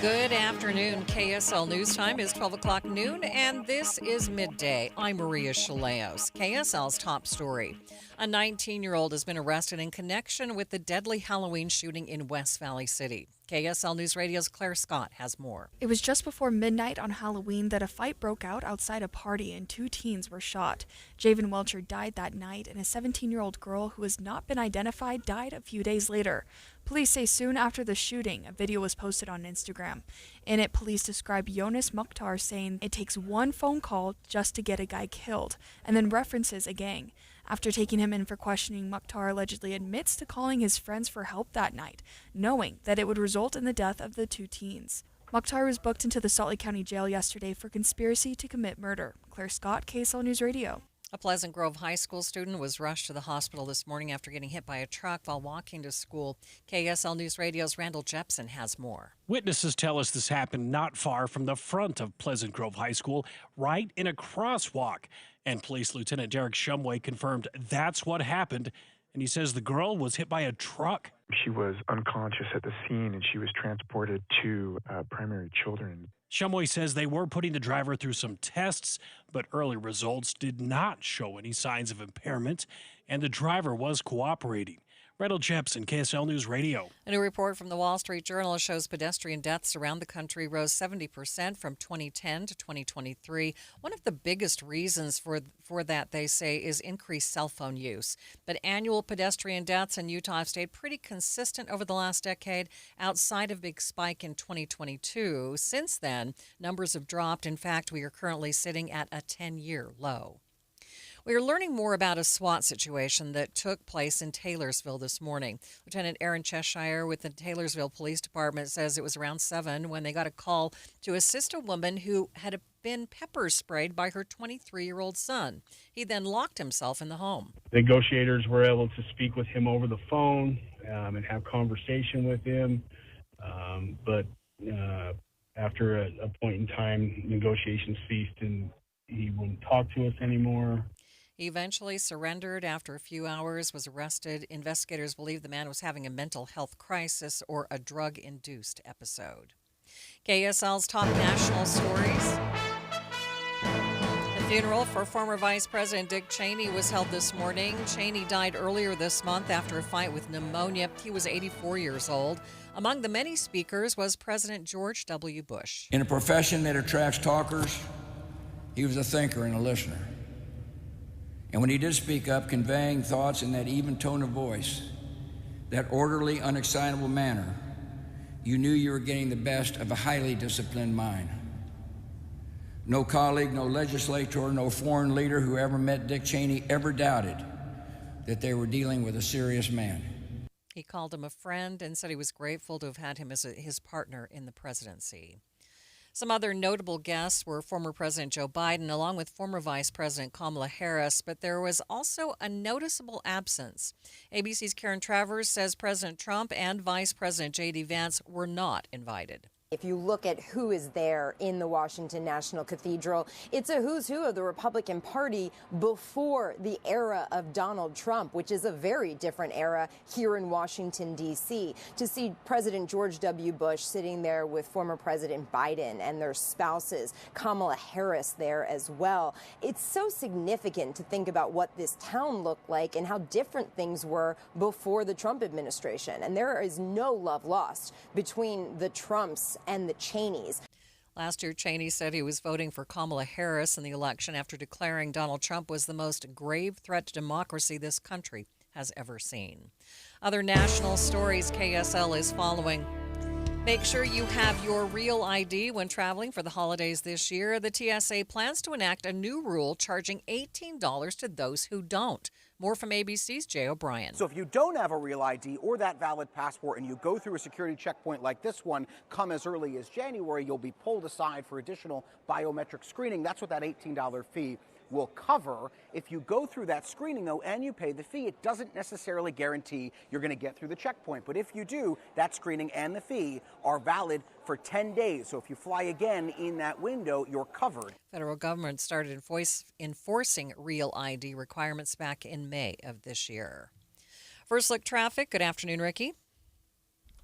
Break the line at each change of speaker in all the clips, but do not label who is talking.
Good afternoon. KSL News Time is 12 o'clock noon, and this is Midday. I'm Maria Shilaos. KSL's top story. A 19-year-old has been arrested in connection with the deadly Halloween shooting in West Valley City. KSL News Radio's Claire Scott has more.
It was just before midnight on Halloween that a fight broke out outside a party and 2 teens were shot. Javen Welcher died that night, and a 17-year-old girl who has not been identified died a few days later. Police say soon after the shooting, a video was posted on Instagram. In it, police describe Jonas Mukhtar saying it takes one phone call just to get a guy killed, and then references a gang. After taking him in for questioning, Mukhtar allegedly admits to calling his friends for help that night, knowing that it would result in the death of the 2 teens. Mukhtar was booked into the Salt Lake County Jail yesterday for conspiracy to commit murder. Claire Scott, KSL News Radio.
A Pleasant Grove High School student was rushed to the hospital this morning after getting hit by a truck while walking to school. KSL News Radio's Randall Jepson has more.
Witnesses tell us this happened not far from the front of Pleasant Grove High School, right in a crosswalk. And Police Lieutenant Derek Shumway confirmed that's what happened. And he says the girl was hit by a truck.
She was unconscious at the scene and she was transported to primary children.
Shumway says they were putting the driver through some tests, but early results did not show any signs of impairment, and the driver was cooperating. Randall Jepson, KSL News Radio.
A new report from the Wall Street Journal shows pedestrian deaths around the country rose 70% from 2010 to 2023. One of the biggest reasons for that, they say, is increased cell phone use. But annual pedestrian deaths in Utah have stayed pretty consistent over the last decade, outside of a big spike in 2022. Since then, numbers have dropped. In fact, we are currently sitting at a 10-year low. We are learning more about a SWAT situation that took place in Taylorsville this morning. Lieutenant Aaron Cheshire with the Taylorsville Police Department says it was around 7 when they got a call to assist a woman who had been pepper sprayed by her 23-year-old son. He then locked himself in the home.
Negotiators were able to speak with him over the phone and have conversation with him. But after a point in time, negotiations ceased and he wouldn't talk to us anymore.
He eventually surrendered after a few hours, was arrested. Investigators believe the man was having a mental health crisis or a drug-induced episode. KSL's top national stories. The funeral for former Vice President Dick Cheney was held this morning. Cheney died earlier this month after a fight with pneumonia. He was 84 years old. Among the many speakers was President George W. Bush.
In a profession that attracts talkers, he was a thinker and a listener. And when he did speak up, conveying thoughts in that even tone of voice, that orderly, unexcitable manner, you knew you were getting the best of a highly disciplined mind. No colleague, no legislator, no foreign leader who ever met Dick Cheney ever doubted that they were dealing with a serious man.
He called him a friend and said he was grateful to have had him as his partner in the presidency. Some other notable guests were former President Joe Biden, along with former Vice President Kamala Harris, but there was also a noticeable absence. ABC's Karen Travers says President Trump and Vice President J.D. Vance were not invited.
If you look at who is there in the Washington National Cathedral, it's a who's who of the Republican Party before the era of Donald Trump, which is a very different era here in Washington, D.C. To see President George W. Bush sitting there with former President Biden and their spouses, Kamala Harris there as well. It's so significant to think about what this town looked like and how different things were before the Trump administration. And there is no love lost between the Trumps and the Cheneys.
Last year, Cheney said he was voting for Kamala Harris in the election after declaring Donald Trump was the most grave threat to democracy this country has ever seen. Other national stories KSL is following. Make sure you have your real ID when traveling for the holidays this year. The TSA plans to enact a new rule charging $18 to those who don't. More from ABC's Jay O'Brien.
So if you don't have a real ID or that valid passport and you go through a security checkpoint like this one, come as early as January, you'll be pulled aside for additional biometric screening. That's what that $18 fee will cover. If you go through that screening, though, and you pay the fee, it doesn't necessarily guarantee you're going to get through the checkpoint. But if you do, that screening and the fee are valid for 10 days. So if you fly again in that window, you're covered.
Federal government started enforcing real ID requirements back in May of this year. First look traffic. Good afternoon, Ricky.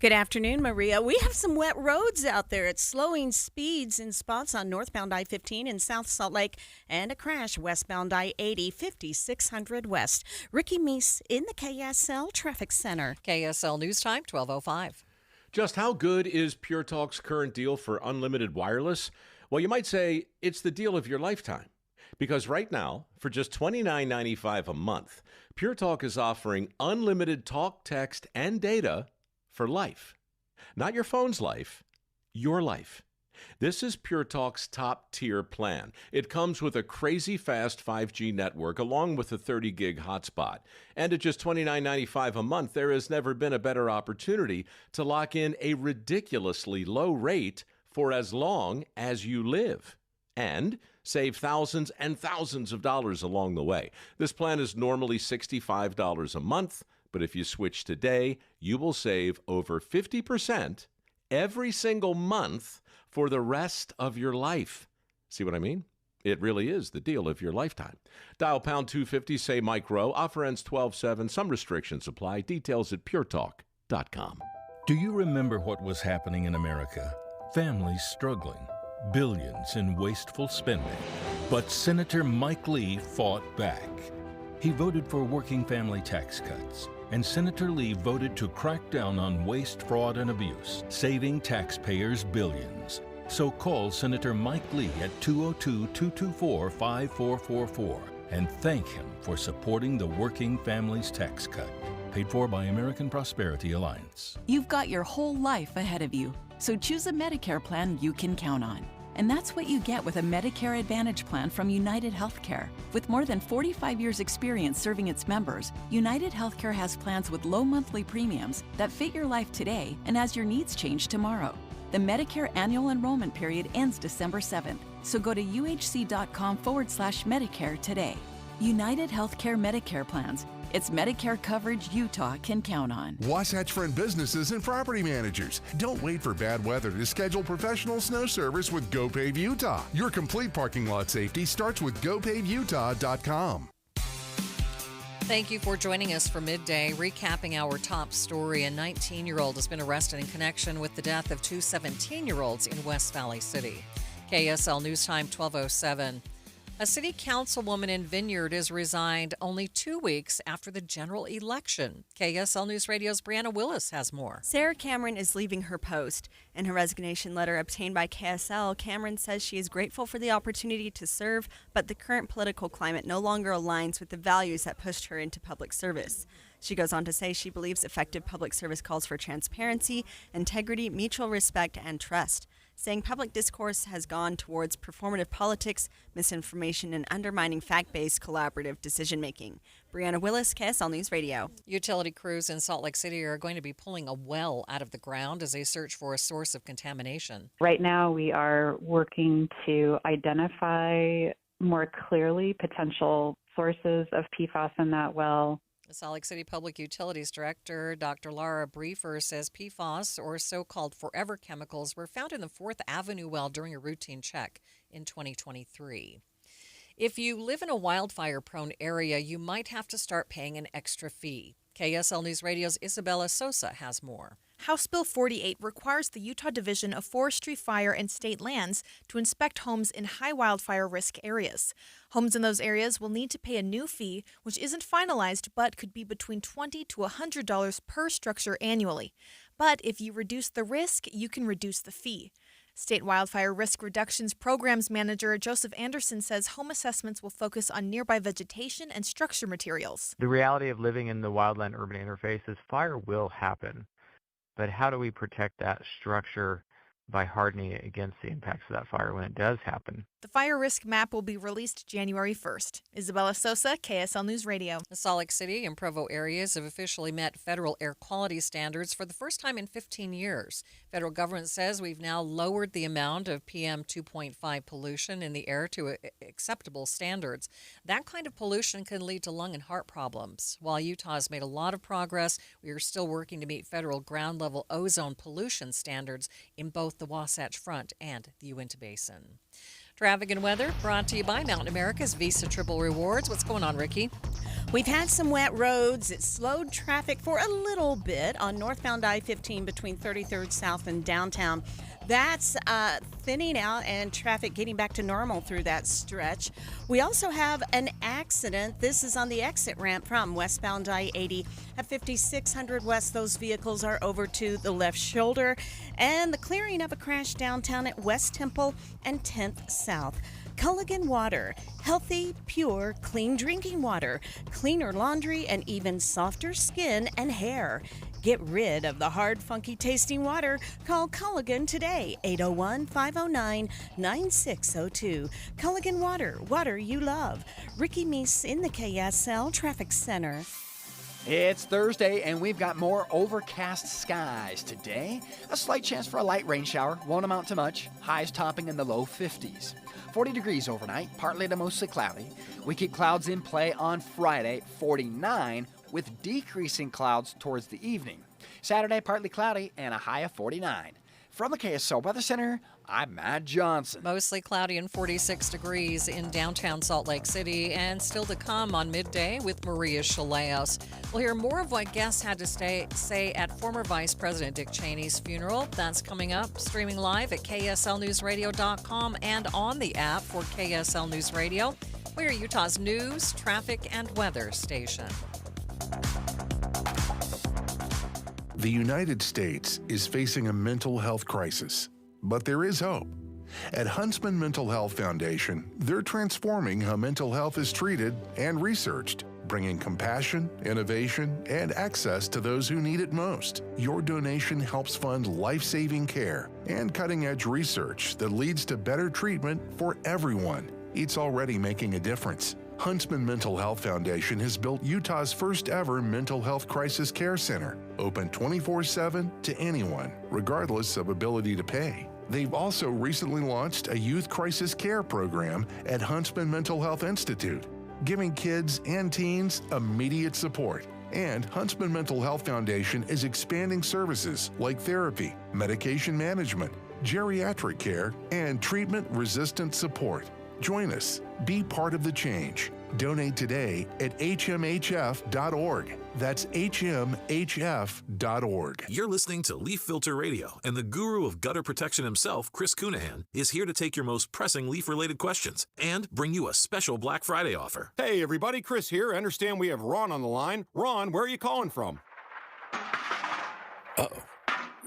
Good afternoon, Maria. We have some wet roads out there. It's slowing speeds in spots on northbound I-15 in South Salt Lake and a crash westbound I-80, 5600 West. Ricky Meese in the KSL Traffic Center.
KSL News Time, 12:05.
Just how good is Pure Talk's current deal for unlimited wireless? Well, you might say it's the deal of your lifetime. Because right now, for just $29.95 a month, Pure Talk is offering unlimited talk, text, and data for life. Not your phone's life, your life. This is Pure Talk's top-tier plan. It comes with a crazy fast 5G network along with a 30-gig hotspot. And at just $29.95 a month, there has never been a better opportunity to lock in a ridiculously low rate for as long as you live. And save thousands and thousands of dollars along the way. This plan is normally $65 a month, but if you switch today, you will save over 50% every single month for the rest of your life. See what I mean? It really is the deal of your lifetime. Dial pound 250, say Mike Rowe. Offer ends 12/7. Some restrictions apply. Details at puretalk.com.
Do you remember what was happening in America? Families struggling. Billions in wasteful spending. But Senator Mike Lee fought back. He voted for working family tax cuts. And Senator Lee voted to crack down on waste, fraud, and abuse, saving taxpayers billions. So call Senator Mike Lee at 202-224-5444 and thank him for supporting the Working Families Tax Cut. Paid for by American Prosperity Alliance.
You've got your whole life ahead of you, so choose a Medicare plan you can count on. And that's what you get with a Medicare Advantage plan from United Healthcare. With more than 45 years' experience serving its members, United Healthcare has plans with low monthly premiums that fit your life today and as your needs change tomorrow. The Medicare annual enrollment period ends December 7th, so go to uhc.com/Medicare today. United Healthcare Medicare plans. It's Medicare coverage Utah can count on.
Wasatch Front businesses and property managers. Don't wait for bad weather to schedule professional snow service with GoPave Utah. Your complete parking lot safety starts with GoPaveUtah.com.
Thank you for joining us for Midday. Recapping our top story, a 19-year-old has been arrested in connection with the death of two 17-year-olds in West Valley City. KSL News Time, 12:07. A city councilwoman in Vineyard is resigned only 2 weeks after the general election. KSL News Radio's Brianna Willis has more.
Sarah Cameron is leaving her post. In her resignation letter obtained by KSL, Cameron says she is grateful for the opportunity to serve, but the current political climate no longer aligns with the values that pushed her into public service. She goes on to say she believes effective public service calls for transparency, integrity, mutual respect, and trust, saying public discourse has gone towards performative politics, misinformation, and undermining fact-based collaborative decision-making. Brianna Willis, KSL News Radio.
Utility crews in Salt Lake City are going to be pulling a well out of the ground as they search for a source of contamination.
Right now, we are working to identify more clearly potential sources of PFAS in that well.
The Salt Lake City Public Utilities Director, Dr. Laura Briefer, says PFAS, or so-called forever chemicals, were found in the 4th Avenue well during a routine check in 2023. If you live in a wildfire-prone area, you might have to start paying an extra fee. KSL News Radio's Isabella Sosa has more.
House Bill 48 requires the Utah Division of Forestry, Fire, and State Lands to inspect homes in high wildfire risk areas. Homes in those areas will need to pay a new fee, which isn't finalized but could be between $20 to $100 per structure annually. But if you reduce the risk, you can reduce the fee. State Wildfire Risk Reductions Programs Manager Joseph Anderson says home assessments will focus on nearby vegetation and structure materials.
The reality of living in the wildland-urban interface is fire will happen, but how do we protect that structure by hardening it against the impacts of that fire when it does happen?
The fire risk map will be released January 1st. Isabella Sosa, KSL News Radio.
The Salt Lake City and Provo areas have officially met federal air quality standards for the first time in 15 years. Federal government says we've now lowered the amount of PM 2.5 pollution in the air to acceptable standards. That kind of pollution can lead to lung and heart problems. While Utah has made a lot of progress, we are still working to meet federal ground-level ozone pollution standards in both the Wasatch Front and the Uinta Basin. Traffic and weather brought to you by Mountain America's Visa Triple Rewards. What's going on, Ricky?
We've had some wet roads. It slowed traffic for a little bit on northbound I-15 between 33rd South and downtown. That's thinning out and traffic getting back to normal through that stretch. We also have an accident. This is on the exit ramp from westbound I-80 at 5600 West. Those vehicles are over to the left shoulder. And the clearing of a crash downtown at West Temple and 10th South. Culligan Water, healthy, pure, clean drinking water, cleaner laundry, and even softer skin and hair. Get rid of the hard, funky tasting water. Call Culligan today, 801-509-9602. Culligan Water, water you love. Ricky Meese in the KSL Traffic Center.
It's Thursday, and we've got more overcast skies today. A slight chance for a light rain shower, won't amount to much. Highs topping in the low 50s. 40 degrees overnight, partly to mostly cloudy. We keep clouds in play on Friday, 49, with decreasing clouds towards the evening. Saturday, partly cloudy, and a high of 49. From the KSL Weather Center, I'm Matt Johnson.
Mostly cloudy and 46 degrees in downtown Salt Lake City, and still to come on Midday with Maria Shilaos. We'll hear more of what guests had to say at former Vice President Dick Cheney's funeral. That's coming up, streaming live at kslnewsradio.com and on the app for KSL News Radio. We are Utah's news, traffic, and weather station.
The United States is facing a mental health crisis, but there is hope. At Huntsman Mental Health Foundation, they're transforming how mental health is treated and researched, bringing compassion, innovation, and access to those who need it most. Your donation helps fund life-saving care and cutting-edge research that leads to better treatment for everyone. It's already making a difference. Huntsman Mental Health Foundation has built Utah's first ever mental health crisis care center, open 24/7 to anyone, regardless of ability to pay. They've also recently launched a youth crisis care program at Huntsman Mental Health Institute, giving kids and teens immediate support. And Huntsman Mental Health Foundation is expanding services like therapy, medication management, geriatric care, and treatment-resistant support. Join us. Be part of the change. Donate today at hmhf.org. That's hmhf.org.
You're listening to Leaf Filter Radio, and the guru of gutter protection himself, Chris Cunahan, is here to take your most pressing leaf-related questions and bring you a special Black Friday offer.
Hey, everybody, Chris here. I understand we have Ron on the line. Ron, where are you calling from?
Uh-oh.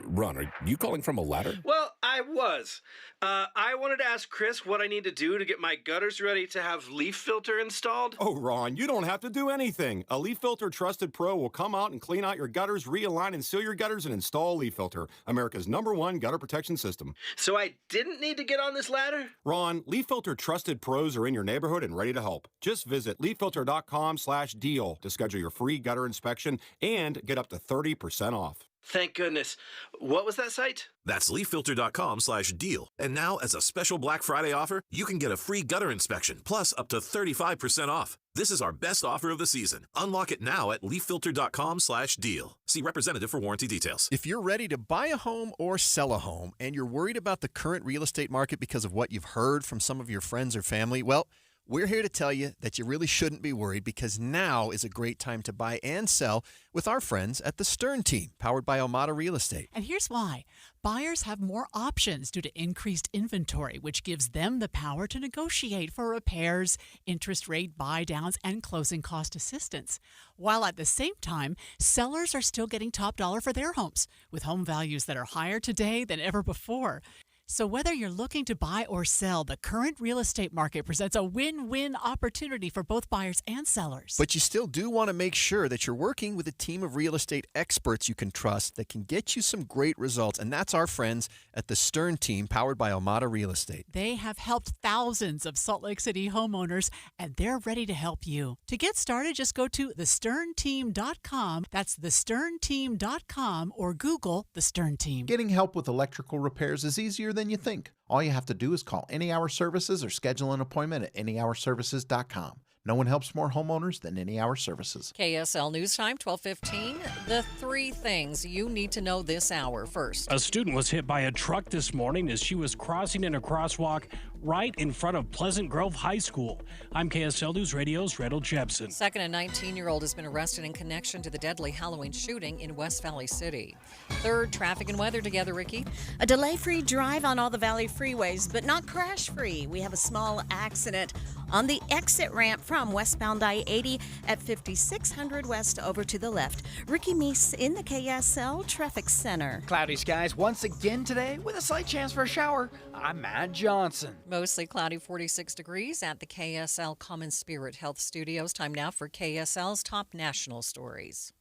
Ron, are you calling from a ladder?
Well, I was. I wanted to ask Chris what I need to do to get my gutters ready to have leaf filter installed.
Oh, Ron, you don't have to do anything. A Leaf Filter Trusted Pro will come out and clean out your gutters, realign and seal your gutters, and install Leaf Filter, America's #1 gutter protection system.
So I didn't need to get on this ladder?
Ron, Leaf Filter Trusted Pros are in your neighborhood and ready to help. Just visit leaffilter.com/deal to schedule your free gutter inspection and get up to 30% off.
Thank goodness. What was that site?
That's leaffilter.com/deal. And now, as a special Black Friday offer, you can get a free gutter inspection, plus up to 35% off. This is our best offer of the season. Unlock it now at leaffilter.com/deal. See representative for warranty details.
If you're ready to buy a home or sell a home, and you're worried about the current real estate market because of what you've heard from some of your friends or family, well, we're here to tell you that you really shouldn't be worried, because now is a great time to buy and sell with our friends at the Stern Team, powered by Almada Real Estate.
And here's why. Buyers have more options due to increased inventory, which gives them the power to negotiate for repairs, interest rate buy-downs, and closing cost assistance. While at the same time, sellers are still getting top dollar for their homes, with home values that are higher today than ever before. So whether you're looking to buy or sell, the current real estate market presents a win-win opportunity for both buyers and sellers.
But you still do want to make sure that you're working with a team of real estate experts you can trust that can get you some great results. And that's our friends at the Stern Team, powered by Almada Real Estate.
They have helped thousands of Salt Lake City homeowners, and they're ready to help you. To get started, just go to thesternteam.com. That's thesternteam.com, or Google The Stern Team.
Getting help with electrical repairs is easier than you think. All you have to do is call Any Hour Services or schedule an appointment at anyhourservices.com. No one helps more homeowners than Any Hour Services.
KSL News Time, 12:15. The 3 things you need to know this hour. First,
a student was hit by a truck this morning as she was crossing in a crosswalk right in front of Pleasant Grove High School. I'm KSL News Radio's Reynold Jepson.
Second, a 19-year-old has been arrested in connection to the deadly Halloween shooting in West Valley City. Third, traffic and weather together, Ricky.
A delay-free drive on all the Valley freeways, but not crash-free. We have a small accident on the exit ramp from westbound I-80 at 5600 West over to the left. Ricky Meese in the KSL Traffic Center.
Cloudy skies once again today with a slight chance for a shower. I'm Matt Johnson.
Mostly cloudy, 46 degrees at the KSL Common Spirit Health Studios. Time now for KSL's top national stories.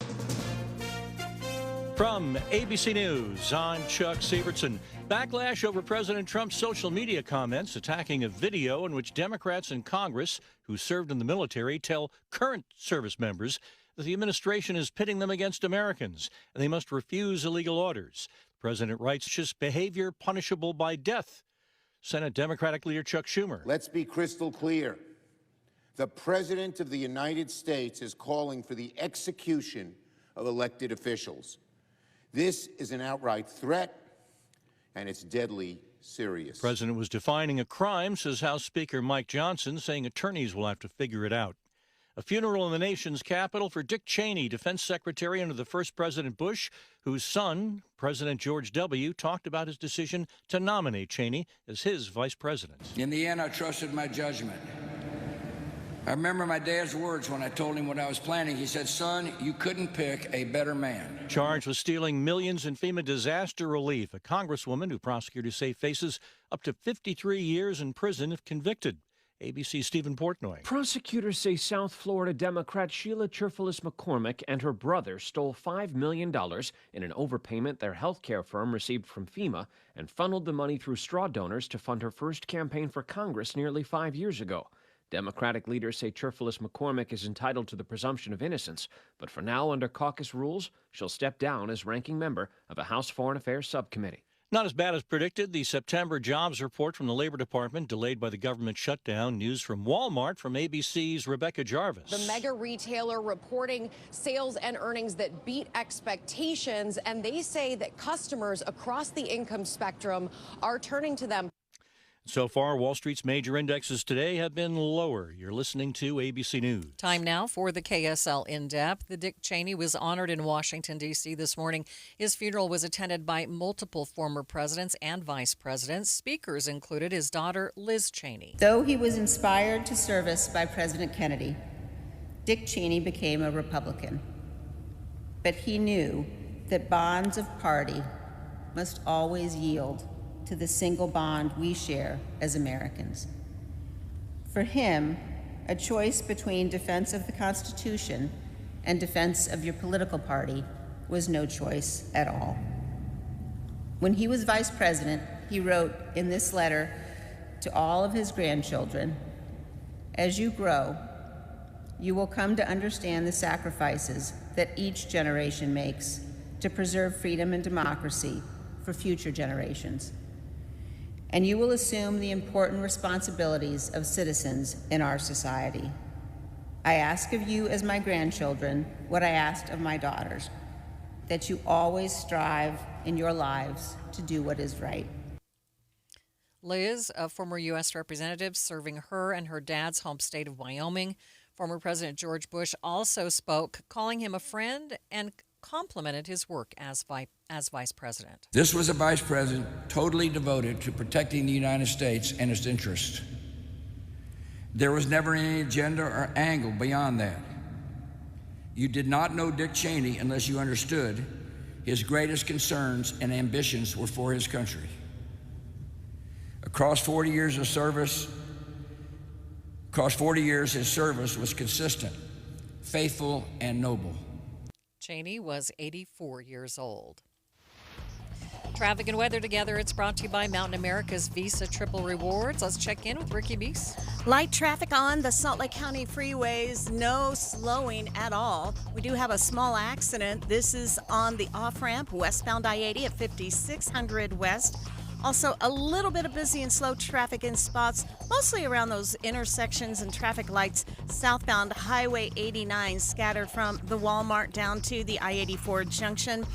From ABC News, I'm Chuck Sievertson. Backlash over President Trump's social media comments attacking a video in which Democrats in Congress who served in the military tell current service members that the administration is pitting them against Americans and they must refuse illegal orders. The president writes, just behavior punishable by death. Senate Democratic leader Chuck Schumer.
Let's be crystal clear. The President of the United States is calling for the execution of elected officials. This is an outright threat, and it's deadly serious.
The president was defining a crime, says House Speaker Mike Johnson, saying attorneys will have to figure it out. A funeral in the nation's capital for Dick Cheney, defense secretary under the first President Bush, whose son, President George W., talked about his decision to nominate Cheney as his vice president.
In the end, I trusted my judgment. I remember my dad's words when I told him what I was planning. He said, son, you couldn't pick a better man.
Charged with stealing millions in FEMA disaster relief, a congresswoman who prosecutors say faces up to 53 years in prison if convicted. ABC's Stephen Portnoy.
Prosecutors say South Florida Democrat Sheila McCormick and her brother stole $5 million in an overpayment their health care firm received from FEMA and funneled the money through straw donors to fund her first campaign for Congress nearly 5 years ago. Democratic leaders say McCormick is entitled to the presumption of innocence, but for now, under caucus rules, she'll step down as ranking member of a House Foreign Affairs subcommittee.
Not as bad as predicted. The September jobs report from the Labor Department delayed by the government shutdown. News from Walmart from ABC's Rebecca Jarvis.
The mega retailer reporting sales and earnings that beat expectations, and they say that customers across the income spectrum are turning to them.
So far, Wall Street's major indexes today have been lower. You're listening to ABC News.
Time now for the KSL In-Depth. The Dick Cheney was honored in Washington, D.C. this morning. His funeral was attended by multiple former presidents and vice presidents. Speakers included his daughter, Liz Cheney.
Though he was inspired to service by President Kennedy, Dick Cheney became a Republican. But he knew that bonds of party must always yield to the single bond we share as Americans. For him, a choice between defense of the Constitution and defense of your political party was no choice at all. When he was vice president, he wrote in this letter to all of his grandchildren, "As you grow, you will come to understand the sacrifices that each generation makes to preserve freedom and democracy for future generations. And you will assume the important responsibilities of citizens in our society. I ask of you as my grandchildren what I asked of my daughters, that you always strive in your lives to do what is right."
Liz, a former U.S. representative serving her and her dad's home state of Wyoming. Former President George Bush also spoke, calling him a friend and complimented his work as vice president.
This was a vice president totally devoted to protecting the United States and its interests. There was never any agenda or angle beyond that. You did not know Dick Cheney unless you understood his greatest concerns and ambitions were for his country. Across 40 years, his service was consistent, faithful, and noble.
Cheney was 84 years old. Traffic and weather together. It's brought to you by Mountain America's Visa Triple Rewards. Let's check in with Ricky Meese.
Light traffic on the Salt Lake County freeways, no slowing at all. We do have a small accident. This is on the off-ramp, westbound I-80 at 5600 West. Also, a little bit of busy and slow traffic in spots, mostly around those intersections and traffic lights. Southbound Highway 89 scattered from the Walmart down to the I-84 junction.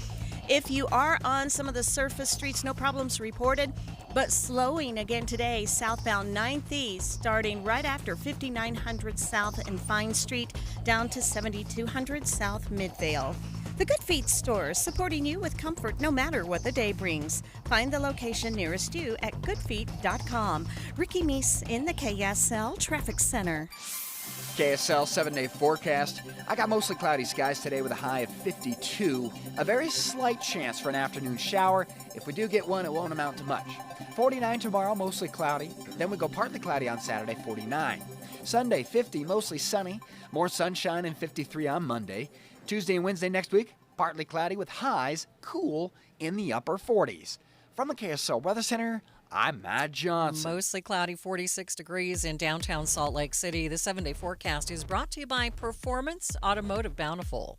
If you are on some of the surface streets, no problems reported, but slowing again today, southbound 9th East, starting right after 5900 South and Fine Street, down to 7200 South Midvale. The Good Feet store, supporting you with comfort no matter what the day brings. Find the location nearest you at goodfeet.com. Ricky Meese in the KSL Traffic Center.
KSL 7-day forecast. I got mostly cloudy skies today with a high of 52. A very slight chance for an afternoon shower. If we do get one, it won't amount to much. 49 tomorrow, mostly cloudy. Then we go partly cloudy on Saturday, 49. Sunday, 50, mostly sunny. More sunshine and 53 on Monday. Tuesday and Wednesday next week, partly cloudy with highs cool in the upper 40s. From the KSL Weather Center, I'm Matt Johnson.
Mostly cloudy, 46 degrees in downtown Salt Lake City. The 7-day forecast is brought to you by Performance Automotive Bountiful.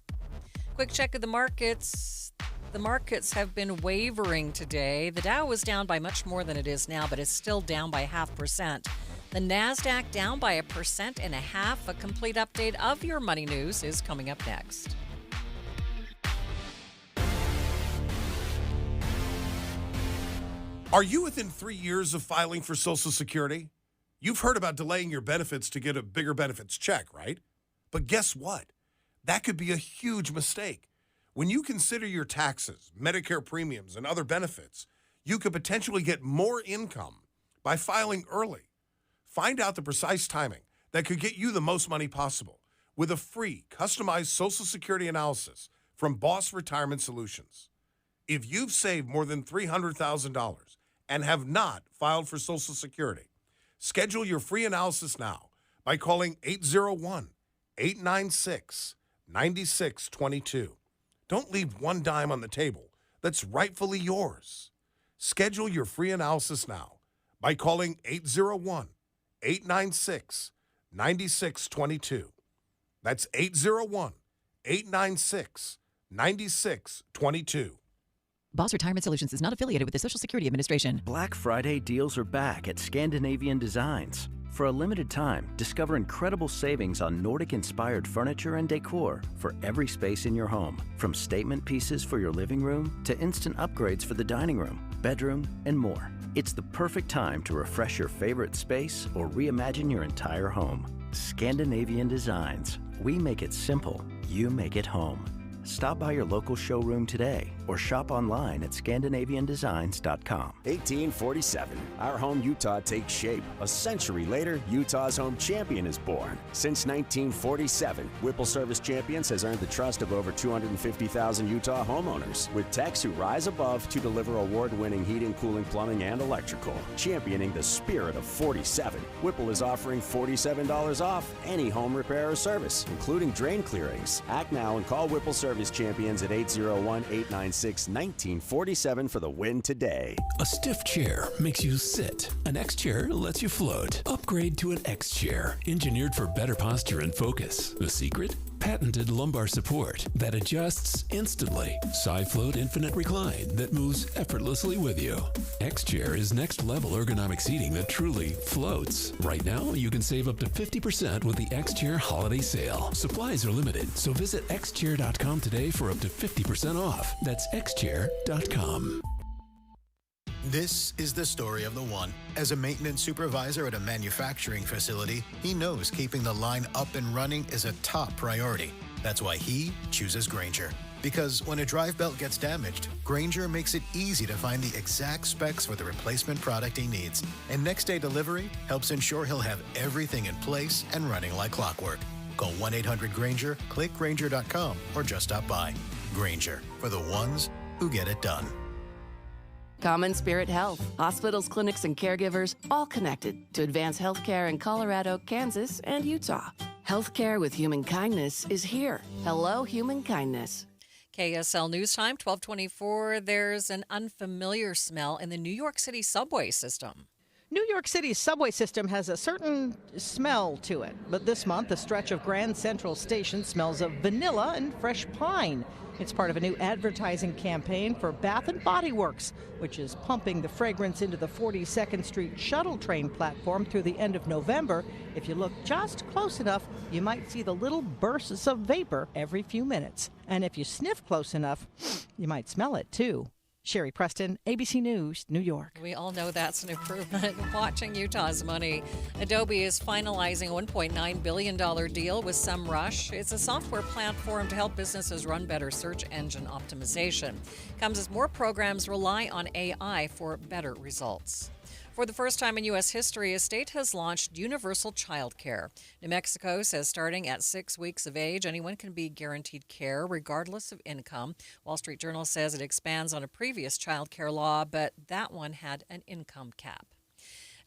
Quick check of the markets. The markets have been wavering today. The Dow was down by much more than it is now, but it's still down by 0.5%. The NASDAQ down by 1.5%. A complete update of your money news is coming up next.
Are you within 3 years of filing for Social Security? You've heard about delaying your benefits to get a bigger benefits check, right? But guess what? That could be a huge mistake. When you consider your taxes, Medicare premiums, and other benefits, you could potentially get more income by filing early. Find out the precise timing that could get you the most money possible with a free, customized Social Security analysis from Boss Retirement Solutions. If you've saved more than $300,000 and have not filed for Social Security, schedule your free analysis now by calling 801-896-9622. Don't leave one dime on the table that's rightfully yours. Schedule your free analysis now by calling 801-896-9622. That's 801-896-9622.
Boss Retirement Solutions is not affiliated with the Social Security Administration.
Black Friday deals are back at Scandinavian Designs. For a limited time, discover incredible savings on Nordic-inspired furniture and decor for every space in your home. From statement pieces for your living room to instant upgrades for the dining room, bedroom, and more. It's the perfect time to refresh your favorite space or reimagine your entire home. Scandinavian Designs. We make it simple. You make it home. Stop by your local showroom today or shop online at ScandinavianDesigns.com.
1847. Our home Utah takes shape. A century later, Utah's home champion is born. Since 1947, Whipple Service Champions has earned the trust of over 250,000 Utah homeowners, with techs who rise above to deliver award-winning heating, cooling, plumbing, and electrical. Championing the spirit of 47, Whipple is offering $47 off any home repair or service, including drain clearings. Act now and call Whipple Service Champions at 801-896-1947 for the win today.
A stiff chair makes you sit. An X chair lets you float. Upgrade to an X chair, engineered for better posture and focus. The secret? Patented lumbar support that adjusts instantly. SiFloat Infinite Recline that moves effortlessly with you. X-Chair is next-level ergonomic seating that truly floats. Right now, you can save up to 50% with the X-Chair Holiday Sale. Supplies are limited, so visit xchair.com today for up to 50% off. That's xchair.com.
This is the story of the one. As a maintenance supervisor at a manufacturing facility, he knows keeping the line up and running is a top priority. That's why he chooses Grainger. Because when a drive belt gets damaged, Grainger makes it easy to find the exact specs for the replacement product he needs. And next day delivery helps ensure he'll have everything in place and running like clockwork. Call 1-800-GRAINGER, click Grainger.com, or just stop by. Grainger, for the ones who get it done.
Common Spirit Health. Hospitals, clinics, and caregivers all connected to advance healthcare in Colorado, Kansas, and Utah. Healthcare with human kindness is here. Hello, human kindness.
KSL News Time, 1224. There's an unfamiliar smell in the New York City subway system.
New York City's subway system has a certain smell to it, but this month a stretch of Grand Central Station smells of vanilla and fresh pine. It's part of a new advertising campaign for Bath & Body Works, which is pumping the fragrance into the 42nd Street shuttle train platform through the end of November. If you look just close enough, you might see the little bursts of vapor every few minutes. And if you sniff close enough, you might smell it too. Sherry Preston, ABC News, New York.
We all know that's an improvement. Watching Utah's money. Adobe is finalizing a $1.9 billion deal with SEMrush. It's a software platform to help businesses run better search engine optimization. Comes as more programs rely on AI for better results. For the first time in U.S. history, a state has launched universal child care. New Mexico says starting at 6 weeks of age, anyone can be guaranteed care regardless of income. Wall Street Journal says it expands on a previous child care law, but that one had an income cap.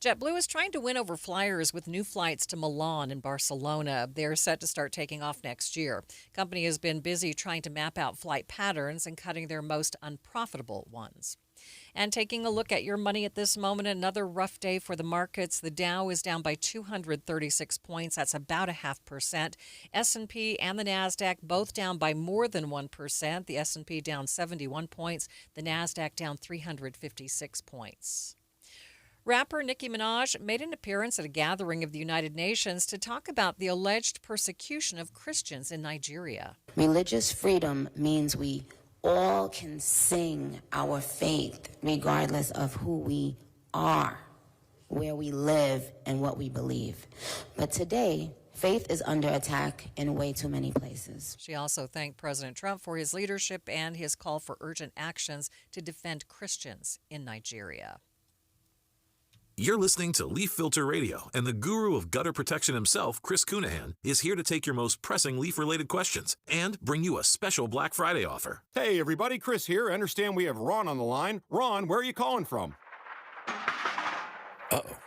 JetBlue is trying to win over flyers with new flights to Milan and Barcelona. They're set to start taking off next year. The company has been busy trying to map out flight patterns and cutting their most unprofitable ones. And taking a look at your money at this moment, another rough day for the markets. The Dow is down by 236 points. That's about 0.5%. S&P and the Nasdaq both down by more than 1%. The S&P down 71 points. The Nasdaq down 356 points. Rapper Nicki Minaj made an appearance at a gathering of the United Nations to talk about the alleged persecution of Christians in Nigeria.
Religious freedom means we all can sing our faith regardless of who we are, where we live, and what we believe. But today, faith is under attack in way too many places.
She also thanked President Trump for his leadership and his call for urgent actions to defend Christians in Nigeria.
You're listening to Leaf Filter Radio, and the guru of gutter protection himself, Chris Cunahan, is here to take your most pressing leaf-related questions and bring you a special Black Friday offer.
Hey, everybody, Chris here. I understand we have Ron on the line. Ron, where are you calling from?
Uh-oh.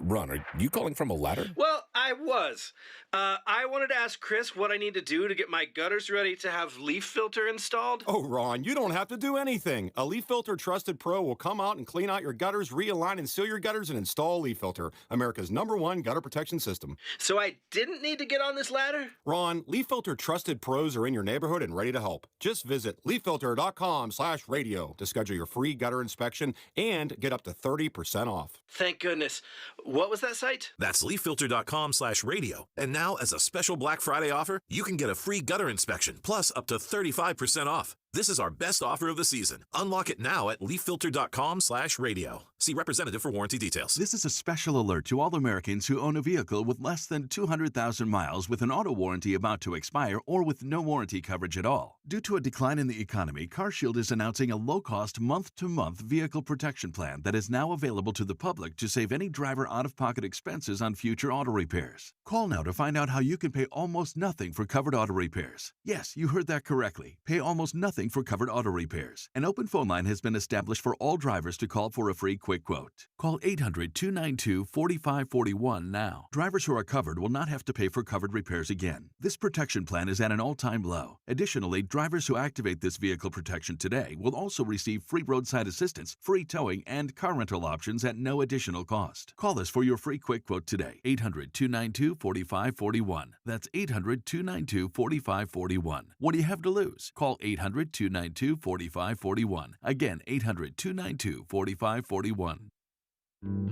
Ron, are you calling from a ladder?
Well, I was. I wanted to ask Chris what I need to do to get my gutters ready to have leaf filter installed.
Oh, Ron, you don't have to do anything. A Leaf Filter Trusted Pro will come out and clean out your gutters, realign and seal your gutters, and install Leaf Filter, America's #1 gutter protection system.
So I didn't need to get on this ladder?
Ron, Leaf Filter Trusted Pros are in your neighborhood and ready to help. Just visit leaffilter.com/radio to schedule your free gutter inspection and get up to 30% off.
Thank goodness. What was that site?
That's leaffilter.com/radio. And now, as a special Black Friday offer, you can get a free gutter inspection, plus up to 35% off. This is our best offer of the season. Unlock it now at leaffilter.com/radio. See representative for warranty details.
This is a special alert to all Americans who own a vehicle with less than 200,000 miles with an auto warranty about to expire or with no warranty coverage at all. Due to a decline in the economy, CarShield is announcing a low-cost month-to-month vehicle protection plan that is now available to the public to save any driver out-of-pocket expenses on future auto repairs. Call now to find out how you can pay almost nothing for covered auto repairs. Yes, you heard that correctly. Pay almost nothing for covered auto repairs. An open phone line has been established for all drivers to call for a free quick quote. Call 800-292-4541 now. Drivers who are covered will not have to pay for covered repairs again. This protection plan is at an all-time low. Additionally, drivers who activate this vehicle protection today will also receive free roadside assistance, free towing, and car rental options at no additional cost. Call us for your free quick quote today. 800-292-4541. That's 800-292-4541. What do you have to lose? Call 800-292-4541. Again, 800-292-4541.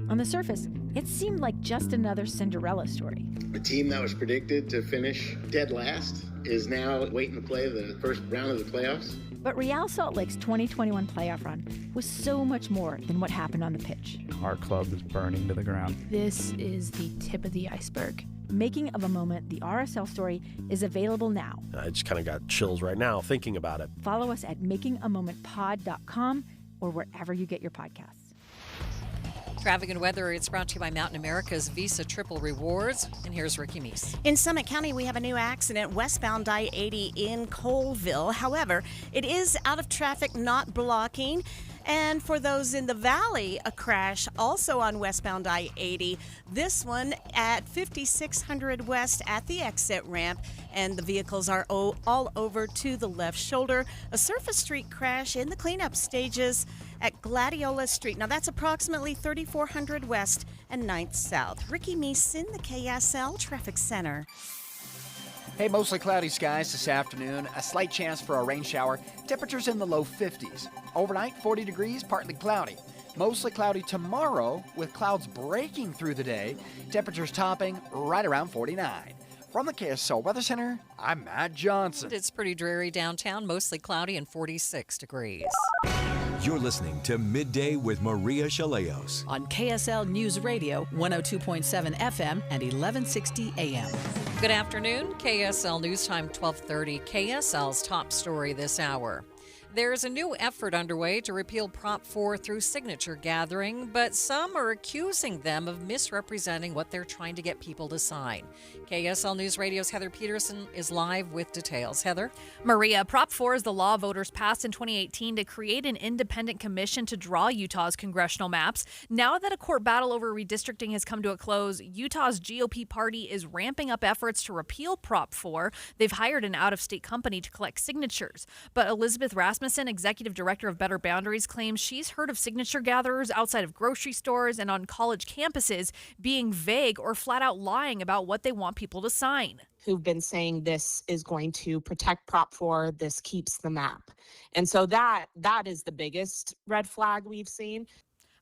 On the surface, it seemed like just another Cinderella story.
The team that was predicted to finish dead last is now waiting to play the first round of the playoffs.
But Real Salt Lake's 2021 playoff run was so much more than what happened on the pitch.
Our club is burning to the ground.
This is the tip of the iceberg. Making of a Moment, the RSL story, is available now.
I just kind of got chills right now thinking about it.
Follow us at makingamomentpod.com or wherever you get your podcasts.
Traffic and weather, it's brought to you by Mountain America's Visa Triple Rewards. And here's Ricky Meese.
In Summit County, we have a new accident westbound I-80 in Colville. However, it is out of traffic, not blocking. And for those in the valley, a crash also on westbound I-80. This one at 5600 West at the exit ramp. And the vehicles are all over to the left shoulder. A surface street crash in the cleanup stages at Gladiola Street. Now that's approximately 3400 West and 9th South. Ricky Meese in the KSL Traffic Center.
Hey, mostly cloudy skies this afternoon. A slight chance for a rain shower. Temperatures in the low 50s. Overnight, 40 degrees, partly cloudy. Mostly cloudy tomorrow with clouds breaking through the day. Temperatures topping right around 49. From the KSL Weather Center, I'm Matt Johnson.
It's pretty dreary downtown, mostly cloudy and 46 degrees.
You're listening to Midday with Maria Shilaos
on KSL News Radio, 102.7 FM and 1160 AM.
Good afternoon. KSL News Time 1230. KSL's top story this hour. There's a new effort underway to repeal Prop 4 through signature gathering, but some are accusing them of misrepresenting what they're trying to get people to sign. KSL News Radio's Heather Peterson is live with details. Heather?
Maria, Prop 4 is the law voters passed in 2018 to create an independent commission to draw Utah's congressional maps. Now that a court battle over redistricting has come to a close, Utah's GOP party is ramping up efforts to repeal Prop 4. They've hired an out-of-state company to collect signatures. But Elizabeth Rasmussen, executive director of Better Boundaries, claims she's heard of signature gatherers outside of grocery stores and on college campuses being vague or flat out lying about what they want people to sign.
Who've been saying this is going to protect Prop 4, this keeps the map. And so that is the biggest red flag we've seen.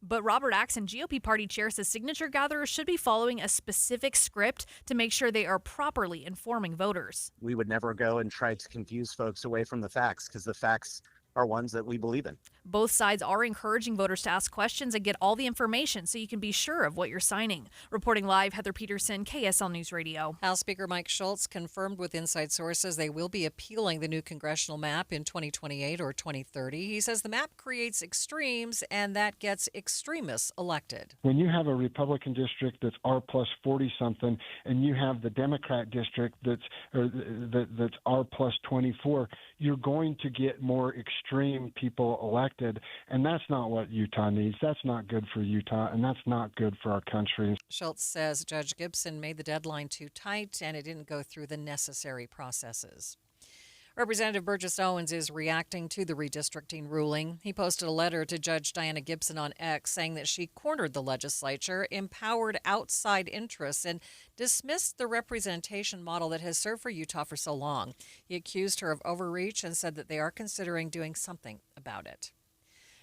But Robert Axon, GOP party chair, says signature gatherers should be following a specific script to make sure they are properly informing voters.
We would never go and try to confuse folks away from the facts, because the facts are ones that we believe in.
Both sides are encouraging voters to ask questions and get all the information so you can be sure of what you're signing. Reporting live, Heather Peterson, KSL News Radio.
House Speaker Mike Schultz confirmed with inside sources they will be appealing the new congressional map in 2028 or 2030. He says the map creates extremes and that gets extremists elected.
When you have a Republican district that's R plus 40-something and you have the Democrat district that's R plus 24, you're going to get more extreme people elected, and that's not what Utah needs. That's not good for Utah, and that's not good for our country.
Schultz says Judge Gibson made the deadline too tight, and it didn't go through the necessary processes. Representative Burgess Owens is reacting to the redistricting ruling. He posted a letter to Judge Diana Gibson on X saying that she cornered the legislature, empowered outside interests, and dismissed the representation model that has served for Utah for so long. He accused her of overreach and said that they are considering doing something about it.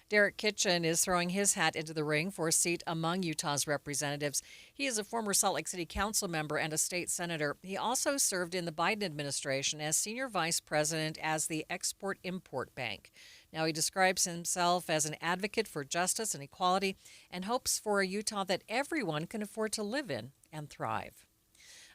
Derek Kitchen is throwing his hat into the ring for a seat among Utah's representatives. He is a former Salt Lake City council member and a state senator. He also served in the Biden administration as senior vice president as the Export-Import Bank. Now he describes himself as an advocate for justice and equality and hopes for a Utah that everyone can afford to live in and thrive.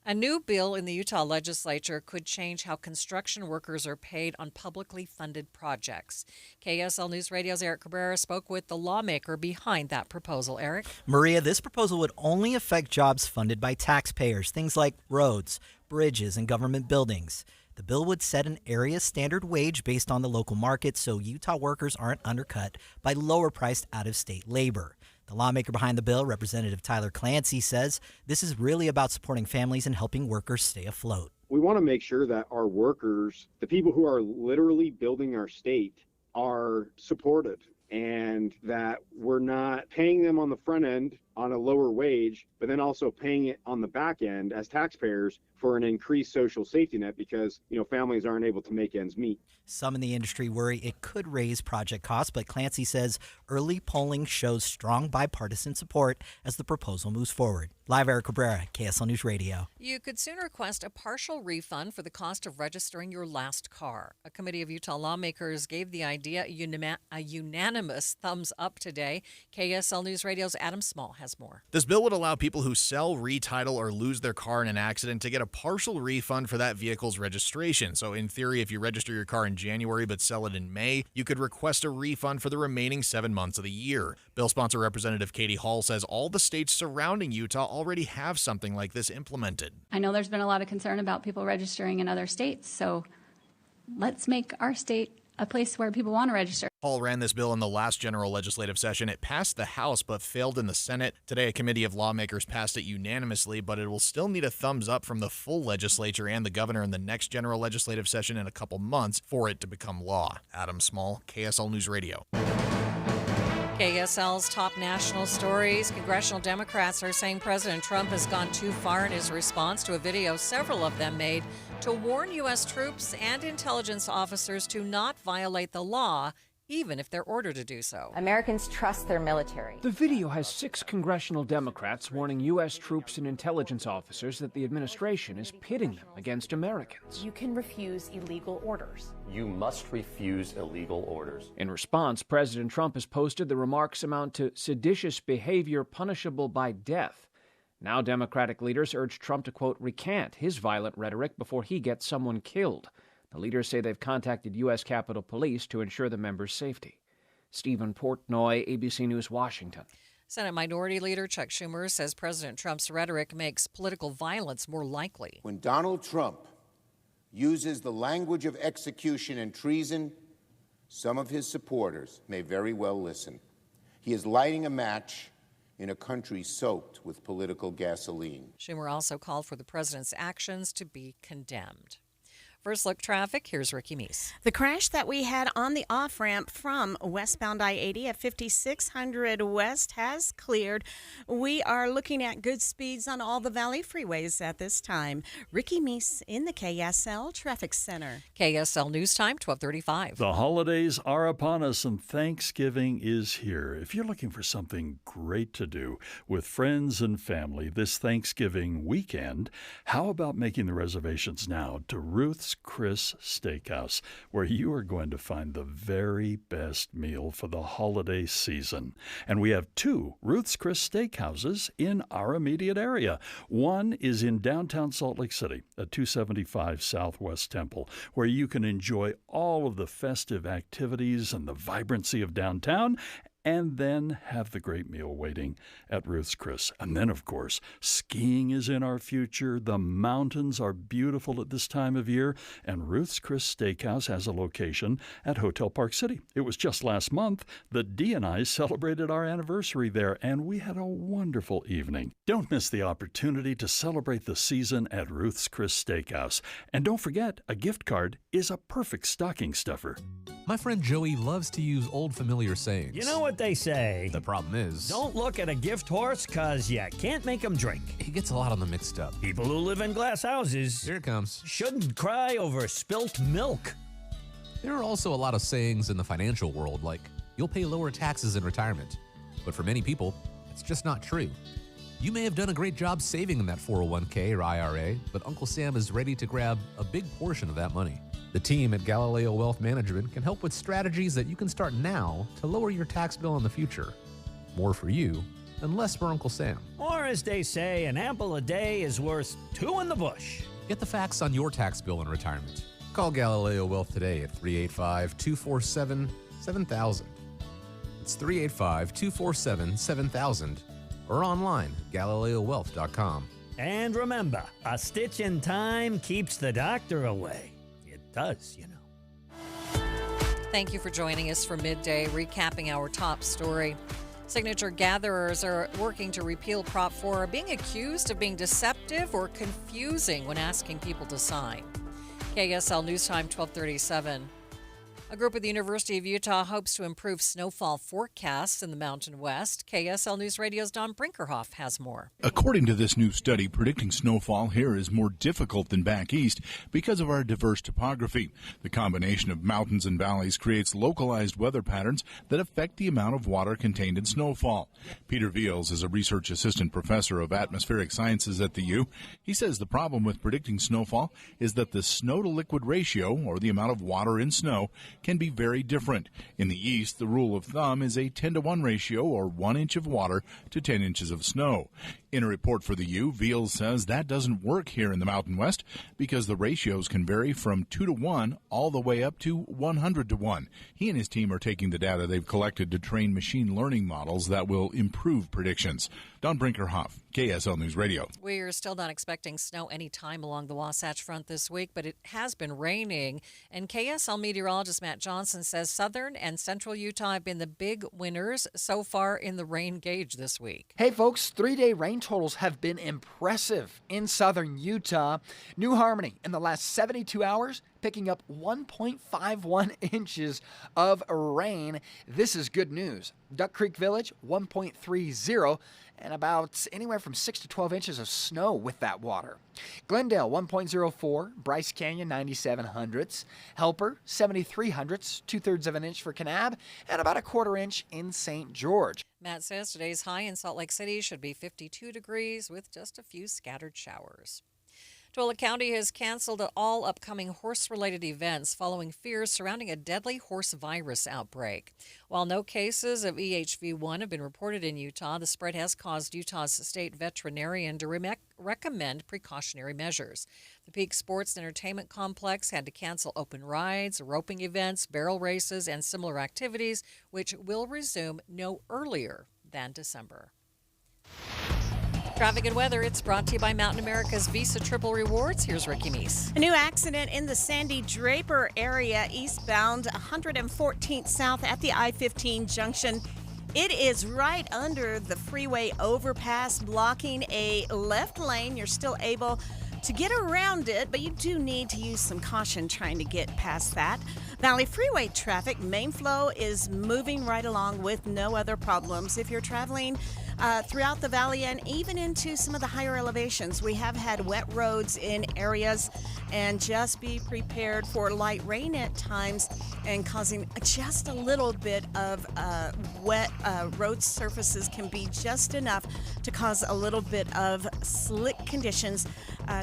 A new bill in the Utah legislature could change how construction workers are paid on publicly funded projects. KSL News Radio's Eric Cabrera spoke with the lawmaker behind that proposal. Eric?
Maria, this proposal would only affect jobs funded by taxpayers, things like roads, bridges, and government buildings. The bill would set an area standard wage based on the local market so Utah workers aren't undercut by lower-priced out-of-state labor. The lawmaker behind the bill, Representative Tyler Clancy, says this is really about supporting families and helping workers stay afloat.
We want to make sure that our workers, the people who are literally building our state, are supported and that we're not paying them on the front end on a lower wage, but then also paying it on the back end as taxpayers for an increased social safety net because, families aren't able to make ends meet.
Some in the industry worry it could raise project costs, but Clancy says early polling shows strong bipartisan support as the proposal moves forward. Live, Eric Cabrera, KSL News Radio.
You could soon request a partial refund for the cost of registering your last car. A committee of Utah lawmakers gave the idea a unanimous thumbs up today. KSL News Radio's Adam Small has more.
This bill would allow people who sell, retitle, or lose their car in an accident to get a partial refund for that vehicle's registration. So in theory, if you register your car in January but sell it in May, you could request a refund for the remaining 7 months of the year. Bill sponsor Representative Katie Hall says all the states surrounding Utah already have something like this implemented.
I know there's been a lot of concern about people registering in other states, so let's make our state a place where people want to register.
Hall ran this bill in the last general legislative session. It passed the House but failed in the Senate. Today, a committee of lawmakers passed it unanimously, but it will still need a thumbs up from the full legislature and the governor in the next general legislative session in a couple months for it to become law. Adam Small, KSL News Radio.
KSL's top national stories. Congressional Democrats are saying President Trump has gone too far in his response to a video several of them made to warn U.S. troops and intelligence officers to not violate the law, even if they're ordered to do so.
Americans trust their military.
The video has 6 congressional Democrats warning U.S. troops and intelligence officers that the administration is pitting them against Americans.
You can refuse illegal orders.
You must refuse illegal orders.
In response, President Trump has posted the remarks amount to seditious behavior punishable by death. Now Democratic leaders urge Trump to, quote, recant his violent rhetoric before he gets someone killed. The leaders say they've contacted U.S. Capitol Police to ensure the members' safety. Stephen Portnoy, ABC News, Washington.
Senate Minority Leader Chuck Schumer says President Trump's rhetoric makes political violence more likely.
When Donald Trump uses the language of execution and treason, some of his supporters may very well listen. He is lighting a match in a country soaked with political gasoline.
Schumer also called for the president's actions to be condemned. First look traffic, here's Ricky Meese.
The crash that we had on the off-ramp from westbound I-80 at 5600 West has cleared. We are looking at good speeds on all the Valley freeways at this time. Ricky Meese in the KSL Traffic Center.
KSL News Time, 12:35.
The holidays are upon us and Thanksgiving is here. If you're looking for something great to do with friends and family this Thanksgiving weekend, how about making the reservations now to Ruth's Chris Steakhouse, where you are going to find the very best meal for the holiday season. And we have 2 Ruth's Chris Steakhouses in our immediate area. One is in downtown Salt Lake City at 275 Southwest Temple, where you can enjoy all of the festive activities and the vibrancy of downtown, and then have the great meal waiting at Ruth's Chris. And then, of course, skiing is in our future. The mountains are beautiful at this time of year, and Ruth's Chris Steakhouse has a location at Hotel Park City. It was just last month that Dee and I celebrated our anniversary there, and we had a wonderful evening. Don't miss the opportunity to celebrate the season at Ruth's Chris Steakhouse. And don't forget, a gift card is a perfect stocking stuffer.
My friend Joey loves to use old familiar sayings.
You know what they say?
The problem is,
don't look at a gift horse, cause you can't make them drink.
He gets a lot of them mixed up.
People who live in glass houses,
here it comes,
shouldn't cry over spilt milk.
There are also a lot of sayings in the financial world, like, you'll pay lower taxes in retirement. But for many people, it's just not true. You may have done a great job saving in that 401k or IRA, but Uncle Sam is ready to grab a big portion of that money. The team at Galileo Wealth Management can help with strategies that you can start now to lower your tax bill in the future. More for you and less for Uncle Sam.
Or as they say, an apple a day is worth 2 in the bush.
Get the facts on your tax bill in retirement. Call Galileo Wealth today at 385-247-7000. It's 385-247-7000 or online at GalileoWealth.com.
And remember, a stitch in time keeps the doctor away. It does, you know.
Thank you for joining us for Midday, recapping our top story. Signature gatherers are working to repeal Prop 4, are being accused of being deceptive or confusing when asking people to sign. KSL News Time, 1237. A group at the University of Utah hopes to improve snowfall forecasts in the Mountain West. KSL News Radio's Don Brinkerhoff has more.
According to this new study, predicting snowfall here is more difficult than back east because of our diverse topography. The combination of mountains and valleys creates localized weather patterns that affect the amount of water contained in snowfall. Peter Veals is a research assistant professor of atmospheric sciences at the U. He says the problem with predicting snowfall is that the snow-to-liquid ratio, or the amount of water in snow, can be very different. In the east, the rule of thumb is a 10-to-1 ratio, or 1 inch of water to 10 inches of snow. In a report for the U, Veals says that doesn't work here in the Mountain West because the ratios can vary from 2-to-1 all the way up to 100-to-1. He and his team are taking the data they've collected to train machine learning models that will improve predictions. Don Brinkerhoff, KSL News Radio.
We are still not expecting snow any time along the Wasatch Front this week, but it has been raining. And KSL meteorologist Matt Johnson says southern and central Utah have been the big winners so far in the rain gauge this week.
Hey, folks, 3-day rain totals have been impressive in southern Utah. New Harmony in the last 72 hours picking up 1.51 inches of rain. This is good news. Duck Creek Village, 1.30, and about anywhere from 6 to 12 inches of snow with that water. Glendale, 1.04, Bryce Canyon, 97 hundredths, Helper, 73 hundredths, 2/3 of an inch for Kanab, and about a 1/4 inch in St. George.
Matt says today's high in Salt Lake City should be 52 degrees with just a few scattered showers. Tuala County has canceled all upcoming horse-related events following fears surrounding a deadly horse virus outbreak. While no cases of EHV1 have been reported in Utah, the spread has caused Utah's state veterinarian to recommend precautionary measures. The Peak Sports and Entertainment Complex had to cancel open rides, roping events, barrel races, and similar activities, which will resume no earlier than December. Traffic and weather, it's brought to you by Mountain America's Visa Triple Rewards. Here's Ricky Meese.
A new accident in the Sandy Draper area, eastbound 114th South at the I-15 junction. It is right under the freeway overpass, blocking a left lane. You're still able to get around it, but you do need to use some caution trying to get past that. Valley Freeway traffic, main flow is moving right along with no other problems. If you're traveling throughout the valley and even into some of the higher elevations, we have had wet roads in areas, and just be prepared for light rain at times and causing just a little bit of wet road surfaces can be just enough to cause a little bit of slick conditions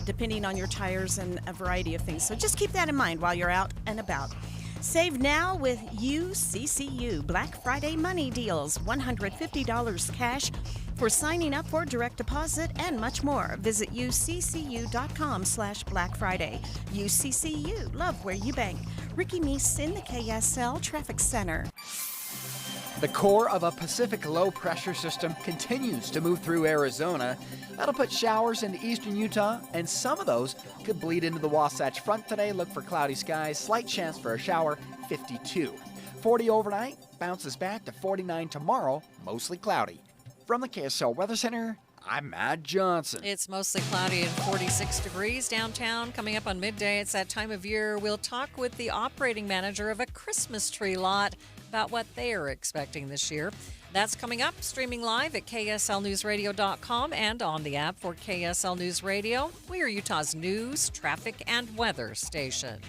depending on your tires and a variety of things. So just keep that in mind while you're out and about. Save now with UCCU Black Friday money deals. $150 cash for signing up for direct deposit and much more. Visit uccu.com/Black Friday. UCCU, love where you bank. Ricky Meese in the KSL Traffic Center.
The core of a Pacific low-pressure system continues to move through Arizona. That'll put showers into eastern Utah, and some of those could bleed into the Wasatch Front today. Look for cloudy skies, slight chance for a shower, 52. 40 overnight, bounces back to 49 tomorrow, mostly cloudy. From the KSL Weather Center, I'm Matt Johnson.
It's mostly cloudy and 46 degrees downtown. Coming up on Midday, it's that time of year. We'll talk with the operating manager of a Christmas tree lot about what they are expecting this year. That's coming up, streaming live at KSLNewsRadio.com and on the app for KSL News Radio. We are Utah's news, traffic, and weather station.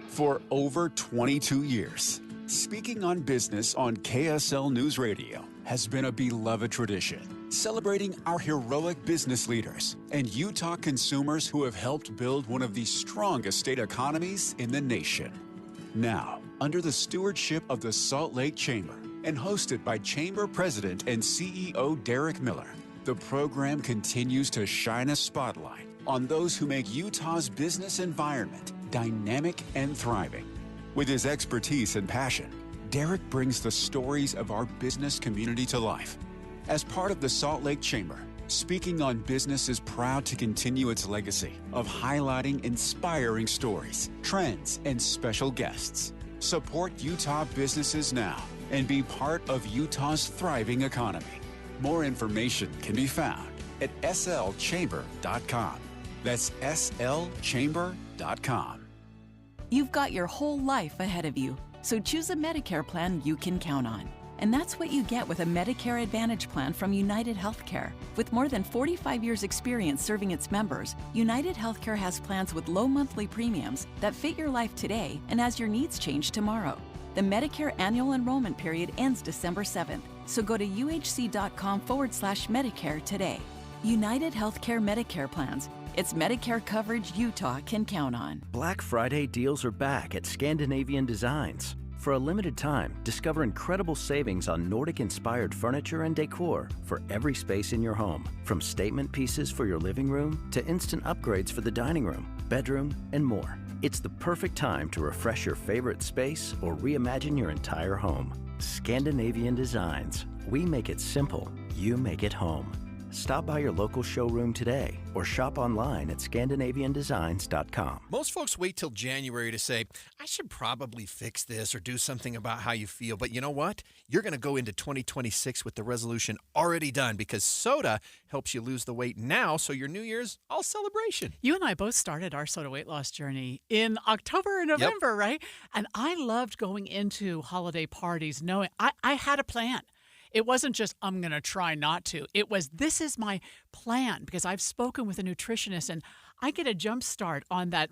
For over 22 years, speaking on business on KSL News Radio has been a beloved tradition, celebrating our heroic business leaders and Utah consumers who have helped build one of the strongest state economies in the nation. Now, under the stewardship of the Salt Lake Chamber and hosted by Chamber President and CEO Derek Miller, the program continues to shine a spotlight on those who make Utah's business environment dynamic and thriving. With his expertise and passion, Derek brings the stories of our business community to life. As part of the Salt Lake Chamber, Speaking on Business is proud to continue its legacy of highlighting inspiring stories, trends, and special guests. Support Utah businesses now and be part of Utah's thriving economy. More information can be found at slchamber.com. That's slchamber.com.
You've got your whole life ahead of you, so choose a Medicare plan you can count on. And that's what you get with a Medicare Advantage plan from United Healthcare. With more than 45 years' experience serving its members, United Healthcare has plans with low monthly premiums that fit your life today and as your needs change tomorrow. The Medicare annual enrollment period ends December 7th, so go to uhc.com/Medicare today. United Healthcare Medicare plans. It's Medicare coverage Utah can count on.
Black Friday deals are back at Scandinavian Designs. For a limited time, discover incredible savings on Nordic-inspired furniture and decor for every space in your home. From statement pieces for your living room to instant upgrades for the dining room, bedroom, and more. It's the perfect time to refresh your favorite space or reimagine your entire home. Scandinavian Designs. We make it simple. You make it home. Stop by your local showroom today or shop online at ScandinavianDesigns.com.
Most folks wait till January to say, I should probably fix this or do something about how you feel. But you know what? You're going to go into 2026 with the resolution already done because soda helps you lose the weight now, so your New Year's all celebration.
You and I both started our soda weight loss journey in October and November, right? And I loved going into holiday parties knowing I had a plan. It wasn't just, I'm going to try not to. It was, this is my plan, because I've spoken with a nutritionist and I get a jump start on that,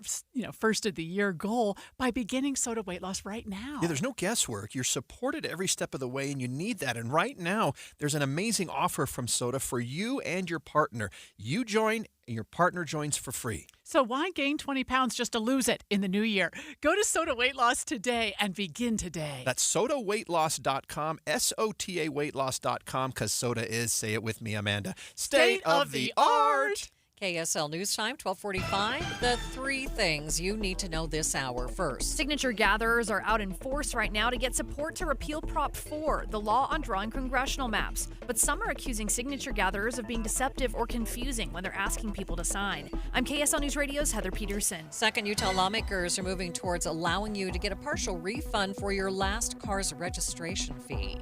first of the year goal by beginning soda weight loss right now.
Yeah, there's no guesswork. You're supported every step of the way, and you need that. And right now, there's an amazing offer from Soda for you and your partner. You join, and your partner joins for free.
So why gain 20 pounds just to lose it in the new year? Go to Soda Weight Loss today and begin today.
That's sodaweightloss.com, SOTA weightloss.com, because soda is, say it with me, Amanda, state of the art.
KSL News Time, 1245. The three things you need to know this hour. First,
signature gatherers are out in force right now to get support to repeal Prop 4, the law on drawing congressional maps. But some are accusing signature gatherers of being deceptive or confusing when they're asking people to sign. I'm KSL News Radio's Heather Peterson.
Second, Utah lawmakers are moving towards allowing you to get a partial refund for your last car's registration fee.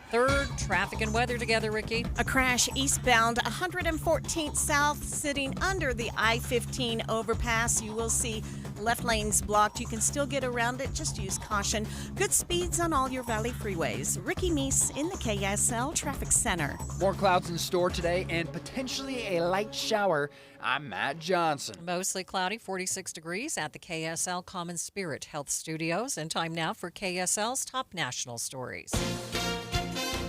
Third, traffic and weather together, Ricky.
A crash eastbound 114th South sitting under the I-15 overpass. You will see left lanes blocked. You can still get around it. Just use caution. Good speeds on all your Valley freeways. Ricky Meese in the KSL Traffic Center.
More clouds in store today and potentially a light shower. I'm Matt Johnson.
Mostly cloudy, 46 degrees at the KSL Common Spirit Health Studios. And time now for KSL's top national stories.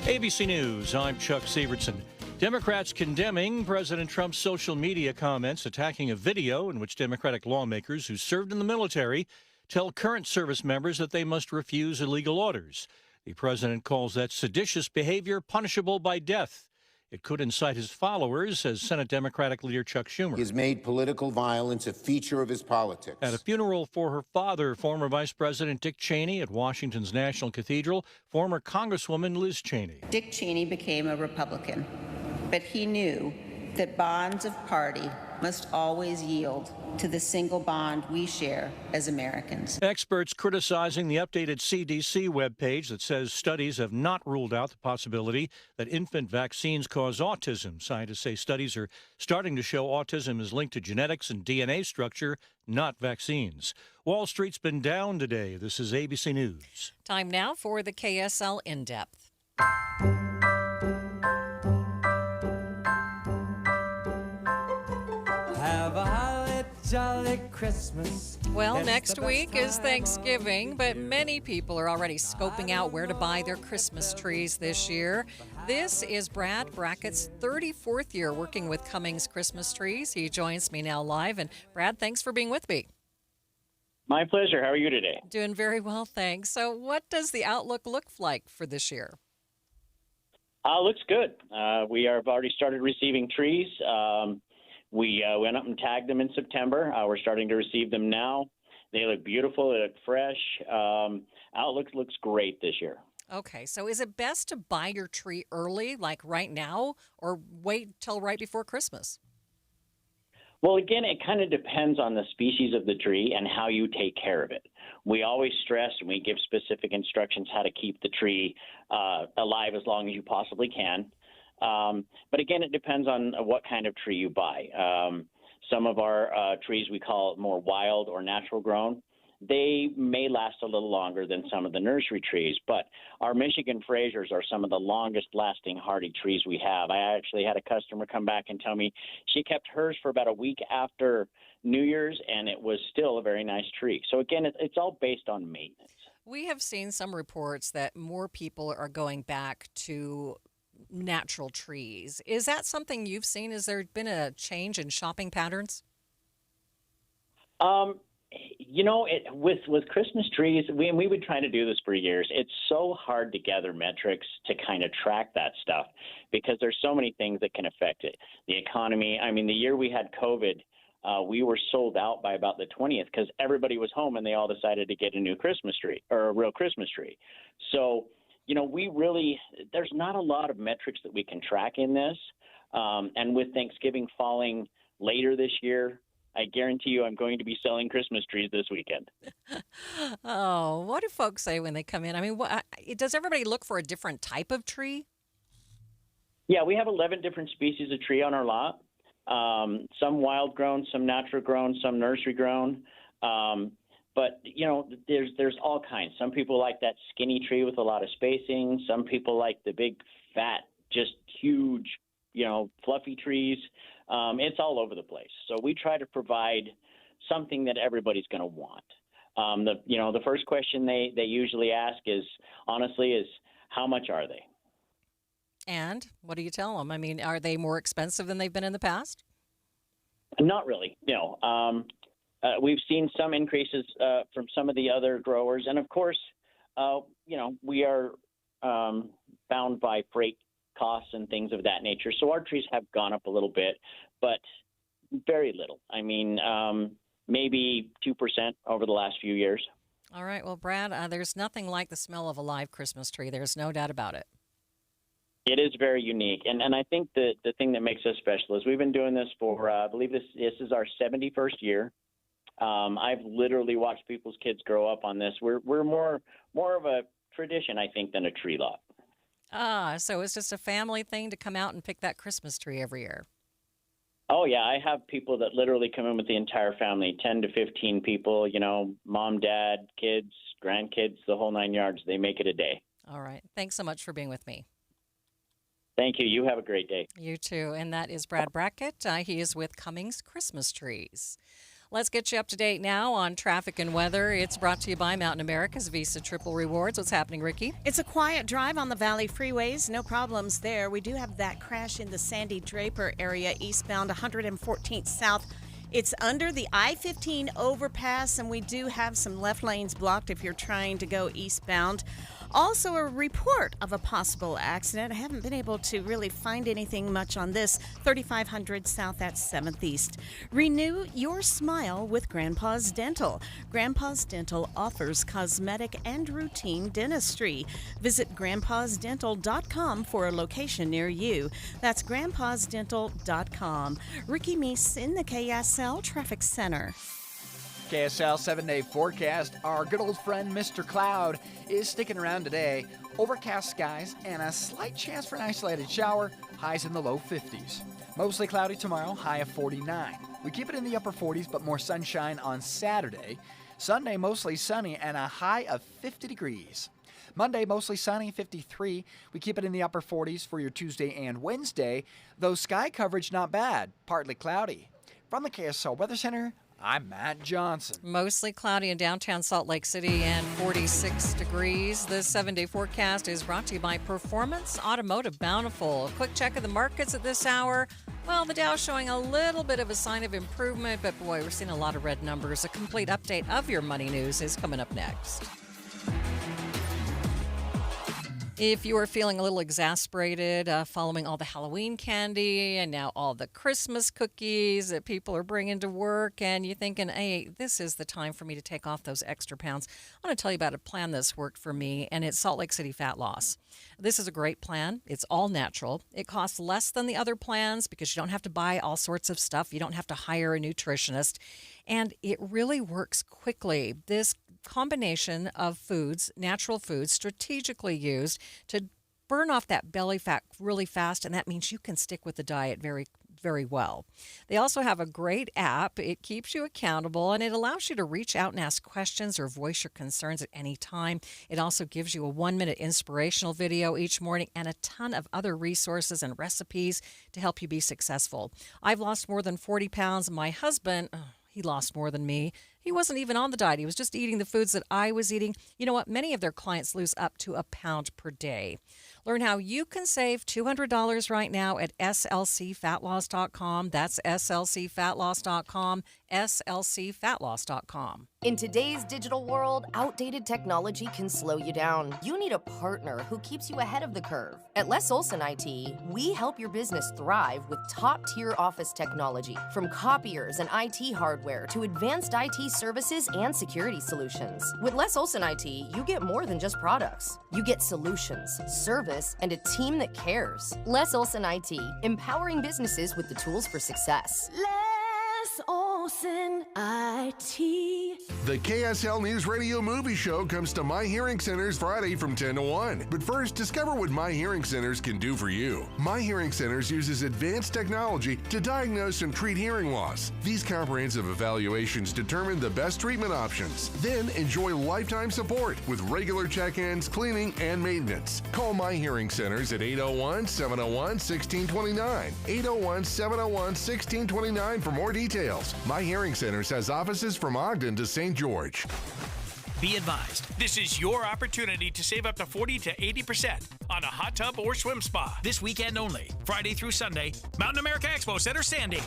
ABC News, I'm Chuck Sievertson. Democrats condemning President Trump's social media comments attacking a video in which Democratic lawmakers who served in the military tell current service members that they must refuse illegal orders. The president calls that seditious behavior punishable by death. It could incite his followers, says Senate Democratic leader Chuck Schumer.
He has made political violence a feature of his politics.
At a funeral for her father, former Vice President Dick Cheney at Washington's National Cathedral, former Congresswoman Liz Cheney.
Dick Cheney became a Republican, but he knew that bonds of party must always yield to the single bond we share as Americans.
Experts criticizing the updated CDC webpage that says studies have not ruled out the possibility that infant vaccines cause autism. Scientists say studies are starting to show autism is linked to genetics and DNA structure, not vaccines. Wall Street's been down today. This is ABC News.
Time now for the KSL In-Depth.
Have a holly jolly Christmas.
Well, next week is Thanksgiving, but many people are already scoping out where to buy their Christmas trees this year. This is Brad Brackett's 34th year working with Cummings Christmas Trees. He joins me now live. And Brad, thanks for being with me.
My pleasure. How are you today?
Doing very well, thanks. So what does the outlook look like for this year?
Looks good. We have already started receiving trees. We went up and tagged them in September. We're starting to receive them now. They look beautiful. They look fresh. Outlook looks great this year.
Okay, so is it best to buy your tree early, like right now, or wait till right before Christmas?
Well, again, it kind of depends on the species of the tree and how you take care of it. We always stress and we give specific instructions how to keep the tree alive as long as you possibly can. But again, it depends on what kind of tree you buy. Some of our trees we call more wild or natural grown. They may last a little longer than some of the nursery trees, but our Michigan Frasers are some of the longest lasting hardy trees we have. I actually had a customer come back and tell me she kept hers for about a week after New Year's, and it was still a very nice tree. So again, it's all based on maintenance.
We have seen some reports that more people are going back to natural trees. Is that something you've seen? Has there been a change in shopping patterns?
You know, with Christmas trees, we would try to do this for years. It's so hard to gather metrics to kind of track that stuff because there's so many things that can affect it. The economy, I mean, the year we had COVID, we were sold out by about the 20th because everybody was home and they all decided to get a new Christmas tree or a real Christmas tree. So, you know, there's not a lot of metrics that we can track in this. And with Thanksgiving falling later this year, I guarantee you I'm going to be selling Christmas trees this weekend.
Oh, what do folks say when they come in? I mean, does everybody look for a different type of tree?
Yeah, we have 11 different species of tree on our lot. Some wild grown, some natural grown, some nursery grown. But, you know, there's all kinds. Some people like that skinny tree with a lot of spacing. Some people like the big, fat, just huge, you know, fluffy trees. It's all over the place. So we try to provide something that everybody's going to want. The first question they usually ask is, honestly, is how much are they?
And what do you tell them? I mean, are they more expensive than they've been in the past?
Not really, no. We've seen some increases from some of the other growers. And, of course, we are bound by freight costs and things of that nature. So our trees have gone up a little bit, but very little. I mean, maybe 2% over the last few years.
All right. Well, Brad, there's nothing like the smell of a live Christmas tree. There's no doubt about it.
It is very unique. And I think the thing that makes us special is we've been doing this for, I believe this is our 71st year. I've literally watched people's kids grow up on this. We're more of a tradition, I think, than a tree lot.
So it's just a family thing to come out and pick that Christmas tree every year.
Oh, yeah. I have people that literally come in with the entire family, 10 to 15 people, mom, dad, kids, grandkids, the whole 9 yards. They make it a day.
All right. Thanks so much for being with me.
Thank you. You have a great day.
You too. And that is Brad Brackett. He is with Cummings Christmas Trees. Let's get you up to date now on traffic and weather. It's brought to you by Mountain America's Visa Triple Rewards. What's happening, Ricky?
It's a quiet drive on the Valley freeways. No problems there. We do have that crash in the Sandy Draper area, eastbound 114th South. It's under the I-15 overpass, and we do have some left lanes blocked if you're trying to go eastbound. Also, a report of a possible accident. I haven't been able to really find anything much on this. 3500 South at 7th East. Renew your smile with Grandpa's Dental. Grandpa's Dental offers cosmetic and routine dentistry. Visit grandpasdental.com for a location near you. That's grandpasdental.com. Ricky Meese in the KSL Traffic Center.
KSL 7-day forecast. Our good old friend Mr. Cloud is sticking around today. Overcast skies and a slight chance for an isolated shower. Highs in the low 50s. Mostly cloudy tomorrow, high of 49. We keep it in the upper 40s, but more sunshine on Saturday. Sunday, mostly sunny and a high of 50 degrees. Monday, mostly sunny, 53. We keep it in the upper 40s for your Tuesday and Wednesday, though sky coverage not bad, partly cloudy. From the KSL Weather Center, I'm Matt Johnson.
Mostly cloudy in downtown Salt Lake City and 46 degrees. This 7-day forecast is brought to you by Performance Automotive Bountiful. A quick check of the markets at this hour. Well, the Dow's showing a little bit of a sign of improvement, but boy, we're seeing a lot of red numbers. A complete update of your money news is coming up next. If you are feeling a little exasperated following all the Halloween candy and now all the Christmas cookies that people are bringing to work, and you're thinking, hey, this is the time for me to take off those extra pounds, I want to tell you about a plan that's worked for me, and it's Salt Lake City Fat Loss. This is a great plan. It's all natural. It costs less than the other plans because you don't have to buy all sorts of stuff. You don't have to hire a nutritionist. And it really works quickly. This combination of foods, natural foods, strategically used to burn off that belly fat really fast, and that means you can stick with the diet very, very well. They also have a great app. It keeps you accountable, and it allows you to reach out and ask questions or voice your concerns at any time. It also gives you a 1-minute inspirational video each morning and a ton of other resources and recipes to help you be successful. I've lost more than 40 pounds. My husband, he lost more than me. He wasn't even on the diet. He was just eating the foods that I was eating. You know what? Many of their clients lose up to a pound per day. Learn how you can save $200 right now at slcfatloss.com. That's slcfatloss.com, slcfatloss.com.
In today's digital world, outdated technology can slow you down. You need a partner who keeps you ahead of the curve. At Les Olson IT, we help your business thrive with top-tier office technology, from copiers and IT hardware to advanced IT services and security solutions. With Les Olson IT, you get more than just products. You get solutions, service, business and a team that cares. Les Olson IT, empowering businesses with the tools for success.
Les Olson IT.
The KSL News Radio Movie Show comes to My Hearing Centers Friday from 10 to 1. But first, discover what My Hearing Centers can do for you. My Hearing Centers uses advanced technology to diagnose and treat hearing loss. These comprehensive evaluations determine the best treatment options. Then enjoy lifetime support with regular check-ins, cleaning, and maintenance. Call My Hearing Centers at 801-701-1629. 801-701-1629 for more details. My Hearing Centers has offices from Ogden to St. George.
Be advised, this is your opportunity to save up to 40 to 80% on a hot tub or swim spa this weekend only, Friday through Sunday, Mountain America Expo Center, Sandy.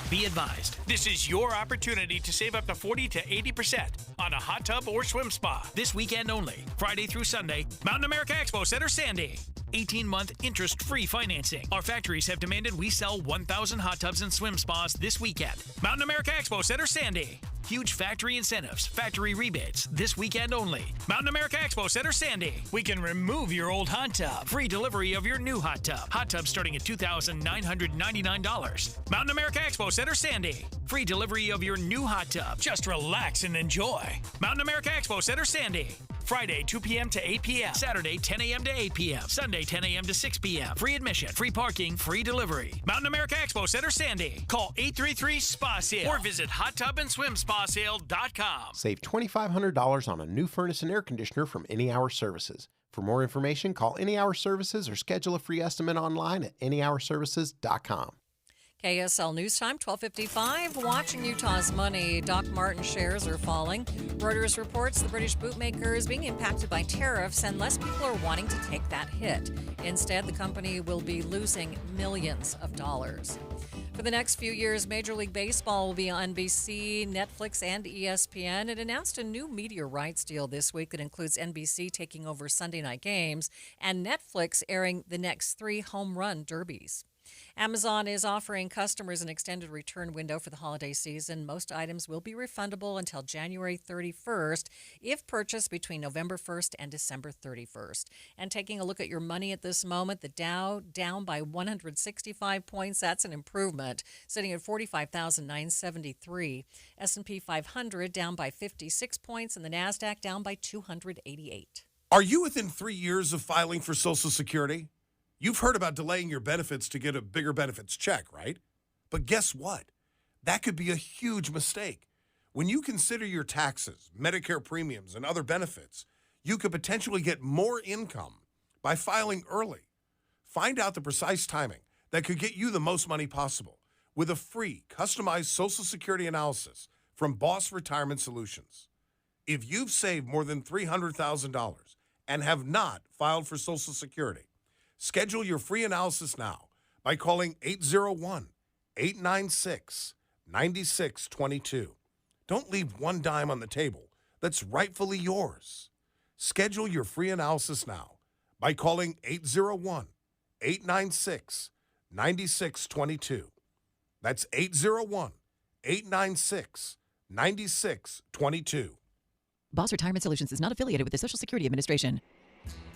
Be advised, this is your opportunity to save up to 40 to 80% on a hot tub or swim spa this weekend only, Friday through Sunday, Mountain America Expo Center, Sandy. 18-month interest-free financing. Our factories have demanded we sell 1,000 hot tubs and swim spas this weekend. Mountain America Expo Center, Sandy. Huge factory incentives, factory rebates this weekend only. Mountain America Expo Center, Sandy. We can remove your old hot tub. Free delivery of your new hot tub. Hot tub starting at $2,999. Mountain America Expo Center, Sandy. Free delivery of your new hot tub. Just relax and enjoy. Mountain America Expo Center, Sandy. Friday, 2 p.m. to 8 p.m. Saturday, 10 a.m. to 8 p.m. Sunday, 10 a.m. to 6 p.m. Free admission, free parking, free delivery. Mountain America Expo Center, Sandy. Call 833-SPA-SALE or visit hottubandSwimSpaSale.com.
Save $2,500 on a new furnace and air conditioner from Any Hour Services. For more information, call Any Hour Services or schedule a free estimate online at anyhourservices.com.
KSL News Time, 12:55. Watching Utah's money. Doc Martin shares are falling. Reuters reports the British bootmaker is being impacted by tariffs and less people are wanting to take that hit. Instead, the company will be losing millions of dollars. For the next few years, Major League Baseball will be on NBC, Netflix, and ESPN. It announced a new media rights deal this week that includes NBC taking over Sunday night games and Netflix airing the next 3 home run derbies. Amazon is offering customers an extended return window for the holiday season. Most items will be refundable until January 31st if purchased between November 1st and December 31st. And taking a look at your money at this moment, the Dow down by 165 points. That's an improvement, sitting at 45,973. S&P 500 down by 56 points, and the NASDAQ down by 288.
Are you within 3 years of filing for Social Security? You've heard about delaying your benefits to get a bigger benefits check, right? But guess what? That could be a huge mistake. When you consider your taxes, Medicare premiums, and other benefits, you could potentially get more income by filing early. Find out the precise timing that could get you the most money possible with a free, customized Social Security analysis from Boss Retirement Solutions. If you've saved more than $300,000 and have not filed for Social Security, schedule your free analysis now by calling 801-896-9622. Don't leave one dime on the table that's rightfully yours. Schedule your free analysis now by calling 801-896-9622. That's 801-896-9622.
Boss Retirement Solutions is not affiliated with the Social Security Administration.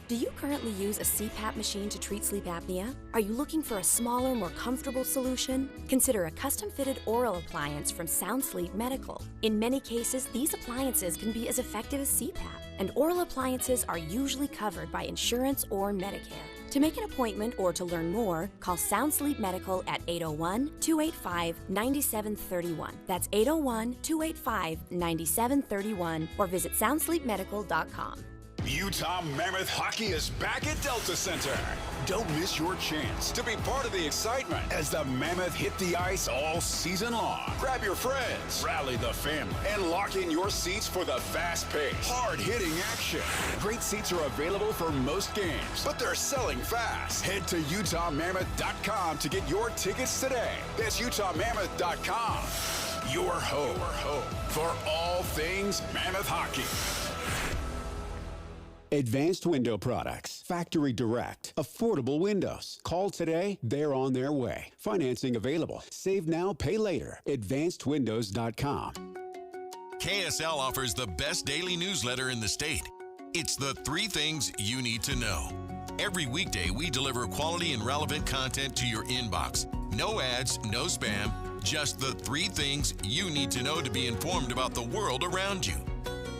Do you currently use a CPAP machine to treat sleep apnea? Are you looking for a smaller, more comfortable solution? Consider a custom-fitted oral appliance from Sound Sleep Medical. In many cases, these appliances can be as effective as CPAP, and oral appliances are usually covered by insurance or Medicare. To make an appointment or to learn more, call Sound Sleep Medical at 801-285-9731. That's 801-285-9731, or visit soundsleepmedical.com.
Utah Mammoth Hockey is back at Delta Center. Don't miss your chance to be part of the excitement as the Mammoth hit the ice all season long. Grab your friends, rally the family, and lock in your seats for the fast-paced, hard-hitting action. Great seats are available for most games, but they're selling fast. Head to UtahMammoth.com to get your tickets today. That's UtahMammoth.com. Your home for all things Mammoth Hockey.
Advanced Window Products. Factory direct. Affordable windows. Call today. They're on their way. Financing available. Save now, pay later. AdvancedWindows.com.
KSL offers the best daily newsletter in the state. It's the 3 things you need to know.
Every weekday, we deliver quality and relevant content to your inbox. No ads, no spam, just the 3 things you need to know to be informed about the world around you.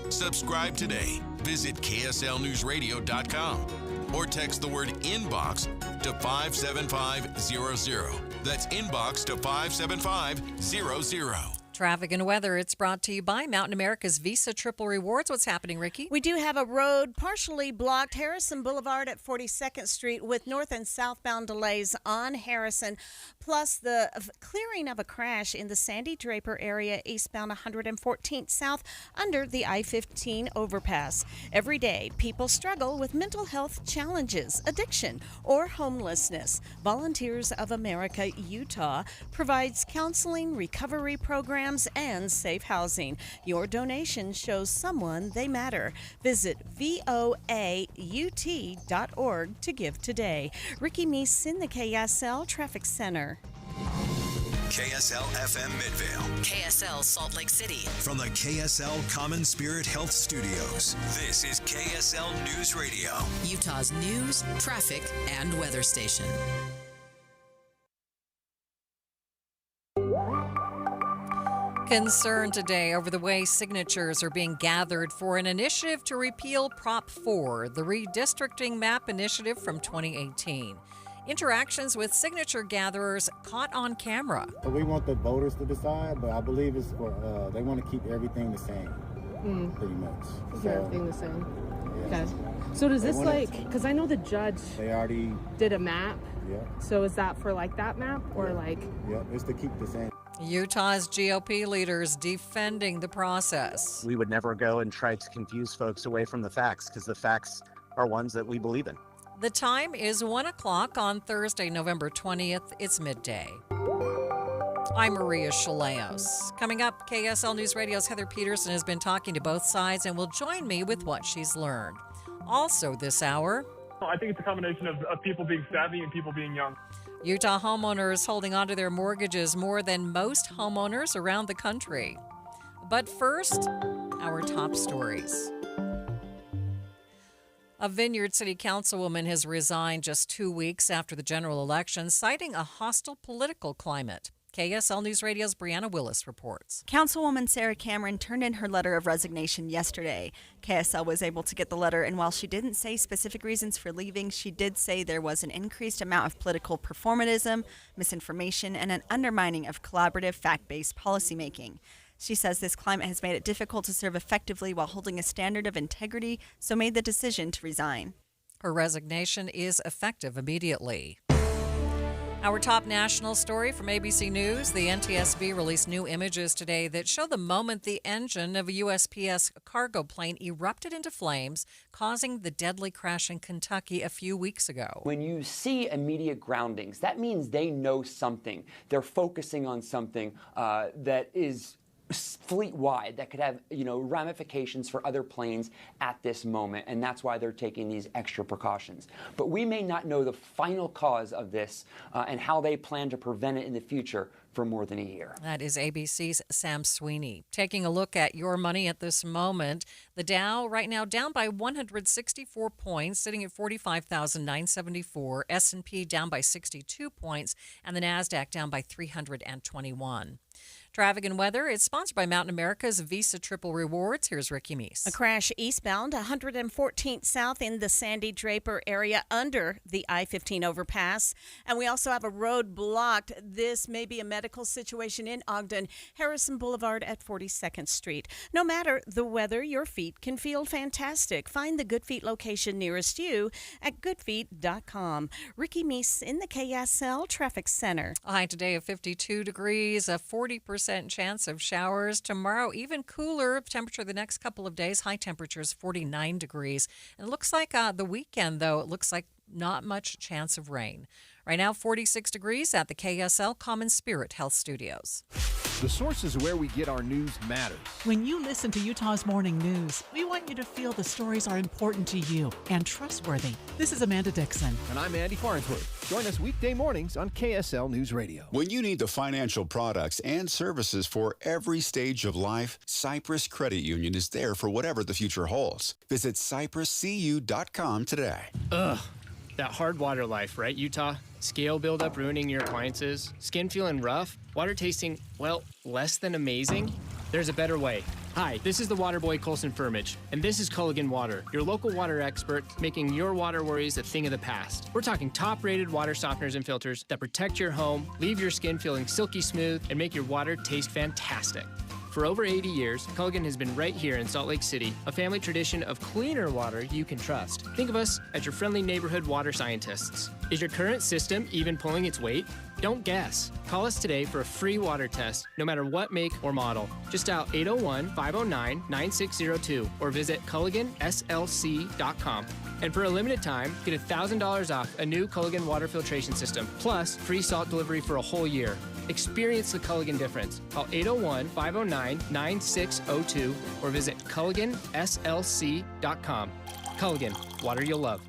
Subscribe today. Visit KSLNewsRadio.com or text the word inbox to 57500. That's inbox to 57500.
Traffic and weather, it's brought to you by Mountain America's Visa Triple Rewards. What's happening, Ricky?
We do have a road partially blocked, Harrison Boulevard at 42nd Street, with north and southbound delays on Harrison, plus the clearing of a crash in the Sandy Draper area eastbound 114th South under the I-15 overpass. Every day, people struggle with mental health challenges, addiction, or homelessness. Volunteers of America, Utah provides counseling, recovery programs, and safe housing. Your donation shows someone they matter. Visit voaut.org to give today. Ricky Meese in the KSL Traffic Center.
KSL FM Midvale.
KSL Salt Lake City.
From the KSL Common Spirit Health Studios, this is KSL News Radio.
Utah's news, traffic, and weather station.
Concern today over the way signatures are being gathered for an initiative to repeal Prop 4, the redistricting map initiative from 2018. Interactions with signature gatherers caught on camera.
We want the voters to decide, but I believe it's for they want to keep everything the same, pretty much.
Keep everything the same.
Yeah.
Okay. So does this because I know the judge
they already
did a map.
Yeah.
So is that for like that map or like?
Yeah, it's to keep the same.
Utah's GOP leaders defending the process.
We would never go and try to confuse folks away from the facts because the facts are ones that we believe in.
The time is 1 o'clock on Thursday, November 20th. It's midday. I'm Maria Shilaos. Coming up, KSL News Radio's Heather Peterson has been talking to both sides and will join me with what she's learned. Also this hour,
I think it's a combination of people being savvy and people being young.
Utah homeowners holding onto their mortgages more than most homeowners around the country. But first, our top stories. A Vineyard City Councilwoman has resigned just 2 weeks after the general election, citing a hostile political climate. KSL News Radio's Brianna Willis reports.
Councilwoman Sarah Cameron turned in her letter of resignation yesterday. KSL was able to get the letter, and while she didn't say specific reasons for leaving, she did say there was an increased amount of political performatism, misinformation, and an undermining of collaborative, fact-based policymaking. She says this climate has made it difficult to serve effectively while holding a standard of integrity, so made the decision to resign.
Her resignation is effective immediately. Our top national story from ABC News, the NTSB released new images today that show the moment the engine of a USPS cargo plane erupted into flames, causing the deadly crash in Kentucky a few weeks ago.
When you see immediate groundings, that means they know something. They're focusing on something that is fleet-wide, that could have, ramifications for other planes at this moment, and that's why they're taking these extra precautions. But we may not know the final cause of this and how they plan to prevent it in the future for more than a year.
That is ABC's Sam Sweeney. Taking a look at your money at this moment, the Dow right now down by 164 points, sitting at 45,974. S&P down by 62 points, and the NASDAQ down by 321. Traffic and weather is sponsored by Mountain America's Visa Triple Rewards. Here's Ricky Meese.
A crash eastbound 114th South in the Sandy Draper area under the I-15 overpass. And we also have a road blocked. This may be a medical situation in Ogden, Harrison Boulevard at 42nd Street. No matter the weather, your feet can feel fantastic. Find the Good Feet location nearest you at goodfeet.com. Ricky Meese in the KSL Traffic Center.
A high today of 52 degrees, a 40% chance of showers. Tomorrow, even cooler temperature the next couple of days. High temperatures 49 degrees. And it looks like the weekend, though, it looks like not much chance of rain. Right now, 46 degrees at the KSL Common Spirit Health Studios.
The sources where we get our news matters.
When you listen to Utah's Morning News, we want you to feel the stories are important to you and trustworthy. This is Amanda Dixon.
And I'm Andy Farnsworth. Join us weekday mornings on KSL News Radio.
When you need the financial products and services for every stage of life, Cypress Credit Union is there for whatever the future holds. Visit cypresscu.com today.
Ugh.
That hard water life, right, Utah? Scale buildup ruining your appliances, skin feeling rough, water tasting, well, less than amazing? There's a better way. Hi, this is the water boy Colson Firmage, and this is Culligan Water, your local water expert, making your water worries a thing of the past. We're talking top-rated water softeners and filters that protect your home, leave your skin feeling silky smooth, and make your water taste fantastic. For over 80 years, Culligan has been right here in Salt Lake City, a family tradition of cleaner water you can trust. Think of us as your friendly neighborhood water scientists. Is your current system even pulling its weight? Don't guess. Call us today for a free water test, no matter what make or model. Just dial 801-509-9602 or visit CulliganSLC.com. And for a limited time, get $1,000 off a new Culligan water filtration system, plus free salt delivery for a whole year. Experience the Culligan difference. Call 801-509-9602 or visit CulliganSLC.com. Culligan, water you'll love.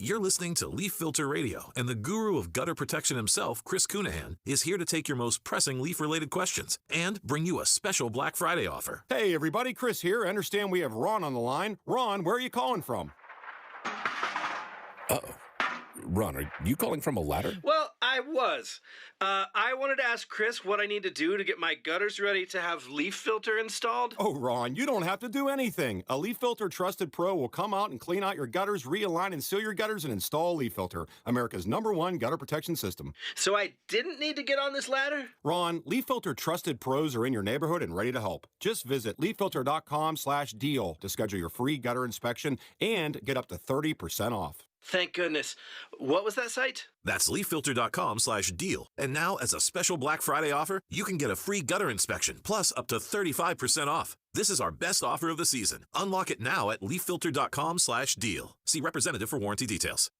You're listening to Leaf Filter Radio, and the guru of gutter protection himself, Chris Coonahan, is here to take your most pressing leaf-related questions and bring you a special Black Friday offer.
Hey, everybody, Chris here. I understand we have Ron on the line. Ron, where are you calling from?
Uh-oh. Ron, are you calling from a ladder?
Well, I was. I wanted to ask Chris what I need to do to get my gutters ready to have leaf filter installed.
Oh, Ron, you don't have to do anything. A Leaf Filter Trusted Pro will come out and clean out your gutters, realign and seal your gutters, and install Leaf Filter, America's #1 gutter protection system.
So I didn't need to get on this ladder?
Ron, Leaf Filter Trusted Pros are in your neighborhood and ready to help. Just visit leaffilter.com/deal to schedule your free gutter inspection and get up to 30% off.
Thank goodness. What was that site?
That's leaffilter.com/deal. And now, as a special Black Friday offer, you can get a free gutter inspection, plus up to 35% off. This is our best offer of the season. Unlock it now at leaffilter.com/deal. See representative for warranty details.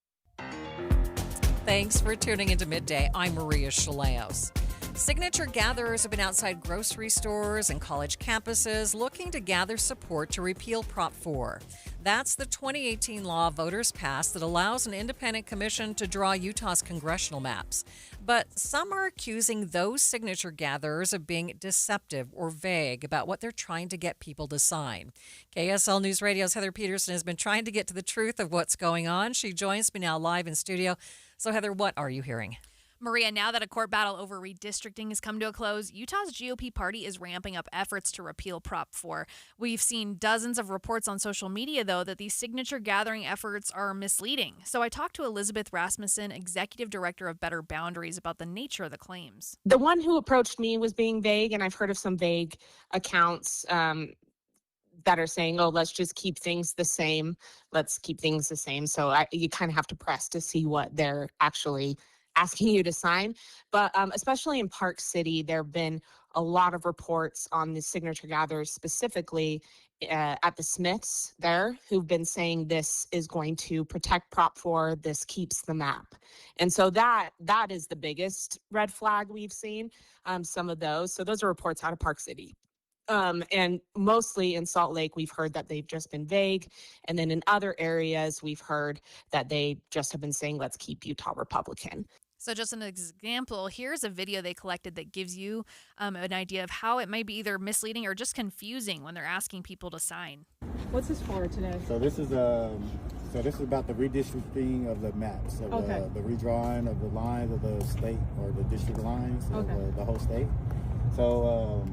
Thanks for tuning into Midday. I'm Maria Shilaos. Signature gatherers have been outside grocery stores and college campuses looking to gather support to repeal Prop 4. That's the 2018 law voters passed that allows an independent commission to draw Utah's congressional maps. But some are accusing those signature gatherers of being deceptive or vague about what they're trying to get people to sign. KSL News Radio's Heather Peterson has been trying to get to the truth of what's going on. She joins me now live in studio. So, Heather, what are you hearing?
Maria, now that a court battle over redistricting has come to a close, Utah's GOP party is ramping up efforts to repeal Prop 4. We've seen dozens of reports on social media, though, that these signature gathering efforts are misleading. So I talked to Elizabeth Rasmussen, Executive Director of Better Boundaries, about the nature of the claims.
The one who approached me was being vague, and I've heard of some vague accounts that are saying, oh, let's just keep things the same. Let's keep things the same. So you kind of have to press to see what they're actually asking you to sign. But especially in Park City, there have been a lot of reports on the signature gatherers, specifically at the Smiths there, who've been saying this is going to protect Prop 4, this keeps the map. And so that is the biggest red flag we've seen, some of those. So those are reports out of Park City. And mostly in Salt Lake, we've heard that they've just been vague. And then in other areas, we've heard that they just have been saying, let's keep Utah Republican.
So just an example, here's a video they collected that gives you an idea of how it might be either misleading or just confusing when they're asking people to sign.
What's this for today?
So this is about the redistricting of the maps, of the redrawing of the lines of the state or the district lines of the whole state. So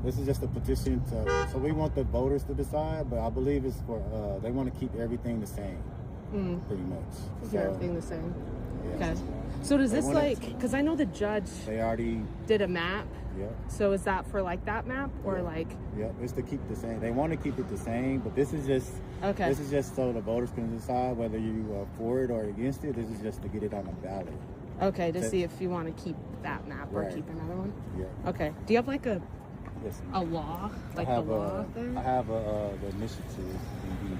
this is just a petition so we want the voters to decide, but I believe it's for they want to keep everything the same, pretty much.
Keep everything the same. Yeah. Okay. So does this because I know the judge
they already
did a map.
Yep.
So is that for like that map or
Yep, it's to keep the same. They want to keep it the same, but this is just so the voters can decide whether you are for it or against it. This is just to get it on the ballot.
Okay, to see if you want to keep that map or keep another one.
Yeah.
Okay. Do you have like a
Yes,
law? Like
I have
the law there?
I have the initiative. Indeed.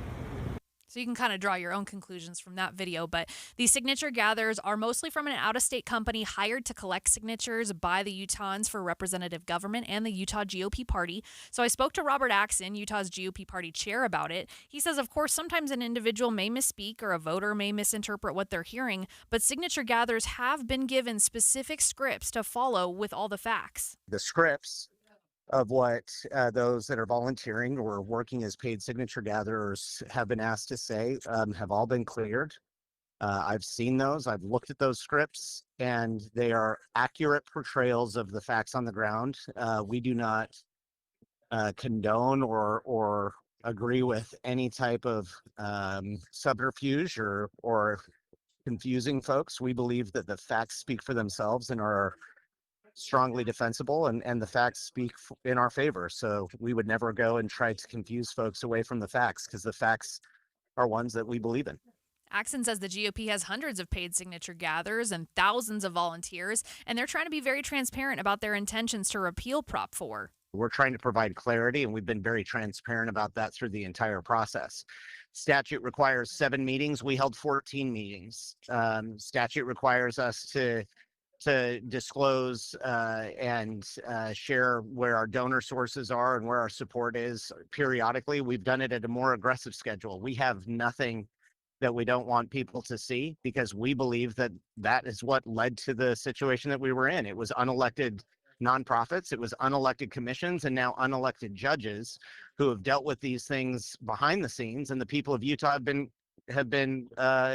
So you can kind of draw your own conclusions from that video. But these signature gatherers are mostly from an out-of-state company hired to collect signatures by the Utahns for representative government and the Utah GOP party. So I spoke to Robert Axon, Utah's GOP party chair, about it. He says, of course, sometimes an individual may misspeak or a voter may misinterpret what they're hearing, but signature gatherers have been given specific scripts to follow with all the facts.
The scripts of what those that are volunteering or working as paid signature gatherers have been asked to say have all been cleared. I've seen those. I've looked at those scripts, and they are accurate portrayals of the facts on the ground. We do not condone or agree with any type of subterfuge or confusing folks. We believe that the facts speak for themselves and are strongly defensible, and the facts speak in our favor. So we would never go and try to confuse folks away from the facts, because the facts are ones that we believe in.
Axon says the GOP has hundreds of paid signature gatherers and thousands of volunteers, and they're trying to be very transparent about their intentions to repeal Prop 4.
We're trying to provide clarity, and we've been very transparent about that through the entire process. Statute requires 7 meetings. We held 14 meetings. Statute requires us to disclose and share where our donor sources are and where our support is periodically. We've done it at a more aggressive schedule. We have nothing that we don't want people to see, because we believe that that is what led to the situation that we were in. It was unelected nonprofits, it was unelected commissions, and now unelected judges who have dealt with these things behind the scenes, and the people of Utah have been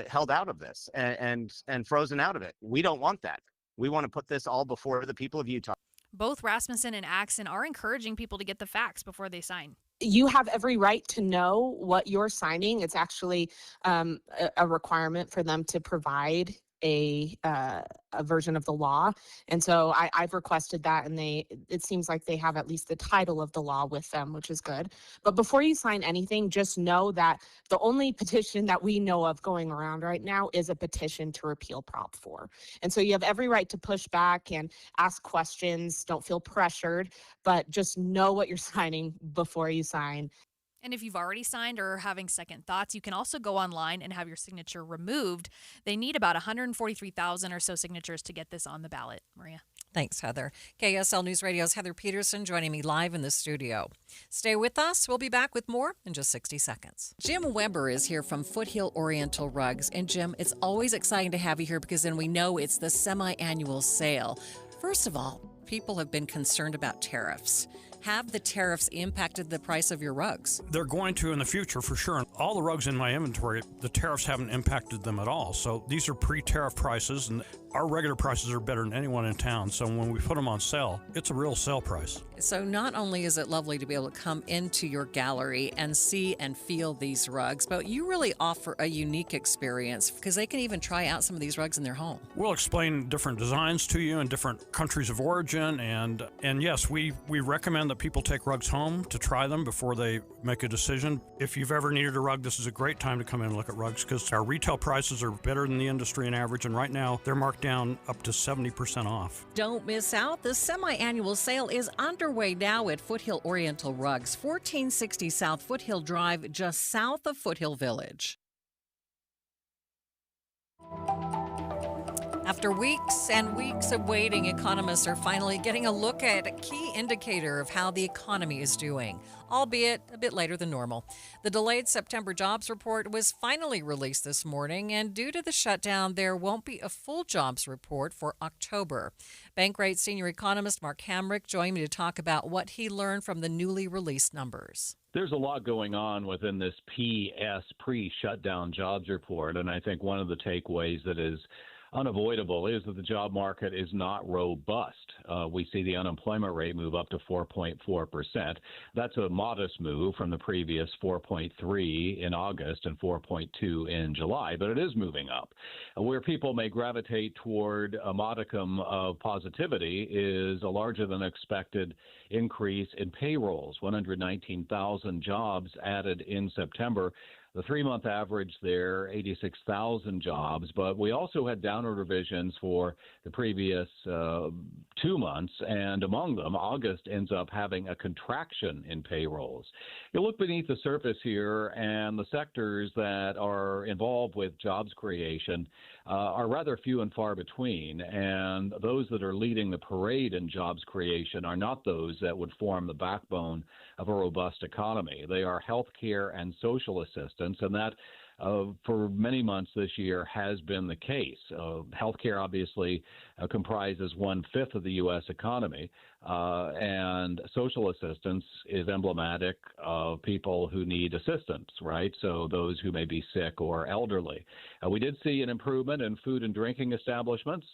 held out of this and frozen out of it. We don't want that. We want to put this all before the people of Utah.
Both Rasmussen and Axon are encouraging people to get the facts before they sign.
You have every right to know what you're signing. It's actually a requirement for them to provide a version of the law. And so I've requested that, and it seems like they have at least the title of the law with them, which is good. But before you sign anything, just know that the only petition that we know of going around right now is a petition to repeal Prop 4. And so you have every right to push back and ask questions. Don't feel pressured, but just know what you're signing before you sign.
And if you've already signed or are having second thoughts, you can also go online and have your signature removed. They need about 143,000 or so signatures to get this on the ballot. Maria.
Thanks, Heather. KSL News Radio's Heather Peterson joining me live in the studio. Stay with us. We'll be back with more in just 60 seconds. Jim Weber is here from Foothill Oriental Rugs. And Jim, it's always exciting to have you here, because then we know it's the semi-annual sale. First of all, people have been concerned about tariffs. Have the tariffs impacted the price of your rugs?
They're going to in the future for sure. All the rugs in my inventory, the tariffs haven't impacted them at all. So these are pre-tariff prices, and our regular prices are better than anyone in town. So when we put them on sale, it's a real sale price.
So not only is it lovely to be able to come into your gallery and see and feel these rugs, but you really offer a unique experience, because they can even try out some of these rugs in their home.
We'll explain different designs to you in different countries of origin. And yes, we recommend that people take rugs home to try them before they make a decision. If you've ever needed a rug, this is a great time to come in and look at rugs, because our retail prices are better than the industry and average. And right now, they're marked down up to 70% off.
Don't miss out. The semi-annual sale is underway now at Foothill Oriental Rugs, 1460 South Foothill Drive, just south of Foothill Village. After weeks and weeks of waiting, economists are finally getting a look at a key indicator of how the economy is doing, albeit a bit later than normal. The delayed September jobs report was finally released this morning, and due to the shutdown, there won't be a full jobs report for October. Bankrate senior economist Mark Hamrick joined me to talk about what he learned from the newly released numbers.
There's a lot going on within this PS pre-shutdown jobs report, and I think one of the takeaways that is unavoidable is that the job market is not robust. We see the unemployment rate move up to 4.4%. That's a modest move from the previous 4.3 in August and 4.2 in July, but it is moving up. Where people may gravitate toward a modicum of positivity is a larger than expected increase in payrolls, 119,000 jobs added in September. The 3-month average there, 86,000 jobs, but we also had downward revisions for the previous 2 months, and among them, August ends up having a contraction in payrolls. You look beneath the surface here, and the sectors that are involved with jobs creation are rather few and far between, and those that are leading the parade in jobs creation are not those that would form the backbone of a robust economy. They are healthcare and social assistance, and that for many months this year has been the case. Healthcare obviously comprises 1/5 of the U.S. economy, and social assistance is emblematic of people who need assistance, right? So those who may be sick or elderly. We did see an improvement in food and drinking establishments,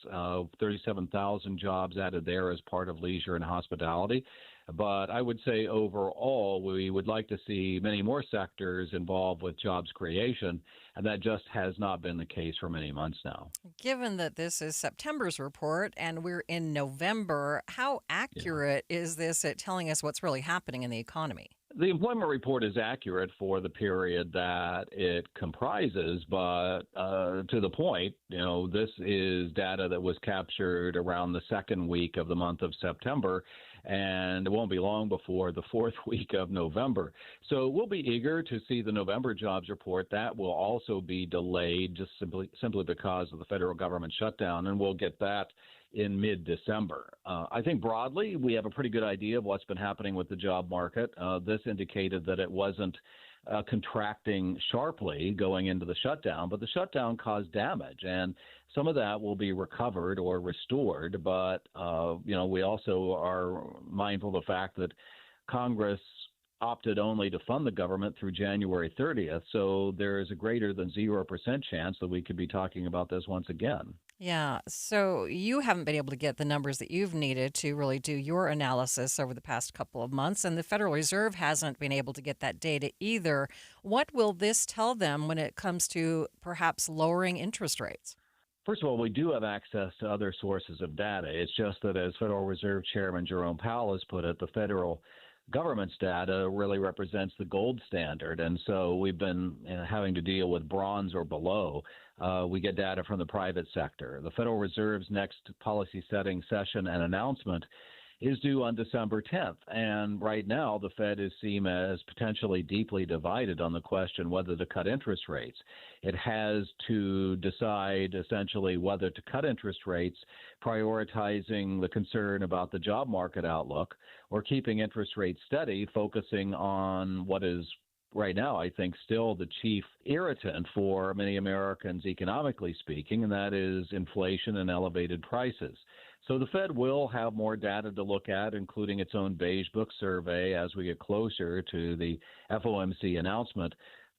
37,000 jobs added there as part of leisure and hospitality. But I would say overall, we would like to see many more sectors involved with jobs creation, and that just has not been the case for many months now.
Given that this is September's report and we're in November, how accurate is this at telling us what's really happening in the economy?
The employment report is accurate for the period that it comprises, but to the point, this is data that was captured around the second week of the month of September, and it won't be long before the fourth week of November. So we'll be eager to see the November jobs report. That will also be delayed just simply because of the federal government shutdown, and we'll get that in mid-December. I think broadly, we have a pretty good idea of what's been happening with the job market. This indicated that it wasn't contracting sharply going into the shutdown, but the shutdown caused damage, and some of that will be recovered or restored. But, we also are mindful of the fact that Congress opted only to fund the government through January 30th, so there is a greater than 0% chance that we could be talking about this once again.
Yeah, so you haven't been able to get the numbers that you've needed to really do your analysis over the past couple of months, and the Federal Reserve hasn't been able to get that data either. What will this tell them when it comes to perhaps lowering interest rates?
First of all, we do have access to other sources of data. It's just that, as Federal Reserve Chairman Jerome Powell has put it, the federal government's data really represents the gold standard. And so we've been having to deal with bronze or below. We get data from the private sector. The Federal Reserve's next policy setting session and announcement is due on December 10th. And right now, the Fed is seen as potentially deeply divided on the question whether to cut interest rates. It has to decide essentially whether to cut interest rates, prioritizing the concern about the job market outlook, or keeping interest rates steady, focusing on what is right now, I think, still the chief irritant for many Americans, economically speaking, and that is inflation and elevated prices. So the Fed will have more data to look at, including its own Beige Book survey as we get closer to the FOMC announcement.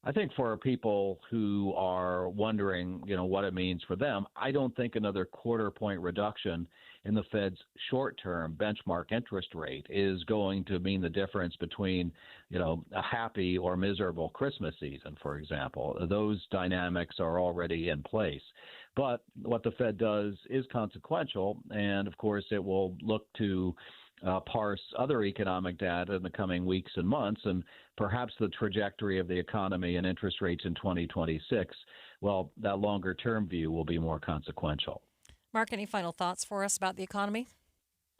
I think for people who are wondering, what it means for them, I don't think another quarter-point reduction in the Fed's short-term benchmark interest rate is going to mean the difference between, a happy or miserable Christmas season, for example. Those dynamics are already in place. But what the Fed does is consequential, and of course it will look to parse other economic data in the coming weeks and months, and perhaps the trajectory of the economy and interest rates in 2026, well, that longer-term view will be more consequential.
Mark, any final thoughts for us about the economy?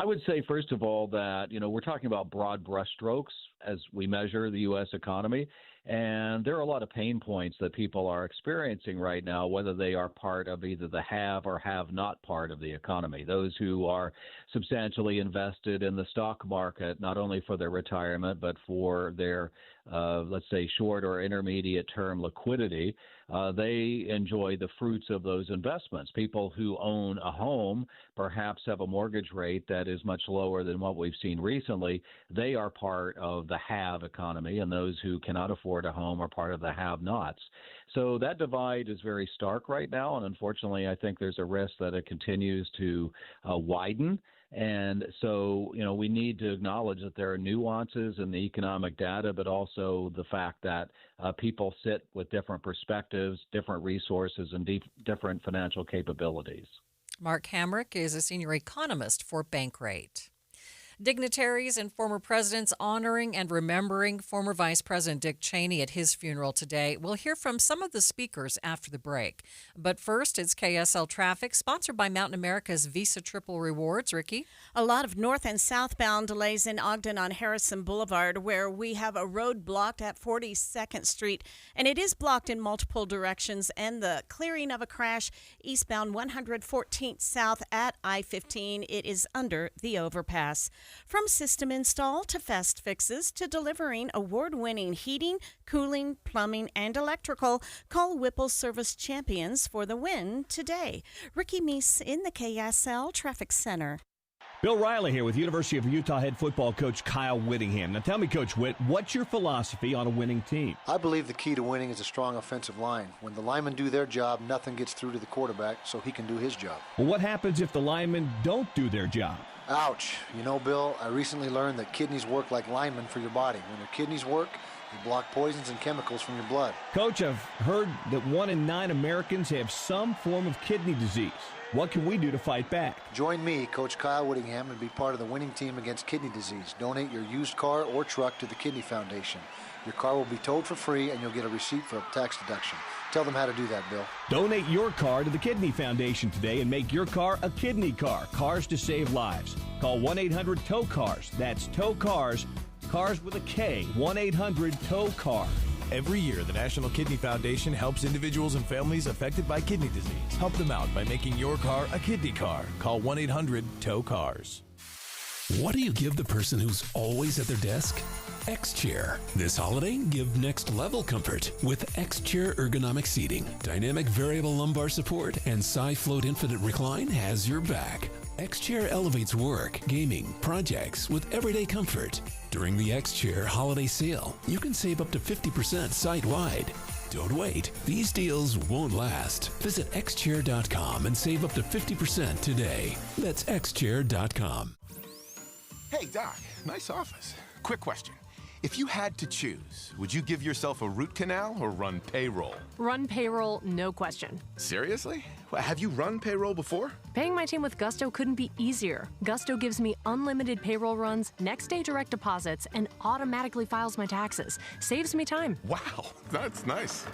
I would say, first of all, that, we're talking about broad brushstrokes as we measure the U.S. economy. And there are a lot of pain points that people are experiencing right now, whether they are part of either the have or have not part of the economy. Those who are substantially invested in the stock market, not only for their retirement, but for their, let's say, short or intermediate term liquidity, they enjoy the fruits of those investments. People who own a home perhaps have a mortgage rate that is much lower than what we've seen recently. They are part of the have economy, and those who cannot afford a home are part of the have-nots. So that divide is very stark right now, and unfortunately, I think there's a risk that it continues to widen. And so, we need to acknowledge that there are nuances in the economic data, but also the fact that people sit with different perspectives, different resources, and different financial capabilities.
Mark Hamrick is a senior economist for Bankrate. Dignitaries and former presidents honoring and remembering former Vice President Dick Cheney at his funeral today. We'll hear from some of the speakers after the break. But first, it's KSL Traffic, sponsored by Mountain America's Visa Triple Rewards. Ricky?
A lot of north and southbound delays in Ogden on Harrison Boulevard, where we have a road blocked at 42nd Street, and it is blocked in multiple directions, and the clearing of a crash eastbound 114th South at I-15. It is under the overpass. From system install to fast fixes to delivering award-winning heating, cooling, plumbing, and electrical, call Whipple Service Champions for the win today. Ricky Meese in the KSL Traffic Center.
Bill Riley here with University of Utah head football coach Kyle Whittingham. Now tell me, Coach Witt, what's your philosophy on a winning team?
I believe the key to winning is a strong offensive line. When the linemen do their job, nothing gets through to the quarterback, so he can do his job.
Well, what happens if the linemen don't do their job?
Ouch. You know, Bill, I recently learned that kidneys work like linemen for your body. When your kidneys work, they block poisons and chemicals from your blood.
Coach, I've heard that 1 in 9 Americans have some form of kidney disease. What can we do to fight back?
Join me, Coach Kyle Whittingham, and be part of the winning team against kidney disease. Donate your used car or truck to the Kidney Foundation. Your car will be towed for free, and you'll get a receipt for a tax deduction. Tell them how to do that, Bill.
Donate your car to the Kidney Foundation today and make your car a kidney car. Cars to save lives. Call 1-800-TOW-CARS. That's tow cars. Cars with a K. 1-800-TOW-CAR.
Every year, the National Kidney Foundation helps individuals and families affected by kidney disease. Help them out by making your car a kidney car. Call 1-800-TOW-CARS.
What do you give the person who's always at their desk? X-Chair. This holiday, give next level comfort with X-Chair ergonomic seating. Dynamic variable lumbar support and SiFloat Infinite Recline has your back. X-Chair elevates work, gaming, projects with everyday comfort. During the X-Chair holiday sale, you can save up to 50% site-wide. Don't wait. These deals won't last. Visit xchair.com and save up to 50% today. That's xchair.com.
Hey, Doc, nice office. Quick question. If you had to choose, would you give yourself a root canal or run payroll?
Run payroll, no question.
Seriously? Well, have you run payroll before?
Paying my team with Gusto couldn't be easier. Gusto gives me unlimited payroll runs, next day direct deposits, and automatically files my taxes. Saves me time.
Wow, that's nice.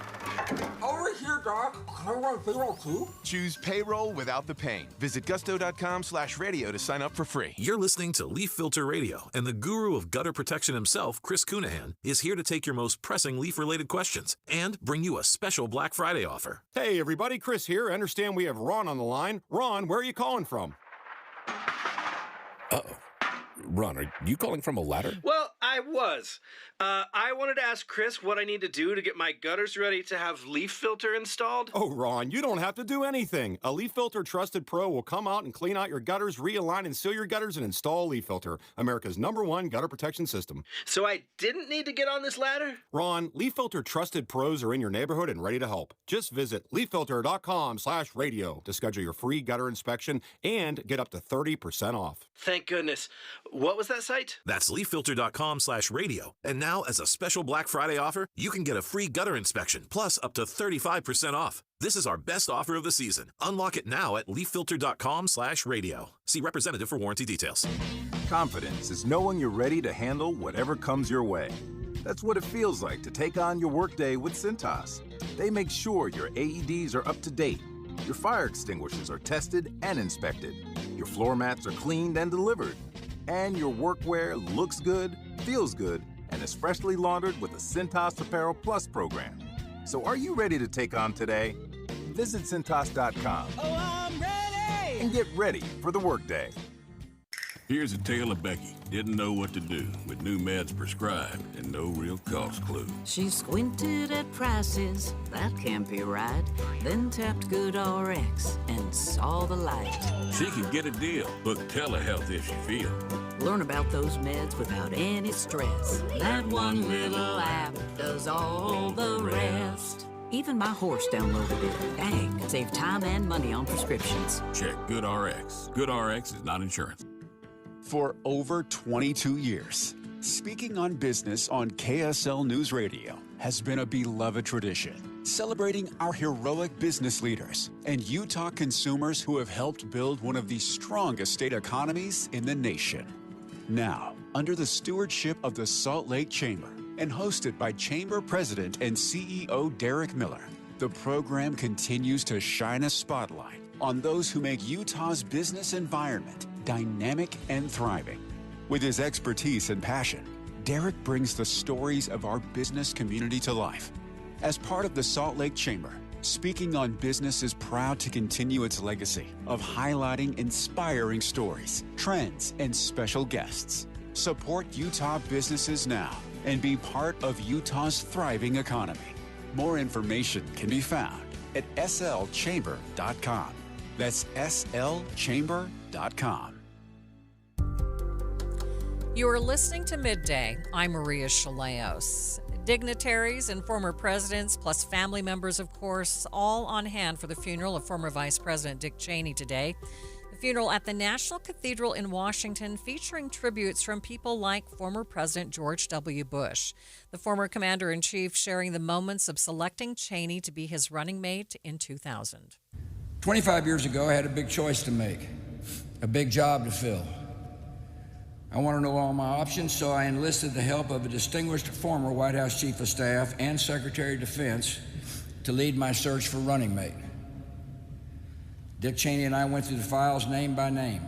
Over here, Doc. Can I run payroll too?
Choose payroll without the pain. Visit gusto.com/radio to sign up for free.
You're listening to Leaf Filter Radio, and the guru of gutter protection himself, Chris Cunahan, is here to take your most pressing leaf-related questions and bring you a special Black Friday offer.
Hey, everybody, Chris here. I understand we have Ron on the line. Ron, where are you calling from?
Uh-oh. Ron, are you calling from a ladder?
Well, I was. I wanted to ask Chris what I need to do to get my gutters ready to have leaf filter installed.
Oh, Ron, you don't have to do anything. A Leaf Filter Trusted Pro will come out and clean out your gutters, realign and seal your gutters, and install Leaf Filter, America's #1 gutter protection system.
So I didn't need to get on this ladder?
Ron, Leaf Filter Trusted Pros are in your neighborhood and ready to help. Just visit leaffilter.com/radio to schedule your free gutter inspection and get up to 30% off.
Thank goodness. What was that site?
That's leaffilter.com/radio. And now, as a special Black Friday offer, you can get a free gutter inspection, plus up to 35% off. This is our best offer of the season. Unlock it now at leaffilter.com/radio. See representative for warranty details.
Confidence is knowing you're ready to handle whatever comes your way. That's what it feels like to take on your workday with Cintas. They make sure your AEDs are up to date, your fire extinguishers are tested and inspected, your floor mats are cleaned and delivered, and your workwear looks good, feels good, and is freshly laundered with the Cintas Apparel Plus program. So are you ready to take on today? Visit Cintas.com.
Oh, I'm ready!
And get ready for the workday.
Here's a tale of Becky. Didn't know what to do with new meds prescribed and no real cost clue.
She squinted at prices, that can't be right. Then tapped GoodRx and saw the light.
She can get a deal. Book telehealth if she feels.
Learn about those meds without any stress. That one little app does all the rest. Even my horse downloaded it. Dang, save time and money on prescriptions.
Check GoodRx. GoodRx is not insurance.
For over 22 years, speaking on business on KSL News Radio has been a beloved tradition, celebrating our heroic business leaders and Utah consumers who have helped build one of the strongest state economies in the nation. Now, under the stewardship of the Salt Lake Chamber and hosted by Chamber President and CEO Derek Miller, the program continues to shine a spotlight on those who make Utah's business environment dynamic and thriving. With his expertise and passion, Derek brings the stories of our business community to life. As part of the Salt Lake Chamber, Speaking on Business is proud to continue its legacy of highlighting inspiring stories, trends, and special guests. Support Utah businesses now and be part of Utah's thriving economy. More information can be found at slchamber.com. That's slchamber.com.
You are listening to Midday. I'm Maria Shilaos. Dignitaries and former presidents, plus family members, of course, all on hand for the funeral of former Vice President Dick Cheney today. The funeral at the National Cathedral in Washington, featuring tributes from people like former President George W. Bush. The former commander-in-chief sharing the moments of selecting Cheney to be his running mate in 2000.
25 years ago, I had a big choice to make, a big job to fill. I want to know all my options, so I enlisted the help of a distinguished former White House Chief of Staff and Secretary of Defense to lead my search for running mate. Dick Cheney and I went through the files name by name.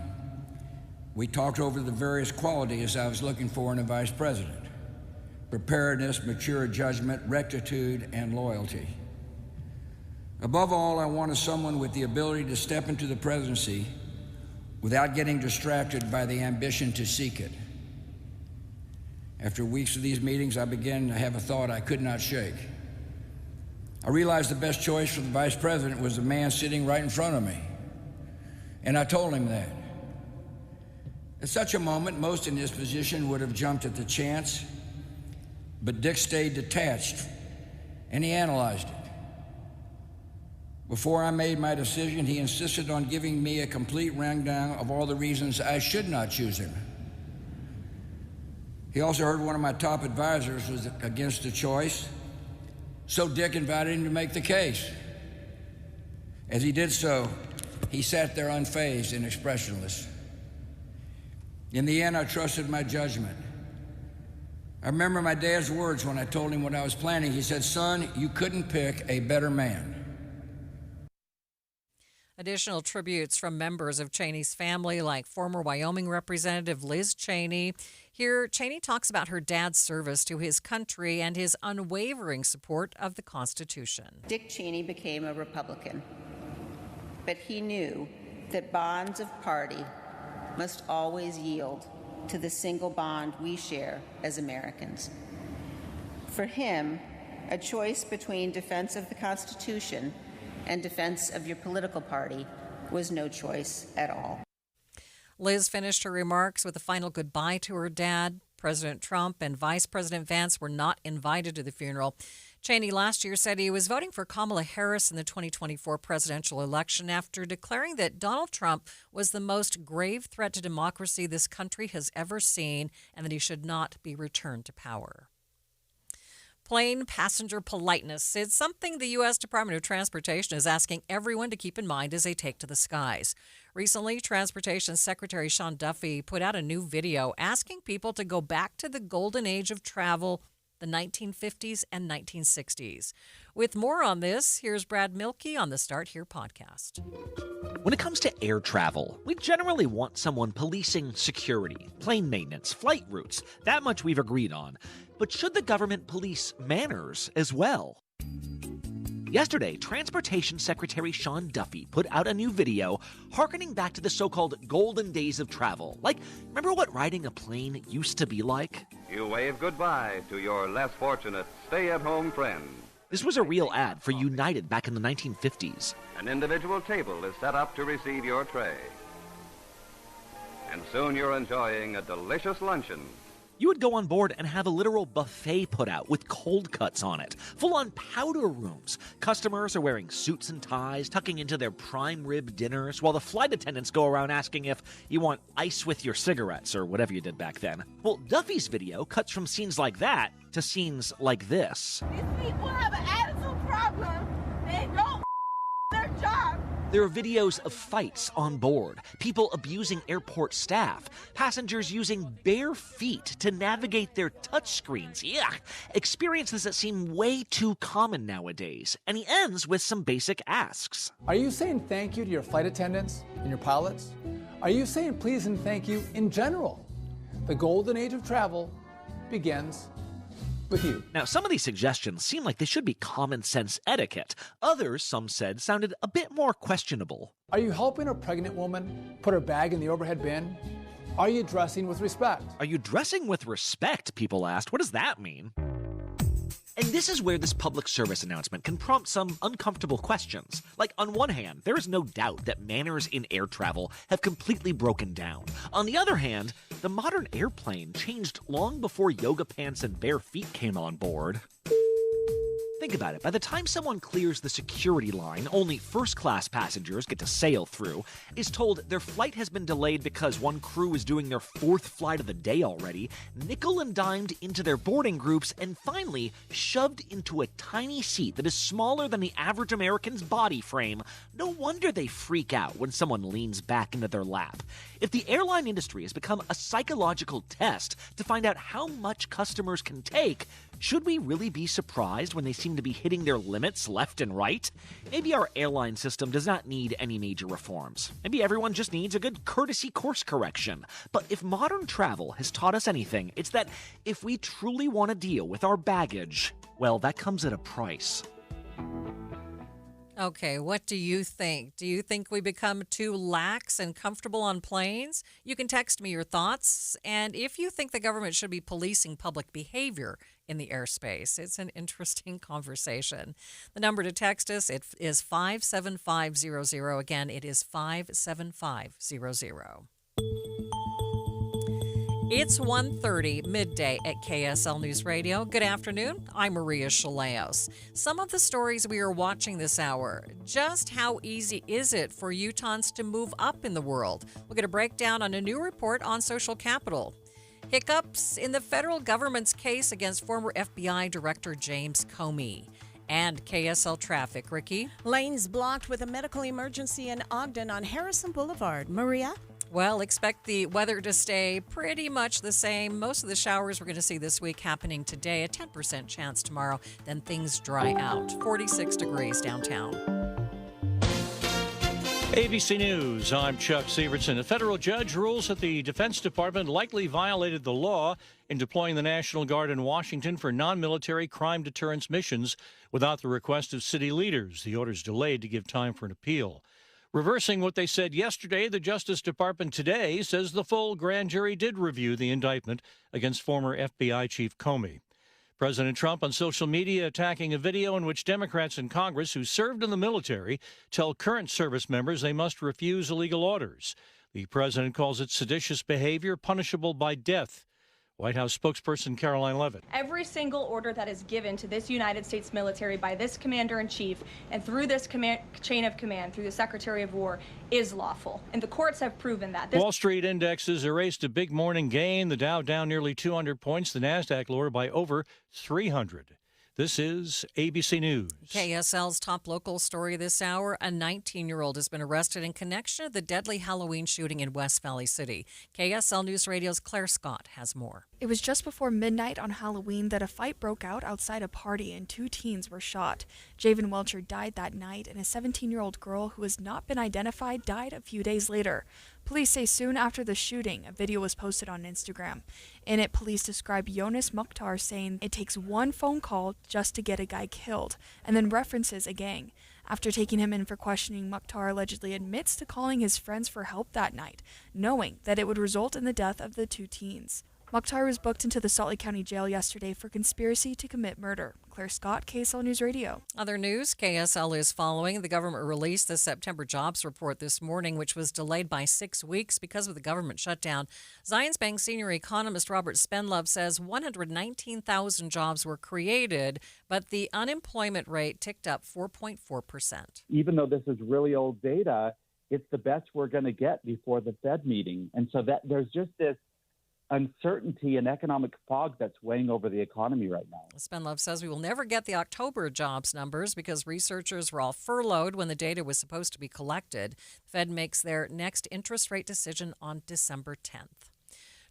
We talked over the various qualities I was looking for in a vice president: preparedness, mature judgment, rectitude, and loyalty. Above all, I wanted someone with the ability to step into the presidency without getting distracted by the ambition to seek it. After weeks of these meetings, I began to have a thought I could not shake. I realized the best choice for the vice president was the man sitting right in front of me, and I told him that. At such a moment, most in his position would have jumped at the chance, but Dick stayed detached, and he analyzed it. Before I made my decision, he insisted on giving me a complete rundown of all the reasons I should not choose him. He also heard one of my top advisors was against the choice, so Dick invited him to make the case. As he did so, he sat there unfazed and expressionless. In the end, I trusted my judgment. I remember my dad's words when I told him what I was planning. He said, "Son, you couldn't pick a better man."
Additional tributes from members of Cheney's family, like former Wyoming Representative Liz Cheney. Here, Cheney talks about her dad's service to his country and his unwavering support of the Constitution.
Dick Cheney became a Republican, but he knew that bonds of party must always yield to the single bond we share as Americans. For him, a choice between defense of the Constitution and defense of your political party was no choice at all.
Liz finished her remarks with a final goodbye to her dad. President Trump and Vice President Vance were not invited to the funeral. Cheney last year said he was voting for Kamala Harris in the 2024 presidential election after declaring that Donald Trump was the most grave threat to democracy this country has ever seen and that he should not be returned to power. Plane passenger politeness. It's something the U.S. Department of Transportation is asking everyone to keep in mind as they take to the skies. Recently, Transportation Secretary Sean Duffy put out a new video asking people to go back to the golden age of travel, the 1950s and 1960s. With more on this, here's Brad Milkey on the Start Here podcast.
When it comes to air travel, we generally want someone policing security, plane maintenance, flight routes. That much we've agreed on. But should the government police manners as well? Yesterday, Transportation Secretary Sean Duffy put out a new video harkening back to the so-called golden days of travel. Like, remember what riding a plane used to be like?
You wave goodbye to your less fortunate stay-at-home friend.
This was a real ad for United back in the 1950s.
An individual table is set up to receive your tray. And soon you're enjoying a delicious luncheon.
You would go on board and have a literal buffet put out with cold cuts on it, full-on powder rooms. Customers are wearing suits and ties, tucking into their prime rib dinners, while the flight attendants go around asking if you want ice with your cigarettes or whatever you did back then. Well, Duffy's video cuts from scenes like that to scenes like this.
These people have an attitude problem. They don't their job.
There are videos of fights on board, people abusing airport staff, passengers using bare feet to navigate their touchscreens. Yuck! Experiences that seem way too common nowadays. And he ends with some basic asks.
Are you saying thank you to your flight attendants and your pilots? Are you saying please and thank you in general? The golden age of travel begins with you.
Now, some of these suggestions seem like they should be common sense etiquette. Others, some said, sounded a bit more questionable.
Are you helping a pregnant woman put her bag in the overhead bin? Are you dressing with respect?
Are you dressing with respect, people asked. What does that mean? And this is where this public service announcement can prompt some uncomfortable questions. Like, on one hand, there is no doubt that manners in air travel have completely broken down. On the other hand, the modern airplane changed long before yoga pants and bare feet came on board. Think about it. By the time someone clears the security line, only first-class passengers get to sail through, is told their flight has been delayed because one crew is doing their 4th flight of the day already, nickel and dimed into their boarding groups, and finally shoved into a tiny seat that is smaller than the average American's body frame. No wonder they freak out when someone leans back into their lap. If the airline industry has become a psychological test to find out how much customers can take, should we really be surprised when they seem to be hitting their limits left and right? Maybe our airline system does not need any major reforms. Maybe everyone just needs a good courtesy course correction. But if modern travel has taught us anything, it's that if we truly want to deal with our baggage, well, that comes at a price.
Okay, what do you think? Do you think we become too lax and comfortable on planes? You can text me your thoughts. And if you think the government should be policing public behavior in the airspace, it's an interesting conversation. The number to text us, it is 57500. Again, it is 57500. It's 1:30 midday at KSL News Radio. Good afternoon. I'm Maria Shilaos. Some of the stories we are watching this hour. Just how easy is it for Utahns to move up in the world? We'll get a breakdown on a new report on social capital. Hiccups in the federal government's case against former FBI Director James Comey. And KSL traffic. Ricky?
Lanes blocked with a medical emergency in Ogden on Harrison Boulevard. Maria?
Well, expect the weather to stay pretty much the same. Most of the showers we're going to see this week happening today, a 10% chance tomorrow. Then things dry out. 46 degrees downtown.
ABC News, I'm Chuck Severson. A federal judge rules that the Defense Department likely violated the law in deploying the National Guard in Washington for non-military crime deterrence missions without the request of city leaders. The order's delayed to give time for an appeal. Reversing what they said yesterday, the Justice Department today says the full grand jury did review the indictment against former FBI Chief Comey. President Trump on social media attacking a video in which Democrats in Congress who served in the military tell current service members they must refuse illegal orders. The president calls it seditious behavior punishable by death. White House spokesperson Caroline Leavitt.
Every single order that is given to this United States military by this commander-in-chief and through this chain of command, through the Secretary of War, is lawful. And the courts have proven that.
Wall Street indexes erased a big morning gain. The Dow down nearly 200 points. The NASDAQ lower by over 300. This is ABC News.
KSL's top local story this hour. A 19-year-old has been arrested in connection to the deadly Halloween shooting in West Valley City. KSL News Radio's Claire Scott has more.
It was just before midnight on Halloween that a fight broke out outside a party and 2 teens were shot. Javen Welcher died that night, and a 17-year-old girl who has not been identified died a few days later. Police say soon after the shooting, a video was posted on Instagram. In it, police describe Jonas Mukhtar saying it takes one phone call just to get a guy killed, and then references a gang. After taking him in for questioning, Mukhtar allegedly admits to calling his friends for help that night, knowing that it would result in the death of the 2 teens. Mukhtar was booked into the Salt Lake County Jail yesterday for conspiracy to commit murder. Claire Scott, KSL News Radio.
Other news, KSL is following. The government released the September jobs report this morning, which was delayed by 6 weeks because of the government shutdown. Zions Bank senior economist Robert Spenlove says 119,000 jobs were created, but the unemployment rate ticked up 4.4%.
Even though this is really old data, it's the best we're going to get before the Fed meeting. And so that there's just this uncertainty and economic fog that's weighing over the economy right now.
Spenlove says we will never get the October jobs numbers because researchers were all furloughed when the data was supposed to be collected. The Fed makes their next interest rate decision on December 10th.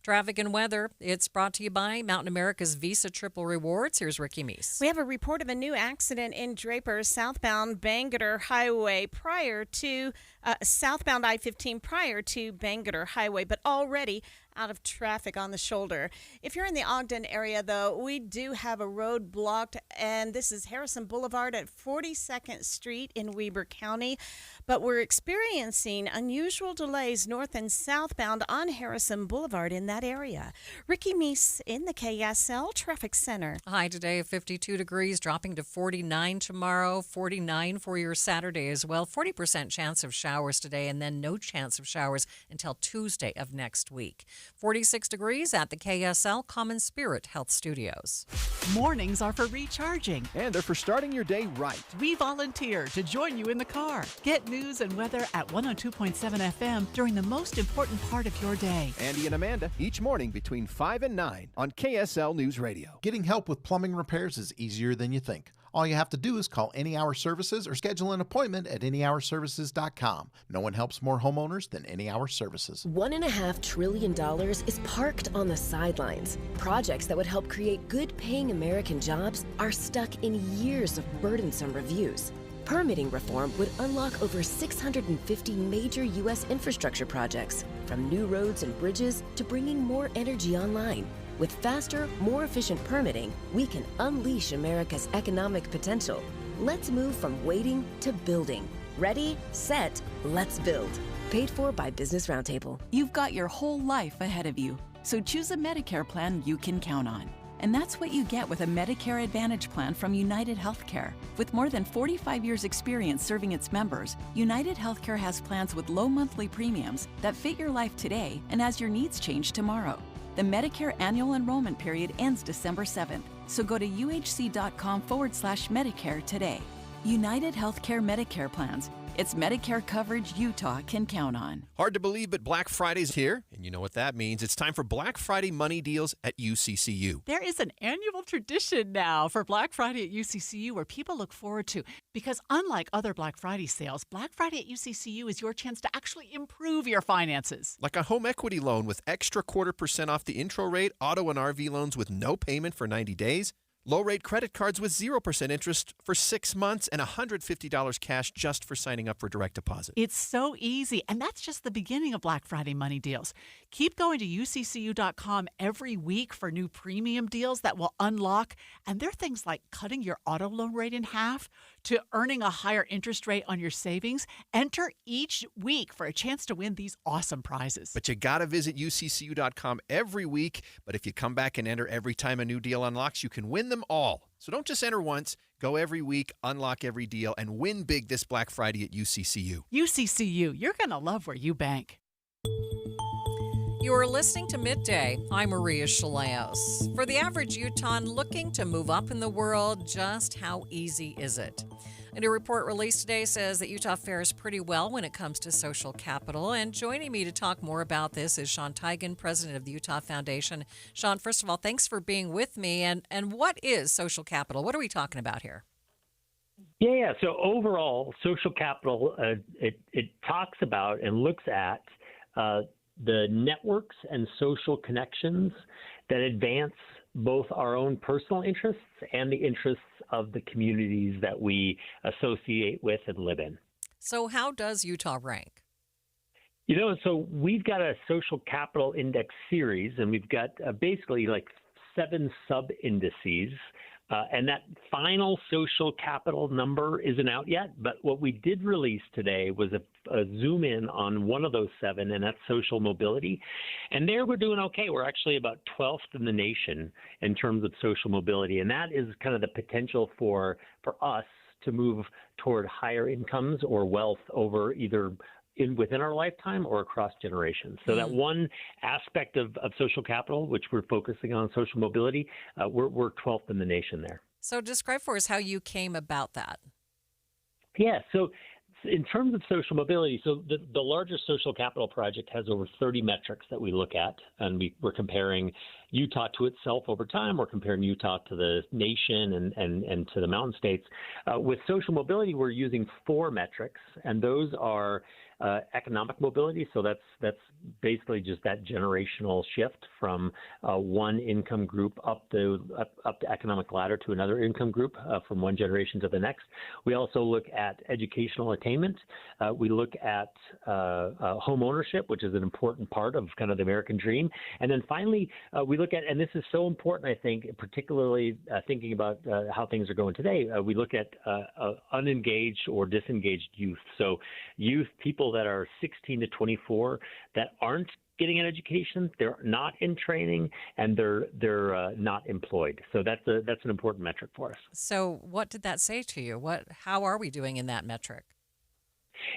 Traffic and weather, it's brought to you by Mountain America's Visa Triple Rewards. Here's Ricky Meese.
We have a report of a new accident in Draper, southbound Bangerter Highway southbound I-15 prior to Bangerter Highway, but already out of traffic on the shoulder. If you're in the Ogden area, though, we do have a road blocked, and this is Harrison Boulevard at 42nd Street in Weber County. But we're experiencing unusual delays north and southbound on Harrison Boulevard in that area. Ricky Meese in the KSL Traffic Center.
High today, 52 degrees, dropping to 49 tomorrow, 49 for your Saturday as well. 40% chance of showers today, and then no chance of showers until Tuesday of next week. 46 degrees at the KSL Common Spirit Health Studios.
Mornings are for recharging.
And they're for starting your day right.
We volunteer to join you in the car. Get news and weather at 102.7 FM during the most important part of your day.
Andy and Amanda, each morning between 5 and 9 on KSL News Radio.
Getting help with plumbing repairs is easier than you think. All you have to do is call Any Hour Services or schedule an appointment at anyhourservices.com. No one helps more homeowners than Any Hour Services.
$1.5 trillion is parked on the sidelines. Projects that would help create good-paying American jobs are stuck in years of burdensome reviews. Permitting reform would unlock over 650 major U.S. infrastructure projects, from new roads and bridges to bringing more energy online. With faster, more efficient permitting, we can unleash America's economic potential. Let's move from waiting to building. Ready, set, let's build. Paid for by Business Roundtable.
You've got your whole life ahead of you, so choose a Medicare plan you can count on. And that's what you get with a Medicare Advantage plan from United Healthcare. With more than 45 years' experience serving its members, United Healthcare has plans with low monthly premiums that fit your life today and as your needs change tomorrow. The Medicare annual enrollment period ends December 7th, so go to uhc.com/Medicare today. United Healthcare Medicare plans. It's Medicare coverage Utah can count on.
Hard to believe, but Black Friday's here, and you know what that means. It's time for Black Friday money deals at UCCU.
There is an annual tradition now for Black Friday at UCCU where people look forward to, because unlike other Black Friday sales, Black Friday at UCCU is your chance to actually improve your finances.
Like a home equity loan with extra 0.25% off the intro rate, auto and RV loans with no payment for 90 days, low-rate credit cards with 0% interest for 6 months, and $150 cash just for signing up for direct deposit.
It's so easy, and that's just the beginning of Black Friday money deals. Keep going to uccu.com every week for new premium deals that will unlock, and they're things like cutting your auto loan rate in half to earning a higher interest rate on your savings. Enter each week for a chance to win these awesome prizes.
But you got to visit uccu.com every week, but if you come back and enter every time a new deal unlocks, you can win them all. So don't just enter once, go every week, unlock every deal, and win big this Black Friday at UCCU.
UCCU, you're going to love where you bank.
You're listening to Midday. I'm Maria Shilaos. For the average Utahn looking to move up in the world, just how easy is it? A new report released today says that Utah fares pretty well when it comes to social capital. And joining me to talk more about this is Sean Teigen, president of the Utah Foundation. Sean, first of all, thanks for being with me. And what is social capital? What are we talking about here?
Yeah. So overall, social capital, it talks about and looks at the networks and social connections that advance both our own personal interests and the interests of the communities that we associate with and live in.
So how does Utah rank?
So we've got a social capital index series, and we've got basically like 7 sub-indices. And that final social capital number isn't out yet, but what we did release today was a zoom in on one of those 7, and that's social mobility. And there we're doing okay. We're actually about 12th in the nation in terms of social mobility, and that is kind of the potential for us to move toward higher incomes or wealth over either within our lifetime or across generations. So that one aspect of social capital, which we're focusing on, social mobility, we're 12th in the nation there.
So describe for us how you came about that.
Yeah, so in terms of social mobility, so the larger social capital project has over 30 metrics that we look at, and we're comparing Utah to itself over time or comparing Utah to the nation and to the mountain states. With social mobility, we're using 4 metrics, and those are economic mobility. So that's basically just that generational shift from one income group up the economic ladder to another income group from one generation to the next. We also look at educational attainment. We look at home ownership, which is an important part of kind of the American dream. And then finally, we look at, and this is so important, I think, particularly thinking about how things are going today, we look at unengaged or disengaged youth. So youth, people that are 16 to 24 that aren't getting an education, they're not in training, and they're not employed. So that's an important metric for us.
So what did that say to you? How are we doing in that metric?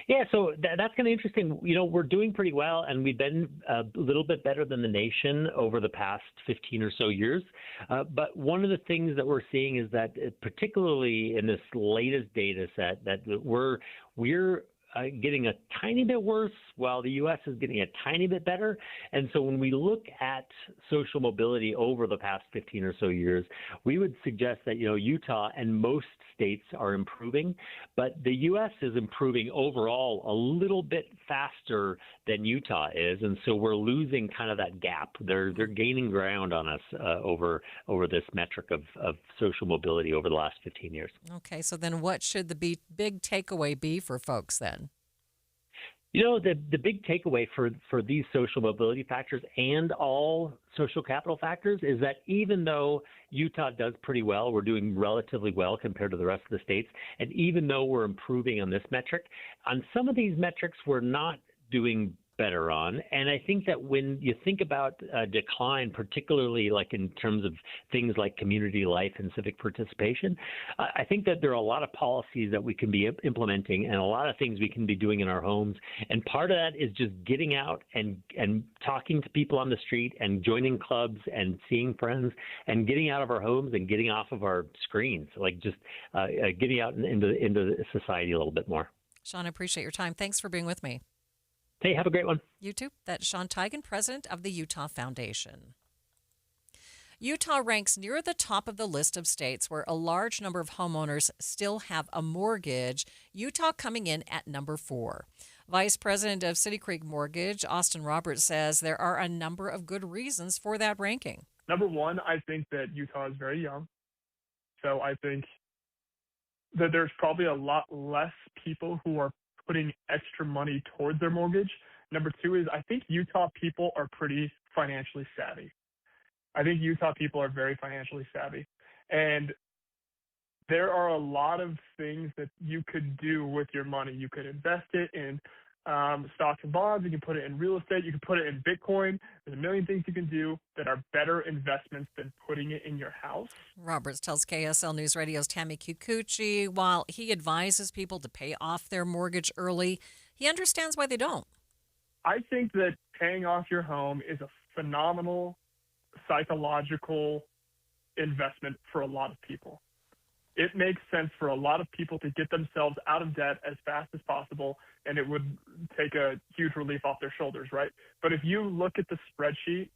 Yeah, so that's kind of interesting. We're doing pretty well, and we've been a little bit better than the nation over the past 15 or so years. But one of the things that we're seeing is that, particularly in this latest data set, that we're getting a tiny bit worse while the U.S. is getting a tiny bit better. And so when we look at social mobility over the past 15 or so years, we would suggest that, Utah and most states are improving, but the U.S. is improving overall a little bit faster than Utah is. And so we're losing kind of that gap. They're gaining ground on us over this metric of social mobility over the last 15 years.
Okay, so then what should the big takeaway be for folks then?
The big takeaway for these social mobility factors and all social capital factors is that even though Utah does pretty well, we're doing relatively well compared to the rest of the states, and even though we're improving on this metric, on some of these metrics we're not doing better on. And I think that when you think about decline, particularly like in terms of things like community life and civic participation, I think that there are a lot of policies that we can be implementing and a lot of things we can be doing in our homes. And part of that is just getting out and talking to people on the street and joining clubs and seeing friends and getting out of our homes and getting off of our screens, like just getting out into society a little bit more.
Sean, I appreciate your time. Thanks for being with me.
Hey, have a great one.
You too. That's Sean Teigen, president of the Utah Foundation. Utah ranks near the top of the list of states where a large number of homeowners still have a mortgage, Utah coming in at number 4. Vice President of City Creek Mortgage, Austin Roberts, says there are a number of good reasons for that ranking.
Number one, I think that Utah is very young. So I think that there's probably a lot less people who are putting extra money towards their mortgage. Number two is I think Utah people are pretty financially savvy. I think Utah people are very financially savvy. And there are a lot of things that you could do with your money. You could invest it in stocks and bonds. You can put it in real estate. You can put it in Bitcoin. There's a million things you can do that are better investments than putting it in your house.
Roberts tells KSL News Radio's Tammy Kikuchi while he advises people to pay off their mortgage early, he understands why they don't.
I think that paying off your home is a phenomenal psychological investment for a lot of people. It makes sense for a lot of people to get themselves out of debt as fast as possible, and it would take a huge relief off their shoulders, right? But if you look at the spreadsheet,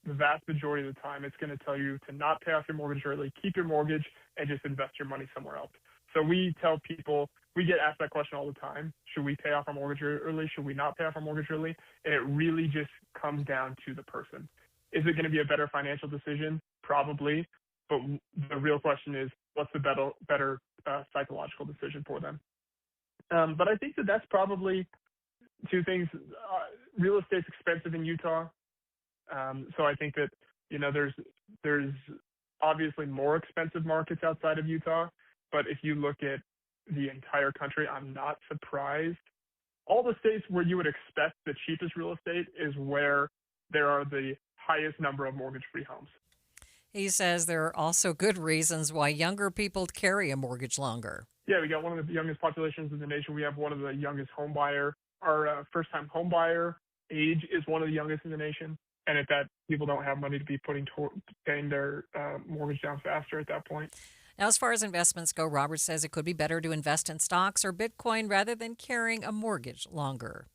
the vast majority of the time, it's going to tell you to not pay off your mortgage early, keep your mortgage, and just invest your money somewhere else. So we tell people, we get asked that question all the time. Should we pay off our mortgage early? Should we not pay off our mortgage early? And it really just comes down to the person. Is it going to be a better financial decision? Probably. But the real question is, what's the better psychological decision for them? But I think that that's probably two things. Real estate's expensive in Utah. So I think that, there's obviously more expensive markets outside of Utah. But if you look at the entire country, I'm not surprised. All the states where you would expect the cheapest real estate is where there are the highest number of mortgage-free homes.
He says there are also good reasons why younger people carry a mortgage longer.
Yeah, we got one of the youngest populations in the nation. We have one of the youngest home buyer. Our first-time home buyer age is one of the youngest in the nation. And at that, people don't have money to be paying their mortgage down faster at that point.
Now, as far as investments go, Roberts says it could be better to invest in stocks or Bitcoin rather than carrying a mortgage longer.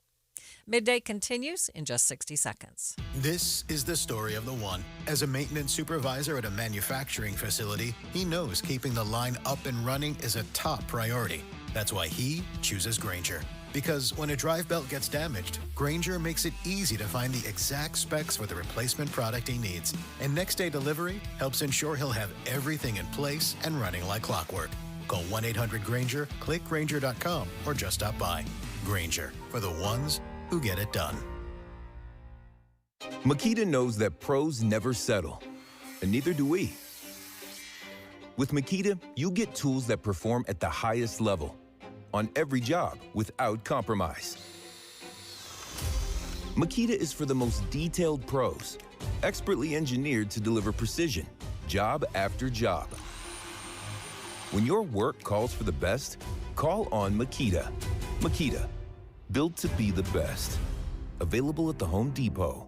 Midday continues in just 60 seconds.
This is the story of the one. As a maintenance supervisor at a manufacturing facility, he knows keeping the line up and running is a top priority. That's why he chooses Grainger. Because when a drive belt gets damaged, Grainger makes it easy to find the exact specs for the replacement product he needs. And next-day delivery helps ensure he'll have everything in place and running like clockwork. Call 1-800-GRAINGER, click Grainger.com, or just stop by. Grainger, for the ones who get it done.
Makita knows that pros never settle, and neither do we. With Makita, you get tools that perform at the highest level on every job without compromise. Makita is for the most detailed pros, expertly engineered to deliver precision, job after job. When your work calls for the best, call on Makita. Makita, built to be the best. Available at the Home Depot.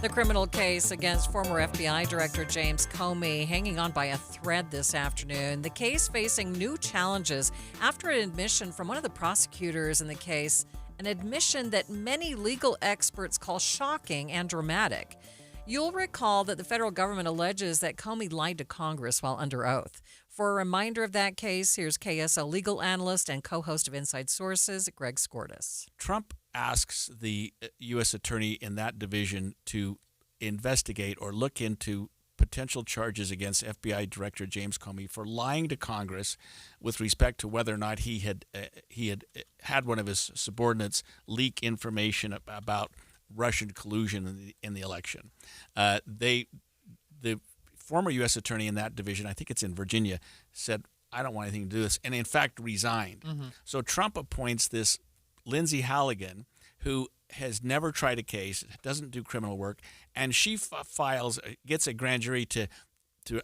The criminal case against former FBI Director James Comey hanging on by a thread this afternoon. The case facing new challenges after an admission from one of the prosecutors in the case, an admission that many legal experts call shocking and dramatic. You'll recall that the federal government alleges that Comey lied to Congress while under oath. For a reminder of that case, here's KSL legal analyst and co-host of Inside Sources, Greg Skordas.
Trump asks the U.S. attorney in that division to investigate or look into potential charges against FBI Director James Comey for lying to Congress with respect to whether or not he had one of his subordinates leak information about Russian collusion in the election. The former U.S. attorney in that division, I think it's in Virginia, said, I don't want anything to do with this, and in fact resigned. Mm-hmm. So Trump appoints this Lindsay Halligan, who has never tried a case, doesn't do criminal work, and she gets a grand jury to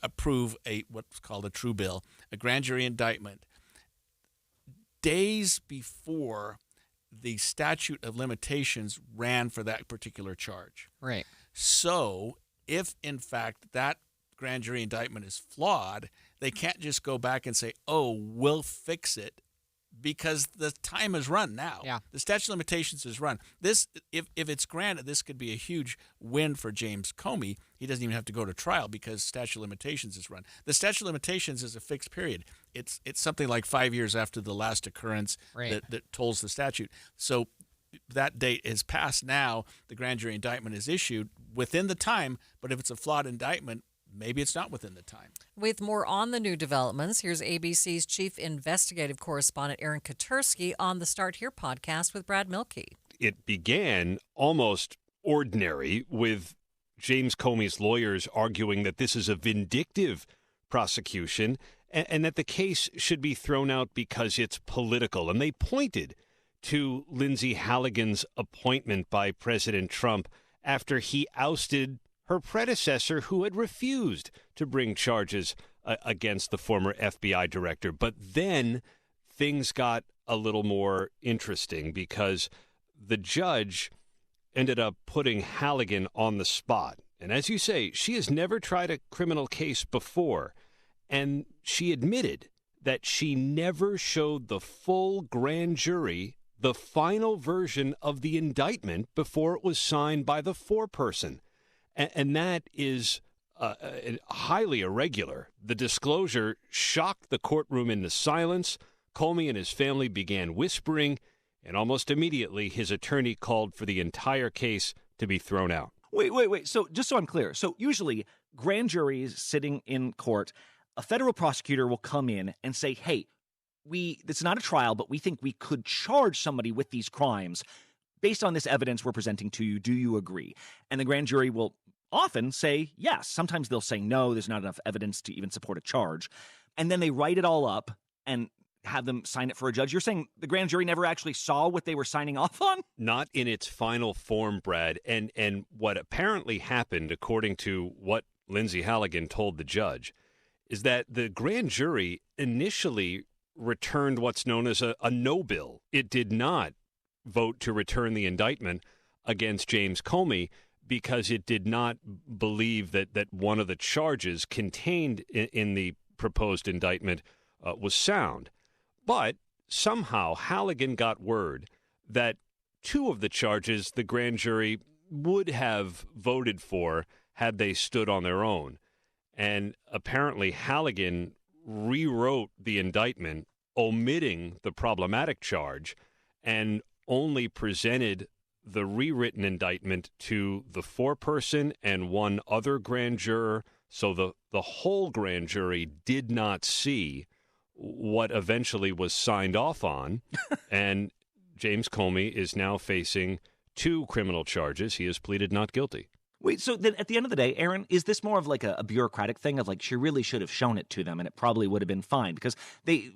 approve what's called a true bill, a grand jury indictment, days before the statute of limitations ran for that particular charge.
Right.
So if, in fact, that grand jury indictment is flawed, they can't just go back and say, oh, we'll fix it, because the time has run now.
Yeah.
The statute of limitations is run. This, if it's granted, this could be a huge win for James Comey. He doesn't even have to go to trial because statute of limitations is run. The statute of limitations is a fixed period. It's something like 5 years after the last occurrence that tolls the statute. So that date is passed now. The grand jury indictment is issued within the time, but if it's a flawed indictment, maybe it's not within the time.
With more on the new developments, here's ABC's chief investigative correspondent Aaron Katursky on the Start Here podcast with Brad Milkey.
It began almost ordinary with James Comey's lawyers arguing that this is a vindictive prosecution and that the case should be thrown out because it's political. And they pointed to Lindsay Halligan's appointment by President Trump after he ousted her predecessor, who had refused to bring charges against the former FBI director. But then things got a little more interesting because the judge ended up putting Halligan on the spot. And as you say, she has never tried a criminal case before. And she admitted that she never showed the full grand jury the final version of the indictment before it was signed by the foreperson. And that is highly irregular. The disclosure shocked the courtroom into silence. Comey and his family began whispering, and almost immediately his attorney called for the entire case to be thrown out.
Wait. So just so I'm clear, so usually grand juries sitting in court, a federal prosecutor will come in and say, hey, it's not a trial, but we think we could charge somebody with these crimes. Based on this evidence we're presenting to you, do you agree? And the grand jury will often say yes. Sometimes they'll say no, there's not enough evidence to even support a charge. And then they write it all up and have them sign it for a judge. You're saying the grand jury never actually saw what they were signing off on?
Not in its final form, Brad. And what apparently happened, according to what Lindsay Halligan told the judge, is that the grand jury initially returned what's known as a no bill. It did not vote to return the indictment against James Comey because it did not believe that one of the charges contained in the proposed indictment was sound. But somehow Halligan got word that two of the charges the grand jury would have voted for had they stood on their own. And apparently Halligan rewrote the indictment, omitting the problematic charge, and only presented the rewritten indictment to the foreperson and one other grand juror. So the whole grand jury did not see what eventually was signed off on. And James Comey is now facing 2 criminal charges. He has pleaded not guilty.
Wait, so then at the end of the day, Aaron, is this more of like a bureaucratic thing of like she really should have shown it to them and it probably would have been fine? Because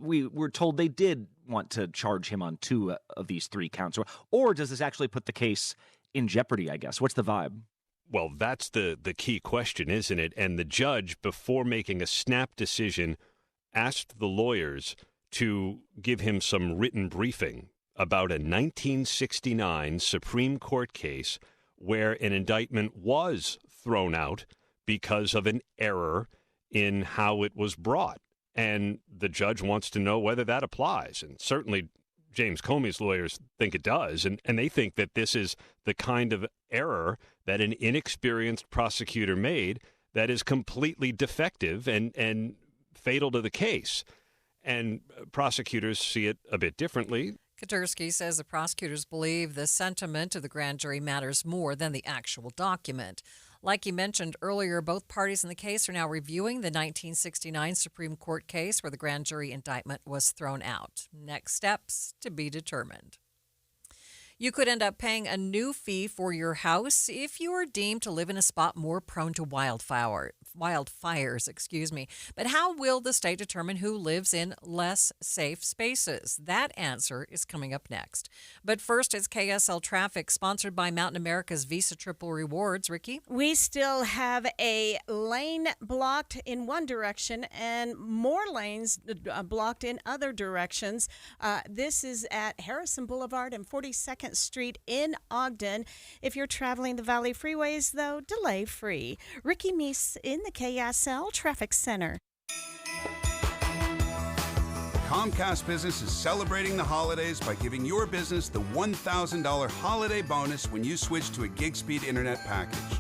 we were told they did want to charge him on 2 of these 3 counts. Or does this actually put the case in jeopardy, I guess? What's the vibe?
Well, that's the key question, isn't it? And the judge, before making a snap decision, asked the lawyers to give him some written briefing about a 1969 Supreme Court case where an indictment was thrown out because of an error in how it was brought. And the judge wants to know whether that applies. And certainly James Comey's lawyers think it does. And they think that this is the kind of error that an inexperienced prosecutor made that is completely defective and fatal to the case. And prosecutors see it a bit differently.
Katursky says the prosecutors believe the sentiment of the grand jury matters more than the actual document. Like you mentioned earlier, both parties in the case are now reviewing the 1969 Supreme Court case where the grand jury indictment was thrown out. Next steps to be determined. You could end up paying a new fee for your house if you are deemed to live in a spot more prone to wildfires. But how will the state determine who lives in less safe spaces? That answer is coming up next. But first, it's KSL Traffic, sponsored by Mountain America's Visa Triple Rewards. Ricky?
We still have a lane blocked in one direction and more lanes blocked in other directions. This is at Harrison Boulevard and 42nd Street in Ogden. If you're traveling the Valley Freeways, though, delay free. Ricky Meese in the KSL Traffic Center.
Comcast Business is celebrating the holidays by giving your business the $1,000 holiday bonus when you switch to a gig speed internet package.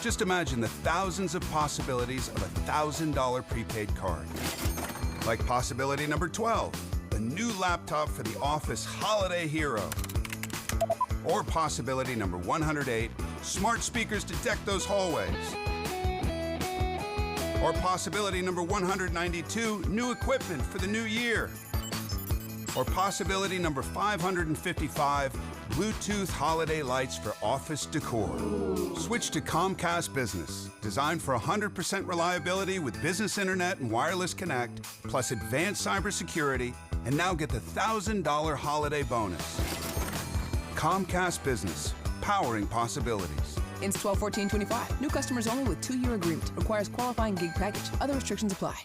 Just imagine the thousands of possibilities of a $1,000 prepaid card. Like possibility number 12, the new laptop for the office holiday hero. Or possibility number 108, smart speakers to deck those hallways. Or possibility number 192, new equipment for the new year. Or possibility number 555, Bluetooth holiday lights for office decor. Switch to Comcast Business, designed for 100% reliability with business internet and wireless connect, plus advanced cybersecurity, and now get the $1,000 holiday bonus. Comcast Business, powering possibilities.
Ends 12/14/25. New customers only with 2-year agreement. Requires qualifying gig package. Other restrictions apply.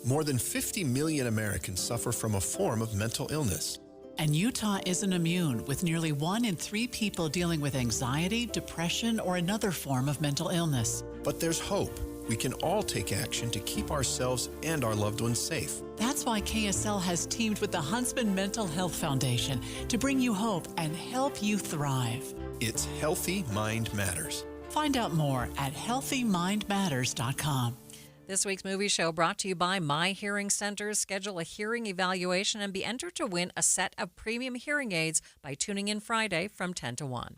More than 50 million Americans suffer from a form of mental illness.
And Utah isn't immune, with nearly 1 in 3 people dealing with anxiety, depression, or another form of mental illness.
But there's hope. We can all take action to keep ourselves and our loved ones safe.
That's why KSL has teamed with the Huntsman Mental Health Foundation to bring you hope and help you thrive.
It's Healthy Mind Matters.
Find out more at healthymindmatters.com.
This week's movie show brought to you by My Hearing Centers. Schedule a hearing evaluation and be entered to win a set of premium hearing aids by tuning in Friday from 10 to 1.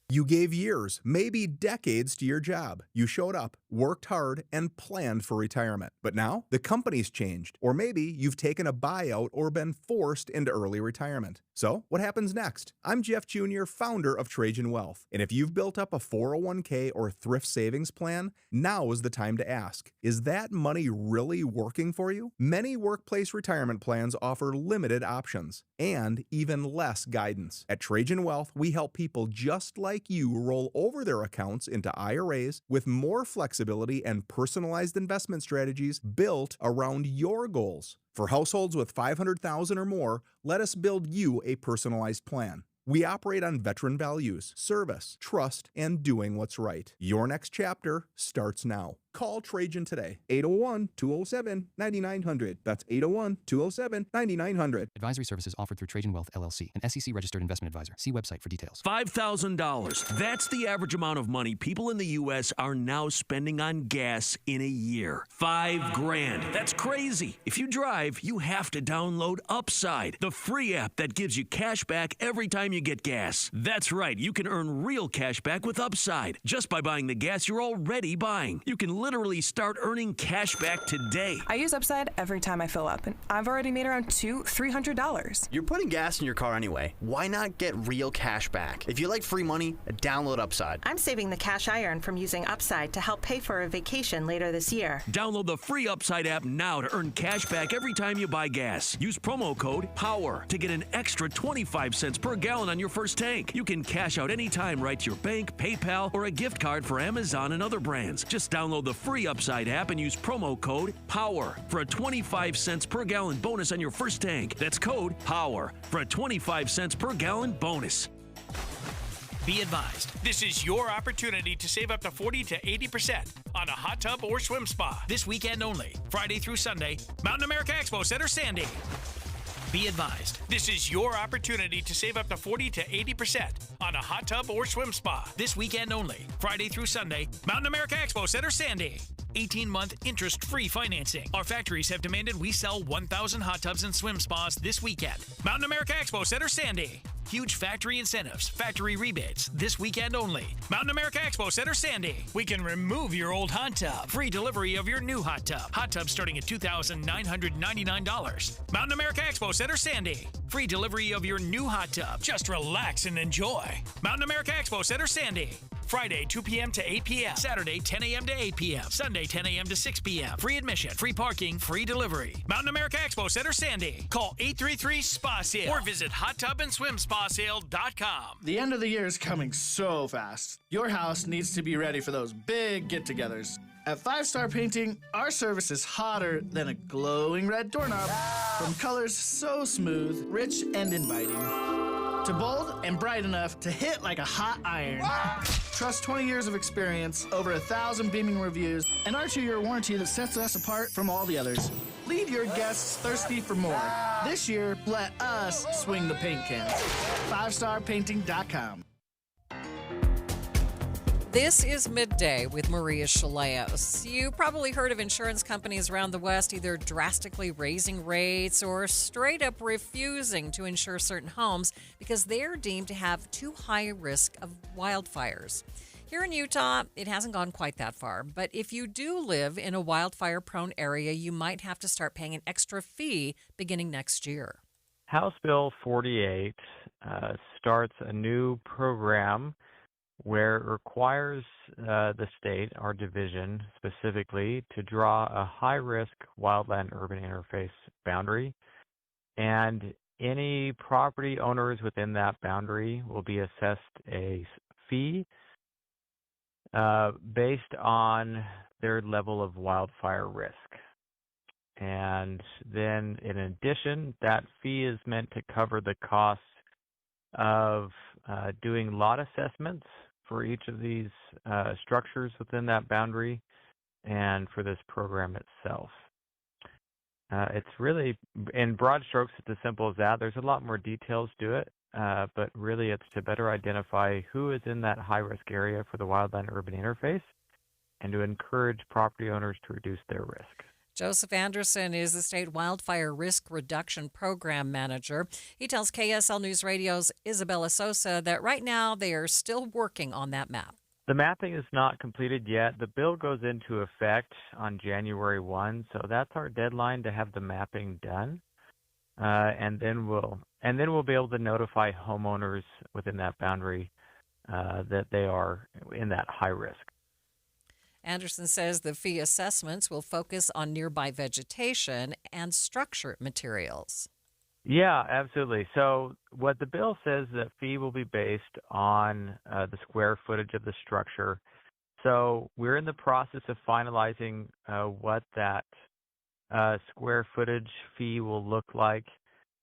You gave years, maybe decades to your job. You showed up, worked hard, and planned for retirement. But now, the company's changed. Or maybe you've taken a buyout or been forced into early retirement. So, what happens next? I'm Jeff Jr., founder of Trajan Wealth. And if you've built up a 401k or thrift savings plan, now is the time to ask, is that money really working for you? Many workplace retirement plans offer limited options and even less guidance. At Trajan Wealth, we help people just like you roll over their accounts into IRAs with more flexibility and personalized investment strategies built around your goals. For households with $500,000 or more, let us build you a personalized plan. We operate on veteran values, service, trust, and doing what's right. Your next chapter starts now. Call Trajan today. 801-207-9900. That's 801-207-9900.
Advisory services offered through Trajan Wealth, LLC, an SEC-registered investment advisor. See website for details.
$5,000. That's the average amount of money people in the U.S. are now spending on gas in a year. $5,000. That's crazy. If you drive, you have to download Upside, the free app that gives you cash back every time you get gas. That's right. You can earn real cash back with Upside just by buying the gas you're already buying. You can literally start earning cash back today.
I use Upside every time I fill up, and I've already made around $200-$300.
You're putting gas in your car anyway. Why not get real cash back? If you like free money, download Upside.
I'm saving the cash I earn from using Upside to help pay for a vacation later this year.
Download the free Upside app now to earn cash back every time you buy gas. Use promo code POWER to get an extra 25 cents per gallon on your first tank. You can cash out anytime right to your bank, PayPal, or a gift card for Amazon and other brands. Just download the free Upside app and use promo code POWER for a 25 cents per gallon bonus on your first tank. That's code POWER for a 25 cents per gallon bonus.
Be advised, this is your opportunity to save up to 40 to 80% on a hot tub or swim spa. This weekend only, Friday through Sunday, Mountain America Expo Center, Sandy. Be advised, this is your opportunity to save up to 40 to 80% on a hot tub or swim spa. This weekend only, Friday through Sunday, Mountain America Expo Center, Sandy. 18-month interest-free financing. Our factories have demanded we sell 1,000 hot tubs and swim spas this weekend. Mountain America Expo Center, Sandy. Huge factory incentives, factory rebates, this weekend only. Mountain America Expo Center, Sandy. We can remove your old hot tub. Free delivery of your new hot tub. Hot tub starting at $2,999. Mountain America Expo Center, Sandy. Free delivery of your new hot tub. Just relax and enjoy. Mountain America Expo Center, Sandy. Friday, 2 p.m. to 8 p.m. Saturday, 10 a.m. to 8 p.m. Sunday, 10 a.m. to 6 p.m. Free admission, free parking, free delivery. Mountain America Expo Center, Sandy. Call 833-SPA-SALE or visit hottubandSwimSpaSale.com.
The end of the year is coming so fast. Your house needs to be ready for those big get-togethers. At 5 Star Painting, our service is hotter than a glowing red doorknob. From colors so smooth, rich, and inviting, to bold and bright enough to hit like a hot iron. Trust 20 years of experience, over 1,000 beaming reviews, and our 2-year warranty that sets us apart from all the others. Leave your guests thirsty for more. This year, let us swing the paint can. 5starpainting.com.
This is Midday with Maria Shilaos. You probably heard of insurance companies around the West either drastically raising rates or straight up refusing to insure certain homes because they're deemed to have too high a risk of wildfires. Here in Utah, it hasn't gone quite that far, but if you do live in a wildfire-prone area, you might have to start paying an extra fee beginning next year.
House Bill 48 starts a new program where it requires the state, our division specifically, to draw a high-risk wildland-urban interface boundary. And any property owners within that boundary will be assessed a fee based on their level of wildfire risk. And then in addition, that fee is meant to cover the costs of doing lot assessments for each of these structures within that boundary and for this program itself. It's really, in broad strokes, it's as simple as that. There's a lot more details to it, but really it's to better identify who is in that high-risk area for the wildland-urban interface and to encourage property owners to reduce their risk.
Joseph Anderson is the State Wildfire Risk Reduction Program Manager. He tells KSL News Radio's Isabella Sosa that right now they are still working on that map.
The mapping is not completed yet. The bill goes into effect on January 1, so that's our deadline to have the mapping done. And then we'll be able to notify homeowners within that boundary that they are in that high risk.
Anderson says the fee assessments will focus on nearby vegetation and structure materials.
Yeah, absolutely. So what the bill says is that fee will be based on the square footage of the structure. So we're in the process of finalizing what that square footage fee will look like.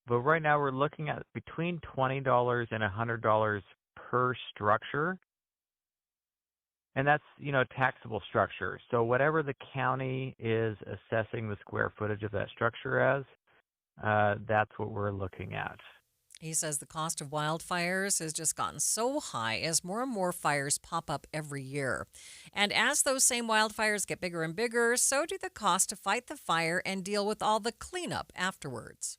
But right now we're looking at between $20 and $100 per structure. And that's, taxable structure. So whatever the county is assessing the square footage of that structure as, that's what we're looking at.
He says the cost of wildfires has just gotten so high as more and more fires pop up every year. And as those same wildfires get bigger and bigger, so do the costs to fight the fire and deal with all the cleanup afterwards.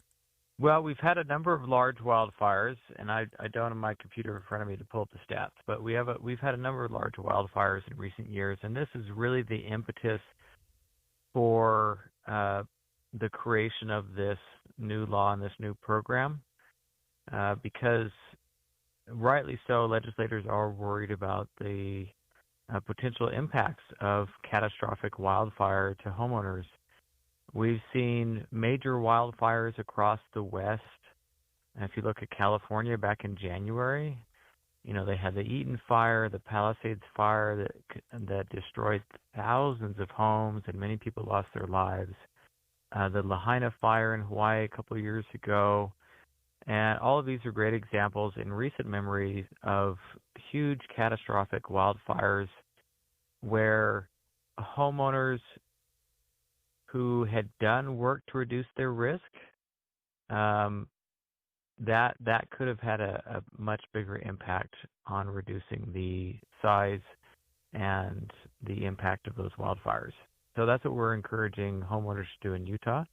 Well, we've had a number of large wildfires, and I don't have my computer in front of me to pull up the stats, but we've had a number of large wildfires in recent years, and this is really the impetus for the creation of this new law and this new program, because rightly so, legislators are worried about the potential impacts of catastrophic wildfire to homeowners. We've seen major wildfires across the West. And if you look at California back in January, they had the Eaton Fire, the Palisades Fire that destroyed thousands of homes and many people lost their lives. The Lahaina Fire in Hawaii a couple of years ago. And all of these are great examples in recent memory of huge catastrophic wildfires where homeowners who had done work to reduce their risk, that could have had a much bigger impact on reducing the size and the impact of those wildfires. So that's what we're encouraging homeowners to do in Utah,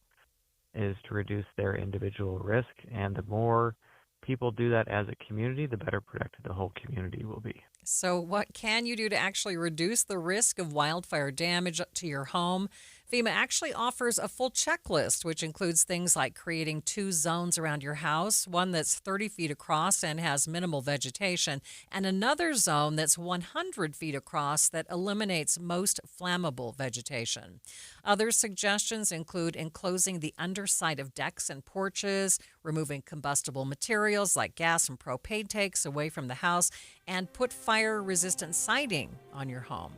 is to reduce their individual risk. And the more people do that as a community, the better protected the whole community will be.
So what can you do to actually reduce the risk of wildfire damage to your home? FEMA actually offers a full checklist, which includes things like creating 2 zones around your house, one that's 30 feet across and has minimal vegetation, and another zone that's 100 feet across that eliminates most flammable vegetation. Other suggestions include enclosing the underside of decks and porches, removing combustible materials like gas and propane tanks away from the house, and put fire-resistant siding on your home.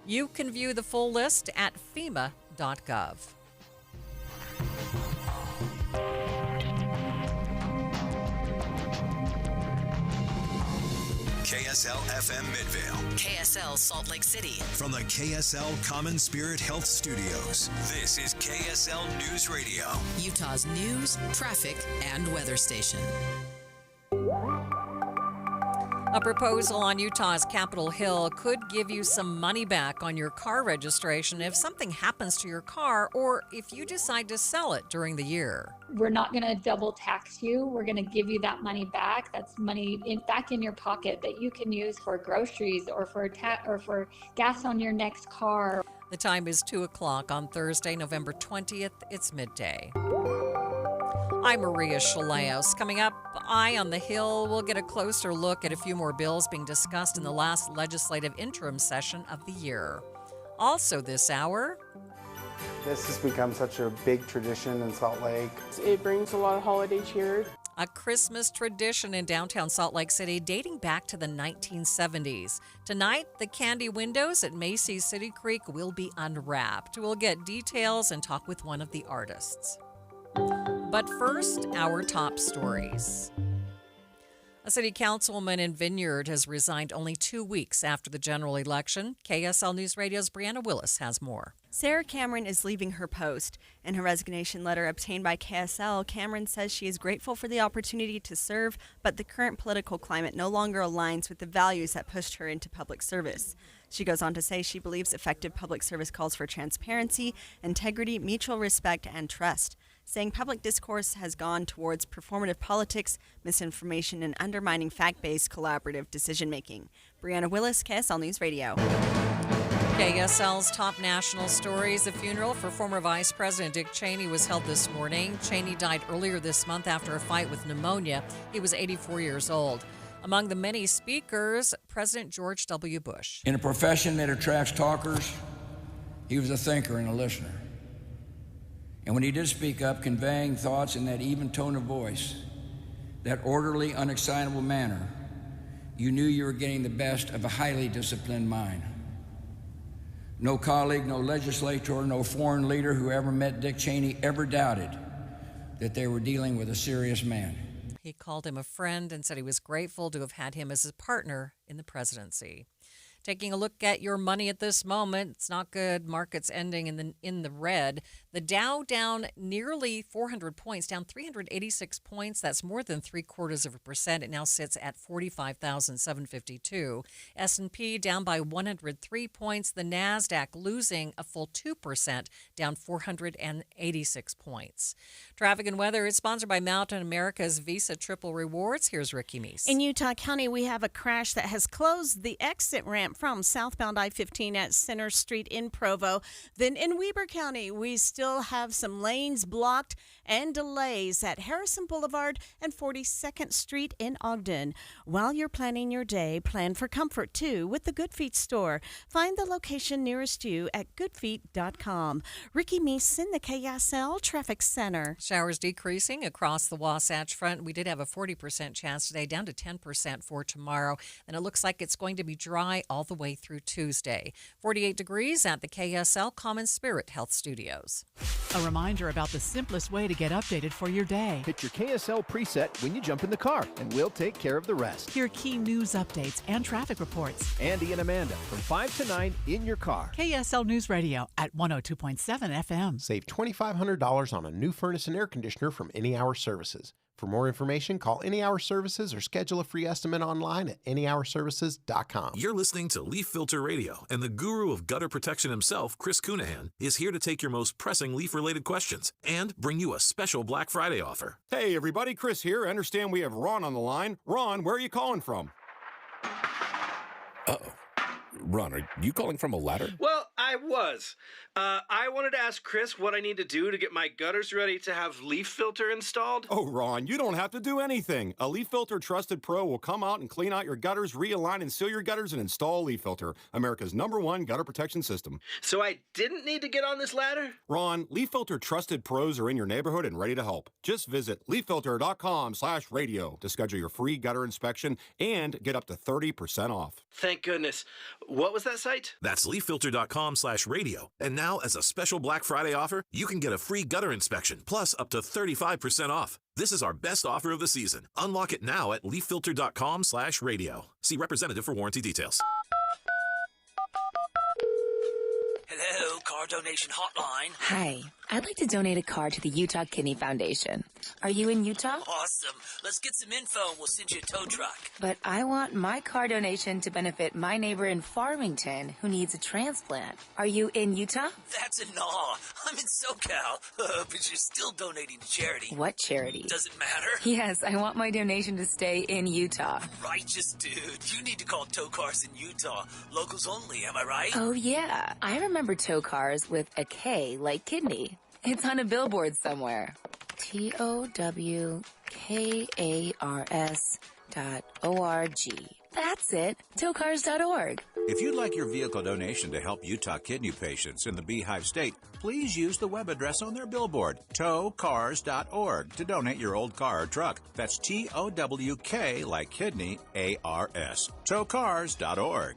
You can view the full list at FEMA.gov.
KSL FM Midvale.
KSL Salt Lake City.
From the KSL Common Spirit Health Studios, this is KSL News Radio.
Utah's news, traffic, and weather station.
A proposal on Utah's Capitol Hill could give you some money back on your car registration if something happens to your car or if you decide to sell it during the year.
We're not going to double tax you. We're going to give you that money back. That's money back in your pocket that you can use for groceries or for gas on your next car.
The time is 2 o'clock on Thursday, November 20th. It's midday. I'm Maria Shilaos. Coming up, Eye on the Hill, we'll get a closer look at a few more bills being discussed in the last legislative interim session of the year. Also this hour,
this has become such a big tradition in Salt Lake.
It brings a lot of holiday cheer.
A Christmas tradition in downtown Salt Lake City dating back to the 1970s. Tonight, the candy windows at Macy's City Creek will be unwrapped. We'll get details and talk with one of the artists. But first, our top stories. A city councilwoman in Vineyard has resigned only 2 weeks after the general election. KSL News Radio's Brianna Willis has more.
Sarah Cameron is leaving her post. In her resignation letter obtained by KSL, Cameron says she is grateful for the opportunity to serve, but the current political climate no longer aligns with the values that pushed her into public service. She goes on to say she believes effective public service calls for transparency, integrity, mutual respect, and trust, saying public discourse has gone towards performative politics, misinformation, and undermining fact-based collaborative decision-making. Brianna Willis, KSL News Radio.
KSL's top national stories. The funeral for former Vice President Dick Cheney was held this morning. Cheney died earlier this month after a fight with pneumonia. He was 84 years old. Among the many speakers, President George W. Bush.
In a profession that attracts talkers, he was a thinker and a listener. And when he did speak up, conveying thoughts in that even tone of voice, that orderly, unexcitable manner, you knew you were getting the best of a highly disciplined mind. No colleague, no legislator, no foreign leader who ever met Dick Cheney ever doubted that they were dealing with a serious man.
He called him a friend and said he was grateful to have had him as his partner in the presidency. Taking a look at your money at this moment, it's not good. Markets ending in the red. The Dow down nearly 400 points, down 386 points. That's more than 0.75%. It now sits at 45,752. S&P down by 103 points. The Nasdaq losing a full 2%, down 486 points. Traffic and weather is sponsored by Mountain America's Visa Triple Rewards. Here's Ricky Meese.
In Utah County, we have a crash that has closed the exit ramp from southbound I-15 at Center Street in Provo. Then in Weber County, we still have some lanes blocked and delays at Harrison Boulevard and 42nd Street in Ogden. While you're planning your day, plan for comfort too with the Good Feet store. Find the location nearest you at goodfeet.com. Ricky Meese in the KSL Traffic Center.
Showers decreasing across the Wasatch Front. We did have a 40% chance today, down to 10% for tomorrow. And it looks like it's going to be dry all the way through Tuesday. 48 degrees at the KSL Common Spirit Health Studios.
A reminder about the simplest way to get updated for your day.
Hit your KSL preset when you jump in the car, and we'll take care of the rest.
Hear key news updates and traffic reports.
Andy and Amanda from 5 to 9 in your car.
KSL News Radio at 102.7 FM.
Save $2,500 on a new furnace and air conditioner from Any Hour Services. For more information, call Any Hour Services or schedule a free estimate online at anyhourservices.com.
You're listening to Leaf Filter Radio, and the guru of gutter protection himself, Chris Cunahan, is here to take your most pressing leaf-related questions and bring you a special Black Friday offer.
Hey, everybody, Chris here. I understand we have Ron on the line. Ron, where are you calling from?
Uh-oh. Ron, are you calling from a ladder?
Well, I was. I wanted to ask Chris what I need to do to get my gutters ready to have leaf filter installed.
Oh, Ron, you don't have to do anything. A Leaf Filter Trusted Pro will come out and clean out your gutters, realign and seal your gutters, and install a Leaf Filter, America's #1 gutter protection system.
So I didn't need to get on this ladder?
Ron, Leaf Filter Trusted Pros are in your neighborhood and ready to help. Just visit leaffilter.com/radio to schedule your free gutter inspection and get up to 30% off.
Thank goodness. What was that site?
That's leaffilter.com/radio. And now, as a special Black Friday offer, you can get a free gutter inspection, plus up to 35% off. This is our best offer of the season. Unlock it now at leaffilter.com/radio. See representative for warranty details.
Hello, car donation hotline.
Hi, I'd like to donate a car to the Utah Kidney Foundation. Are you in Utah?
Awesome. Let's get some info and we'll send you a tow truck.
But I want my car donation to benefit my neighbor in Farmington who needs a transplant. Are you in Utah?
That's a no. I'm in SoCal, but you're still donating to charity.
What charity?
Doesn't matter.
Yes, I want my donation to stay in Utah.
Righteous dude. You need to call tow cars in Utah. Locals only, am I right?
Oh, yeah. I remember tow cars with a K like kidney. It's on a billboard somewhere. TOWKARS.org. That's it. Towcars.org.
If you'd like your vehicle donation to help Utah kidney patients in the Beehive State, please use the web address on their billboard, towcars.org, to donate your old car or truck. That's TOWK like kidney, ARS. Towcars.org.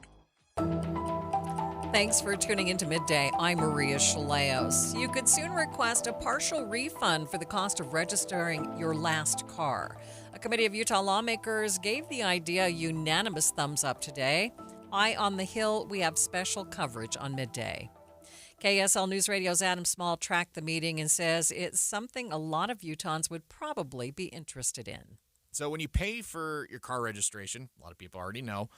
Thanks for tuning into Midday. I'm Maria Shilaos. You could soon request a partial refund for the cost of registering your last car. A committee of Utah lawmakers gave the idea a unanimous thumbs up today. Eye on the Hill, we have special coverage on Midday. KSL News Radio's Adam Small tracked the meeting and says it's something a lot of Utahns would probably be interested in.
So when you pay for your car registration, a lot of people already know,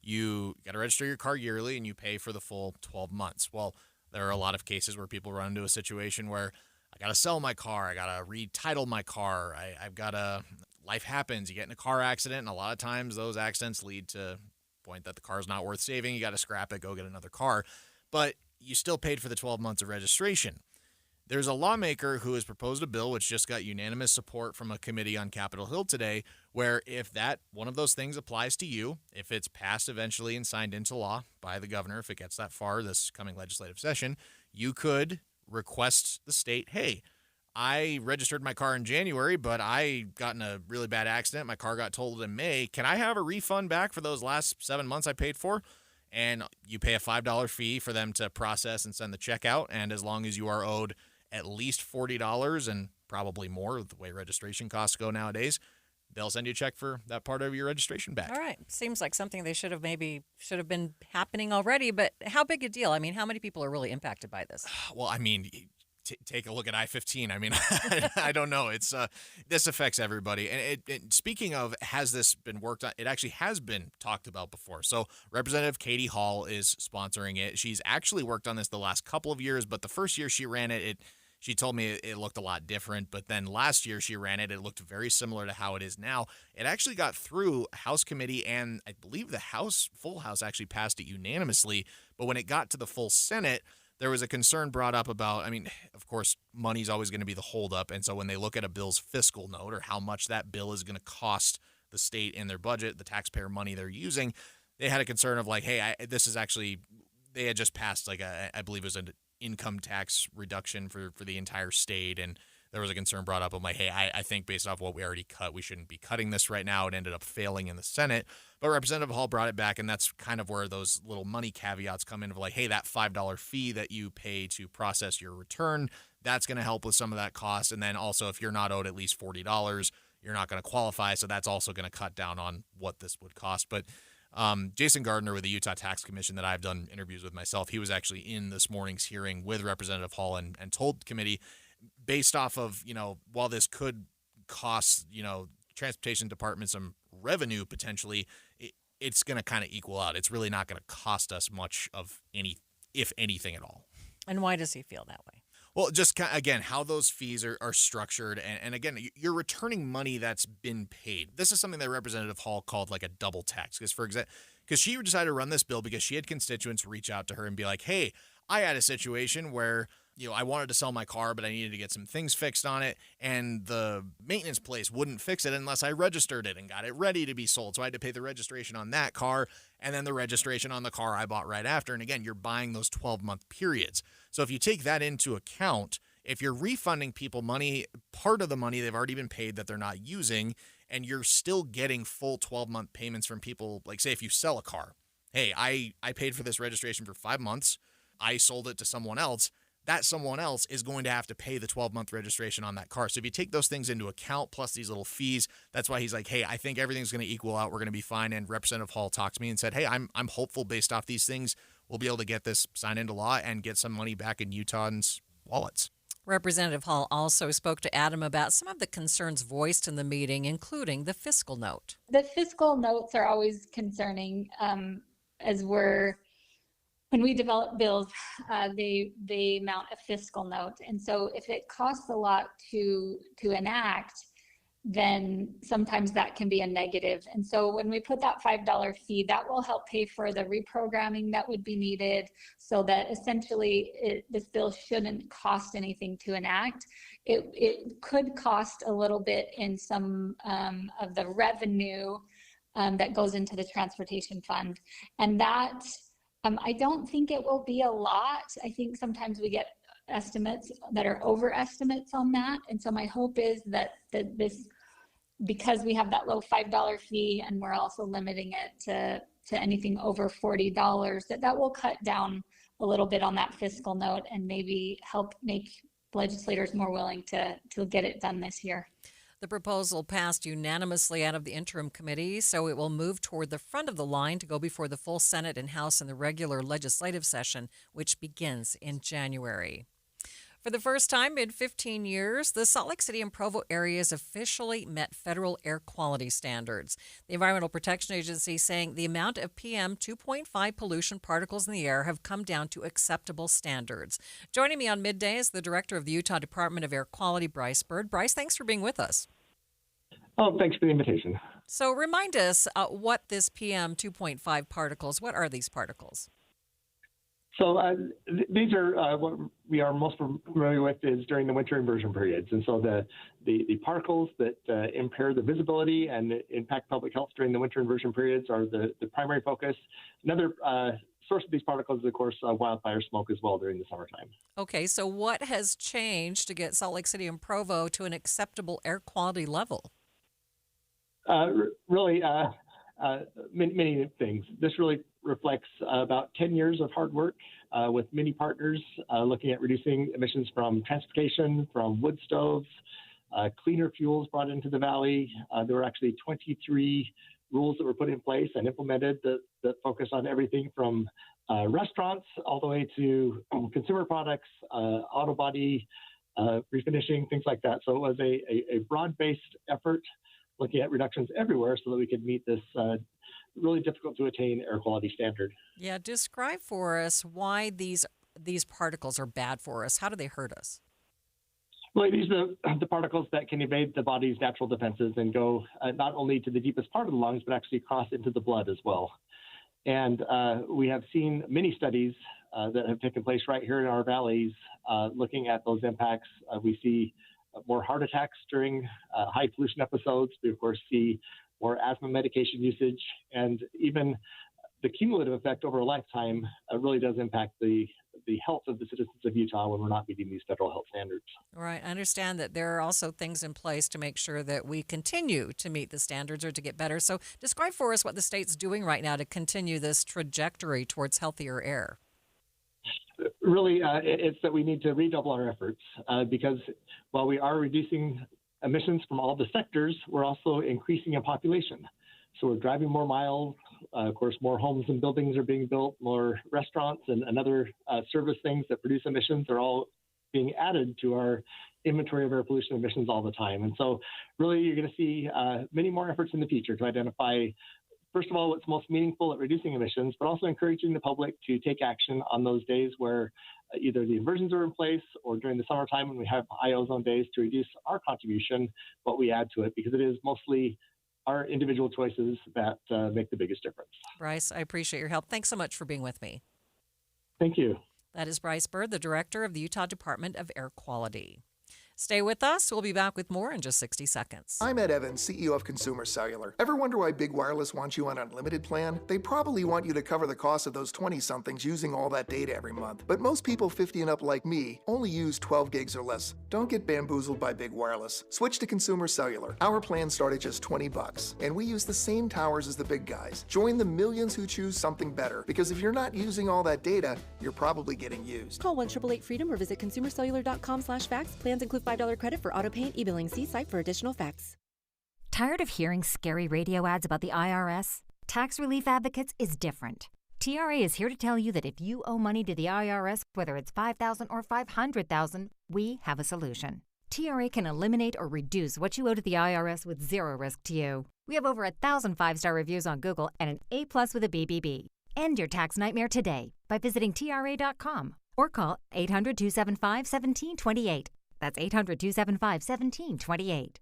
you got to register your car yearly and you pay for the full 12 months. Well, there are a lot of cases where people run into a situation where I got to sell my car, I got to retitle my car, I've got to, life happens, you get in a car accident, and a lot of times those accidents lead to the point that the car's not worth saving, you got to scrap it, go get another car. But you still paid for the 12 months of registration. There's a lawmaker who has proposed a bill which just got unanimous support from a committee on Capitol Hill today, where if that one of those things applies to you, if it's passed eventually and signed into law by the governor, if it gets that far this coming legislative session, you could request the state, hey, I registered my car in January, but I got in a really bad accident. My car got totaled in May. Can I have a refund back for those last 7 months I paid for? And you pay a $5 fee for them to process and send the check out. And as long as you are owed at least $40 and probably more, the way registration costs go nowadays, they'll send you a check for that part of your registration back.
All right. Seems like something they should have been happening already, but how big a deal? I mean, how many people are really impacted by this?
Well, I mean, take a look at I-15. I mean, I don't know. It's this affects everybody. And speaking of, has this been worked on? It actually has been talked about before. So Representative Katie Hall is sponsoring it. She's actually worked on this the last couple of years, but the first year she ran it, she told me it looked a lot different. But then last year she ran it, it looked very similar to how it is now. It actually got through House committee, and I believe the full House actually passed it unanimously. But when it got to the full Senate, there was a concern brought up about, I mean, of course, money's always going to be the holdup. And so when they look at a bill's fiscal note, or how much that bill is going to cost the state in their budget, the taxpayer money they're using, they had a concern of like, hey, this is actually, they had just passed like I believe it was an income tax reduction for the entire state. And there was a concern brought up of like, hey, I think based off what we already cut, we shouldn't be cutting this right now. It ended up failing in the Senate. But Representative Hall brought it back, and that's kind of where those little money caveats come in of like, hey, that $5 fee that you pay to process your return, that's going to help with some of that cost. And then also, if you're not owed at least $40, you're not going to qualify. So that's also going to cut down on what this would cost. But Jason Gardner with the Utah Tax Commission that I've done interviews with myself, he was actually in this morning's hearing with Representative Hall and told committee, based off of, while this could cost, transportation department some revenue potentially, it's going to kind of equal out. It's really not going to cost us much of if anything at all.
And why does he feel that way?
Well, just again, how those fees are structured. And again, you're returning money that's been paid. This is something that Representative Hall called like a double tax. Because she decided to run this bill because she had constituents reach out to her and be like, hey, I had a situation where I wanted to sell my car, but I needed to get some things fixed on it, and the maintenance place wouldn't fix it unless I registered it and got it ready to be sold. So I had to pay the registration on that car, and then the registration on the car I bought right after. And again, you're buying those 12-month periods. So if you take that into account, if you're refunding people money, part of the money they've already been paid that they're not using, and you're still getting full 12-month payments from people, like say if you sell a car, hey, I paid for this registration for 5 months, I sold it to someone else, that someone else is going to have to pay the 12-month registration on that car. So if you take those things into account, plus these little fees, that's why he's like, hey, I think everything's going to equal out. We're going to be fine. And Representative Hall talked to me and said, hey, I'm hopeful based off these things, we'll be able to get this signed into law and get some money back in Utahns' wallets.
Representative Hall also spoke to Adam about some of the concerns voiced in the meeting, including the fiscal note.
The fiscal notes are always concerning when we develop bills, they mount a fiscal note. And so if it costs a lot to enact, then sometimes that can be a negative. And so when we put that $5 fee, that will help pay for the reprogramming that would be needed, so that essentially this bill shouldn't cost anything to enact. It could cost a little bit in some of the revenue that goes into the transportation fund. And that, I don't think it will be a lot. I think sometimes we get estimates that are overestimates on that. And so my hope is that this, because we have that low $5 fee and we're also limiting it to anything over $40, that will cut down a little bit on that fiscal note and maybe help make legislators more willing to get it done this year.
The proposal passed unanimously out of the interim committee, so it will move toward the front of the line to go before the full Senate and House in the regular legislative session, which begins in January. For the first time in 15 years, the Salt Lake City and Provo areas officially met federal air quality standards. The Environmental Protection Agency saying the amount of PM 2.5 pollution particles in the air have come down to acceptable standards. Joining me on Midday is the director of the Utah Department of Air Quality, Bryce Bird. Bryce, thanks for being with us.
Oh, thanks for the invitation.
So remind us what this PM 2.5 particles, what are these particles?
So these are what we are most familiar with is during the winter inversion periods. And so the particles that impair the visibility and impact public health during the winter inversion periods are the primary focus. Another source of these particles is, of course, wildfire smoke as well during the summertime.
Okay, so what has changed to get Salt Lake City and Provo to an acceptable air quality level?
Really, many things. This really reflects about 10 years of hard work with many partners looking at reducing emissions from transportation, from wood stoves, cleaner fuels brought into the valley. There were actually 23 rules that were put in place and implemented that focus on everything from restaurants all the way to consumer products, auto body, refinishing, things like that. So it was a broad-based effort looking at reductions everywhere so that we could meet this really difficult to attain air quality standard.
Yeah, describe for us why these particles are bad for us. How do they hurt us?
Well, these are the particles that can evade the body's natural defenses and go not only to the deepest part of the lungs, but actually cross into the blood as well. And we have seen many studies that have taken place right here in our valleys looking at those impacts. We see more heart attacks during high pollution episodes. We, of course, see more asthma medication usage, and even the cumulative effect over a lifetime really does impact the health of the citizens of Utah when we're not meeting these federal health standards.
Right. I understand that there are also things in place to make sure that we continue to meet the standards or to get better. So describe for us what the state's doing right now to continue this trajectory towards healthier air.
Really, it's that we need to redouble our efforts because while we are reducing emissions from all the sectors, we're also increasing in population. So we're driving more miles. Of course, more homes and buildings are being built, more restaurants and other service things that produce emissions are all being added to our inventory of air pollution emissions all the time. And so really, you're going to see many more efforts in the future to identify, first of all, what's most meaningful at reducing emissions, but also encouraging the public to take action on those days where either the inversions are in place or during the summertime when we have high ozone days to reduce our contribution, what we add to it, because it is mostly our individual choices that make the biggest difference.
Bryce, I appreciate your help. Thanks so much for being with me.
Thank you.
That is Bryce Bird, the director of the Utah Department of Air Quality. Stay with us. We'll be back with more in just 60 seconds.
I'm Ed Evans, CEO of Consumer Cellular. Ever wonder why Big Wireless wants you on an unlimited plan? They probably want you to cover the cost of those 20-somethings using all that data every month. But most people 50 and up like me only use 12 gigs or less. Don't get bamboozled by Big Wireless. Switch to Consumer Cellular. Our plans start at just $20, and we use the same towers as the big guys. Join the millions who choose something better, because if you're not using all that data, you're probably getting used.
Call 1-888-FREEDOM or visit consumercellular.com/facts. Plans include $5 credit for auto pay and e-billing. See site for additional facts.
Tired of hearing scary radio ads about the IRS? Tax Relief Advocates is different. TRA is here to tell you that if you owe money to the IRS, whether it's $5,000 or $500,000, we have a solution. TRA can eliminate or reduce what you owe to the IRS with zero risk to you. We have over 1,000 5-star reviews on Google and an A+ with a BBB. End your tax nightmare today by visiting TRA.com or call 800-275-1728. That's 800-275-1728.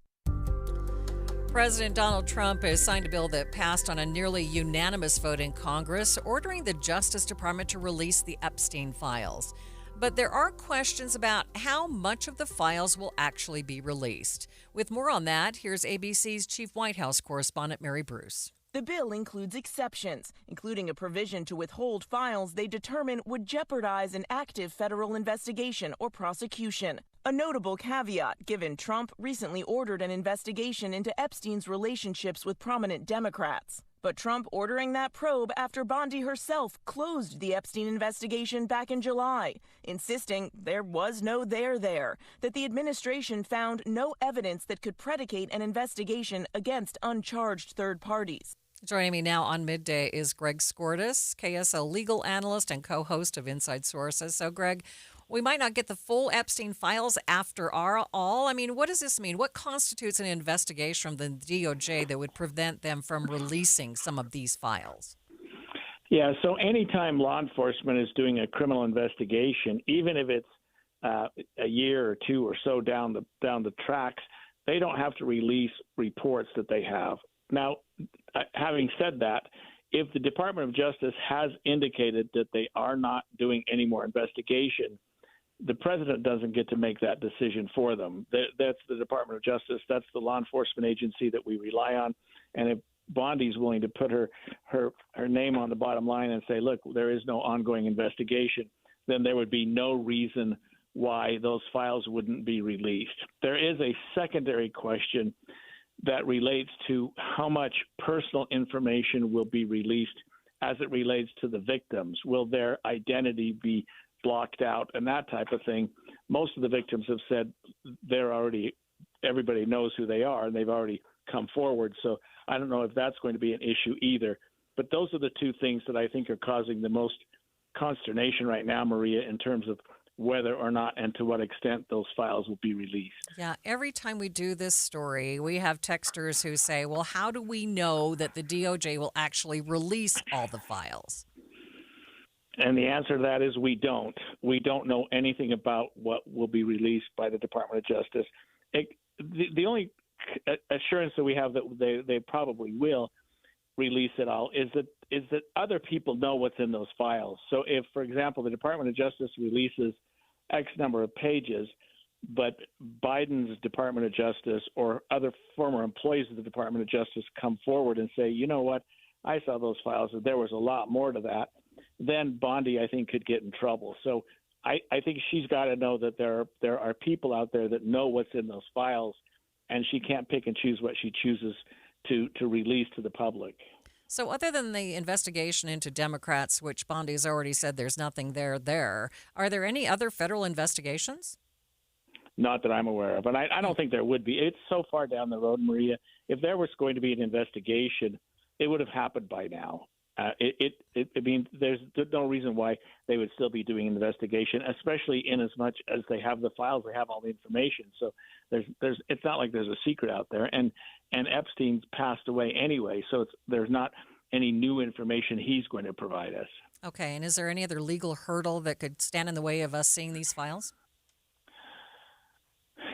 President Donald Trump has signed a bill that passed on a nearly unanimous vote in Congress, ordering the Justice Department to release the Epstein files. But there are questions about how much of the files will actually be released. With more on that, here's ABC's Chief White House correspondent Mary Bruce.
The bill includes exceptions, including a provision to withhold files they determine would jeopardize an active federal investigation or prosecution. A notable caveat, given Trump recently ordered an investigation into Epstein's relationships with prominent Democrats. But Trump ordering that probe after Bondi herself closed the Epstein investigation back in July, insisting there was no there, that the administration found no evidence that could predicate an investigation against uncharged third parties.
Joining me now on Midday is Greg Skordas, KSL legal analyst and co-host of Inside Sources. So, Greg, we might not get the full Epstein files after all. I mean, what does this mean? What constitutes an investigation from the DOJ that would prevent them from releasing some of these files?
Yeah, so anytime law enforcement is doing a criminal investigation, even if it's a year or two or so down the tracks, they don't have to release reports that they have. Now, having said that, if the Department of Justice has indicated that they are not doing any more investigation, the president doesn't get to make that decision for them. That's the Department of Justice. That's the law enforcement agency that we rely on. And if Bondi's willing to put her name on the bottom line and say, look, there is no ongoing investigation, then there would be no reason why those files wouldn't be released. There is a secondary question that relates to how much personal information will be released as it relates to the victims. Will their identity be blocked out and that type of thing? Most of the victims have said they're already everybody knows who they are, and they've already come forward. So I don't know if that's going to be an issue either. But those are the two things that I think are causing the most consternation right now, Maria, in terms of whether or not and to what extent those files will be released.
Yeah, every time we do this story, we have texters who say, well, how do we know that the DOJ will actually release all the files?
And the answer to that is we don't. We don't know anything about what will be released by the Department of Justice. The only assurance that we have that they probably will release it all is that other people know what's in those files. So if, for example, the Department of Justice releases X number of pages, but Biden's Department of Justice or other former employees of the Department of Justice come forward and say, you know what, I saw those files and there was a lot more to that, then Bondi, I think, could get in trouble. So I think she's got to know that there are people out there that know what's in those files, and she can't pick and choose what she chooses to release to the public.
So other than the investigation into Democrats, which Bondi has already said there's nothing there, are there any other federal investigations?
Not that I'm aware of. And I don't think there would be. It's so far down the road, Maria. If there was going to be an investigation, it would have happened by now. I mean, there's no reason why they would still be doing an investigation, especially in as much as they have the files, they have all the information. So it's not like there's a secret out there. And Epstein's passed away anyway, so there's not any new information he's going to provide us.
Okay, and is there any other legal hurdle that could stand in the way of us seeing these files?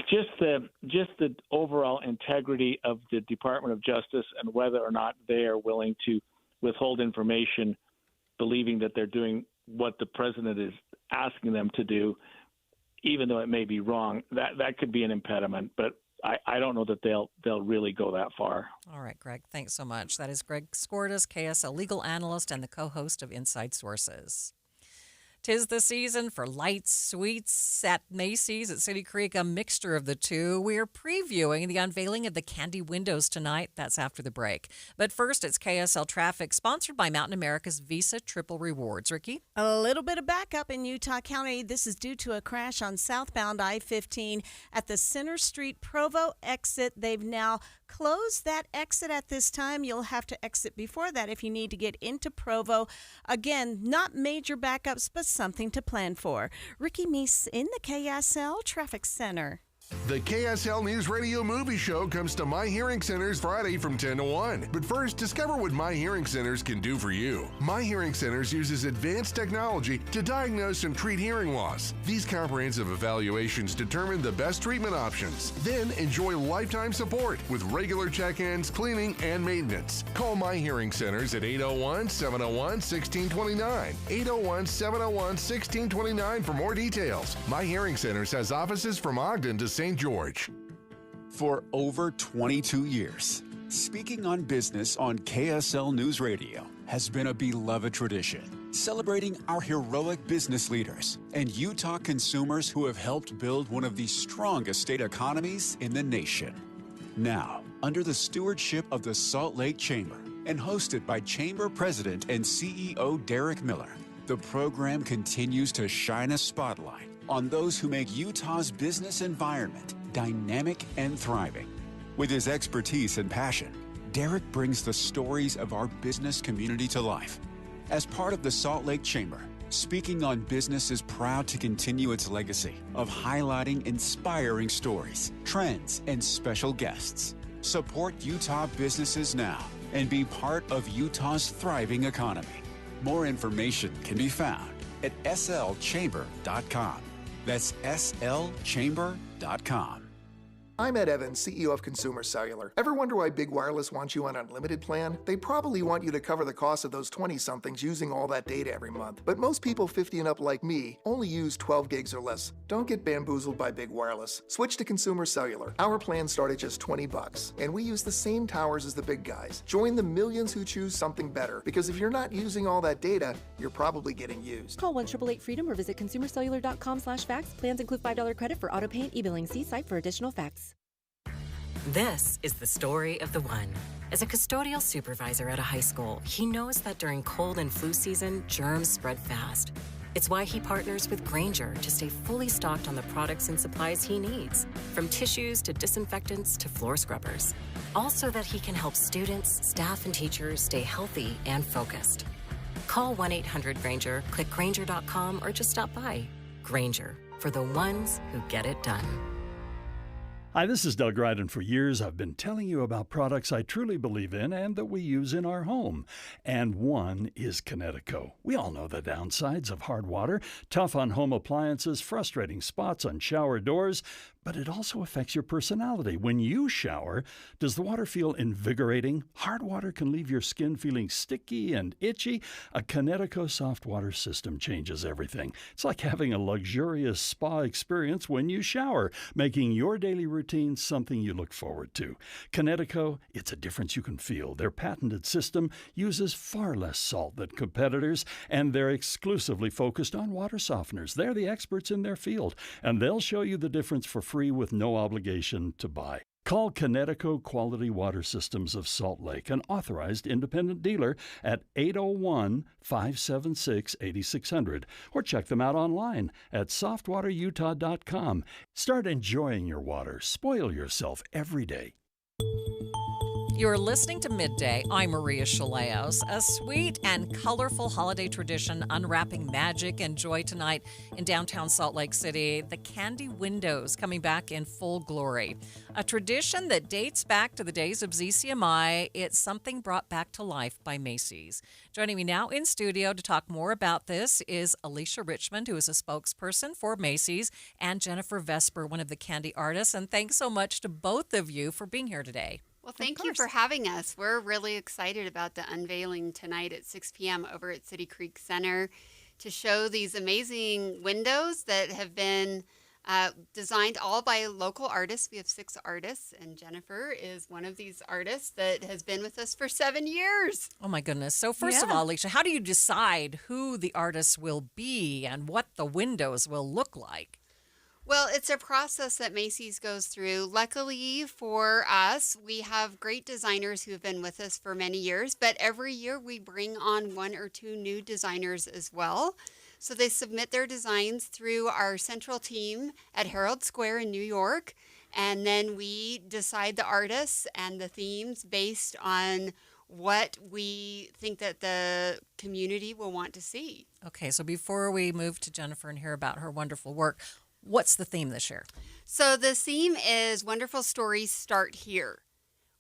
Just the overall integrity of the Department of Justice and whether or not they are willing to withhold information, believing that they're doing what the president is asking them to do, even though it may be wrong. That could be an impediment, but I don't know that they'll really go that far.
All right, Greg, thanks so much. That is Greg Skordas, KSL legal analyst and the co-host of Inside Sources. 'Tis the season for lights, sweets at Macy's at City Creek, a mixture of the two. We're previewing the unveiling of the Candy Windows tonight. That's after the break. But first, it's KSL Traffic, sponsored by Mountain America's Visa Triple Rewards. Ricky?
A little bit of backup in Utah County. This is due to a crash on southbound I-15 at the Center Street Provo exit. They've now closed that exit at this time. You'll have to exit before that if you need to get into Provo. Again, not major backups, but something to plan for. Ricky Meese in the KSL Traffic Center.
The KSL News Radio Movie Show comes to My Hearing Centers Friday from 10 to 1. But first, discover what My Hearing Centers can do for you. My Hearing Centers uses advanced technology to diagnose and treat hearing loss. These comprehensive evaluations determine the best treatment options. Then enjoy lifetime support with regular check-ins, cleaning, and maintenance. Call My Hearing Centers at 801-701-1629. 801-701-1629 for more details. My Hearing Centers has offices from Ogden to St. George.
For over 22 years, speaking on business on KSL News Radio has been a beloved tradition, celebrating our heroic business leaders and Utah consumers who have helped build one of the strongest state economies in the nation. Now, under the stewardship of the Salt Lake Chamber and hosted by Chamber President and CEO Derek Miller, the program continues to shine a spotlight on those who make Utah's business environment dynamic and thriving. With his expertise and passion, Derek brings the stories of our business community to life. As part of the Salt Lake Chamber, Speaking on Business is proud to continue its legacy of highlighting inspiring stories, trends, and special guests. Support Utah businesses now and be part of Utah's thriving economy. More information can be found at slchamber.com. That's slchamber.com.
I'm Ed Evans, CEO of Consumer Cellular. Ever wonder why Big Wireless wants you on an unlimited plan? They probably want you to cover the cost of those 20-somethings using all that data every month. But most people 50 and up like me only use 12 gigs or less. Don't get bamboozled by Big Wireless. Switch to Consumer Cellular. Our plans start at just $20, and we use the same towers as the big guys. Join the millions who choose something better, because if you're not using all that data, you're probably getting used.
Call 1-888-FREEDOM or visit consumercellular.com/facts. Plans include $5 credit for auto pay and e-billing. See site for additional facts.
This is the story of the one. As a custodial supervisor at a high school, he knows that during cold and flu season, germs spread fast. It's why he partners with Grainger to stay fully stocked on the products and supplies he needs, from tissues to disinfectants to floor scrubbers. All so that he can help students, staff, and teachers stay healthy and focused. Call 1-800-GRAINGER, click Grainger.com, or just stop by. Grainger, for the ones who get it done.
Hi, this is Doug Ryden. For years, I've been telling you about products I truly believe in and that we use in our home. And one is Kinetico. We all know the downsides of hard water, tough on home appliances, frustrating spots on shower doors, but it also affects your personality. When you shower, does the water feel invigorating? Hard water can leave your skin feeling sticky and itchy. A Kinetico soft water system changes everything. It's like having a luxurious spa experience when you shower, making your daily routine something you look forward to. Kinetico, it's a difference you can feel. Their patented system uses far less salt than competitors, and they're exclusively focused on water softeners. They're the experts in their field, and they'll show you the difference for free with no obligation to buy. Call Kinetico Quality Water Systems of Salt Lake, an authorized independent dealer, at 801-576-8600, or check them out online at softwaterutah.com. Start enjoying your water. Spoil yourself every day.
You're listening to Midday. I'm Maria Shilaos. A sweet and colorful holiday tradition unwrapping magic and joy tonight in downtown Salt Lake City. The candy windows coming back in full glory. A tradition that dates back to the days of ZCMI. It's something brought back to life by Macy's. Joining me now in studio to talk more about this is Alicia Richmond, who is a spokesperson for Macy's, and Jennifer Vesper, one of the candy artists. And thanks so much to both of you for being here today.
Well, thank you for having us. We're really excited about the unveiling tonight at 6 p.m. over at City Creek Center to show these amazing windows that have been designed all by local artists. We have 6 artists, and Jennifer is one of these artists that has been with us for 7 years.
Oh, my goodness. So first of all, Alicia, how do you decide who the artists will be and what the windows will look like?
Well, it's a process that Macy's goes through. Luckily for us, we have great designers who have been with us for many years, but every year we bring on 1 or 2 new designers as well. So they submit their designs through our central team at Herald Square in New York, and then we decide the artists and the themes based on what we think that the community will want to see.
Okay, so before we move to Jennifer and hear about her wonderful work, what's the theme this year?
So the theme is Wonderful Stories Start Here,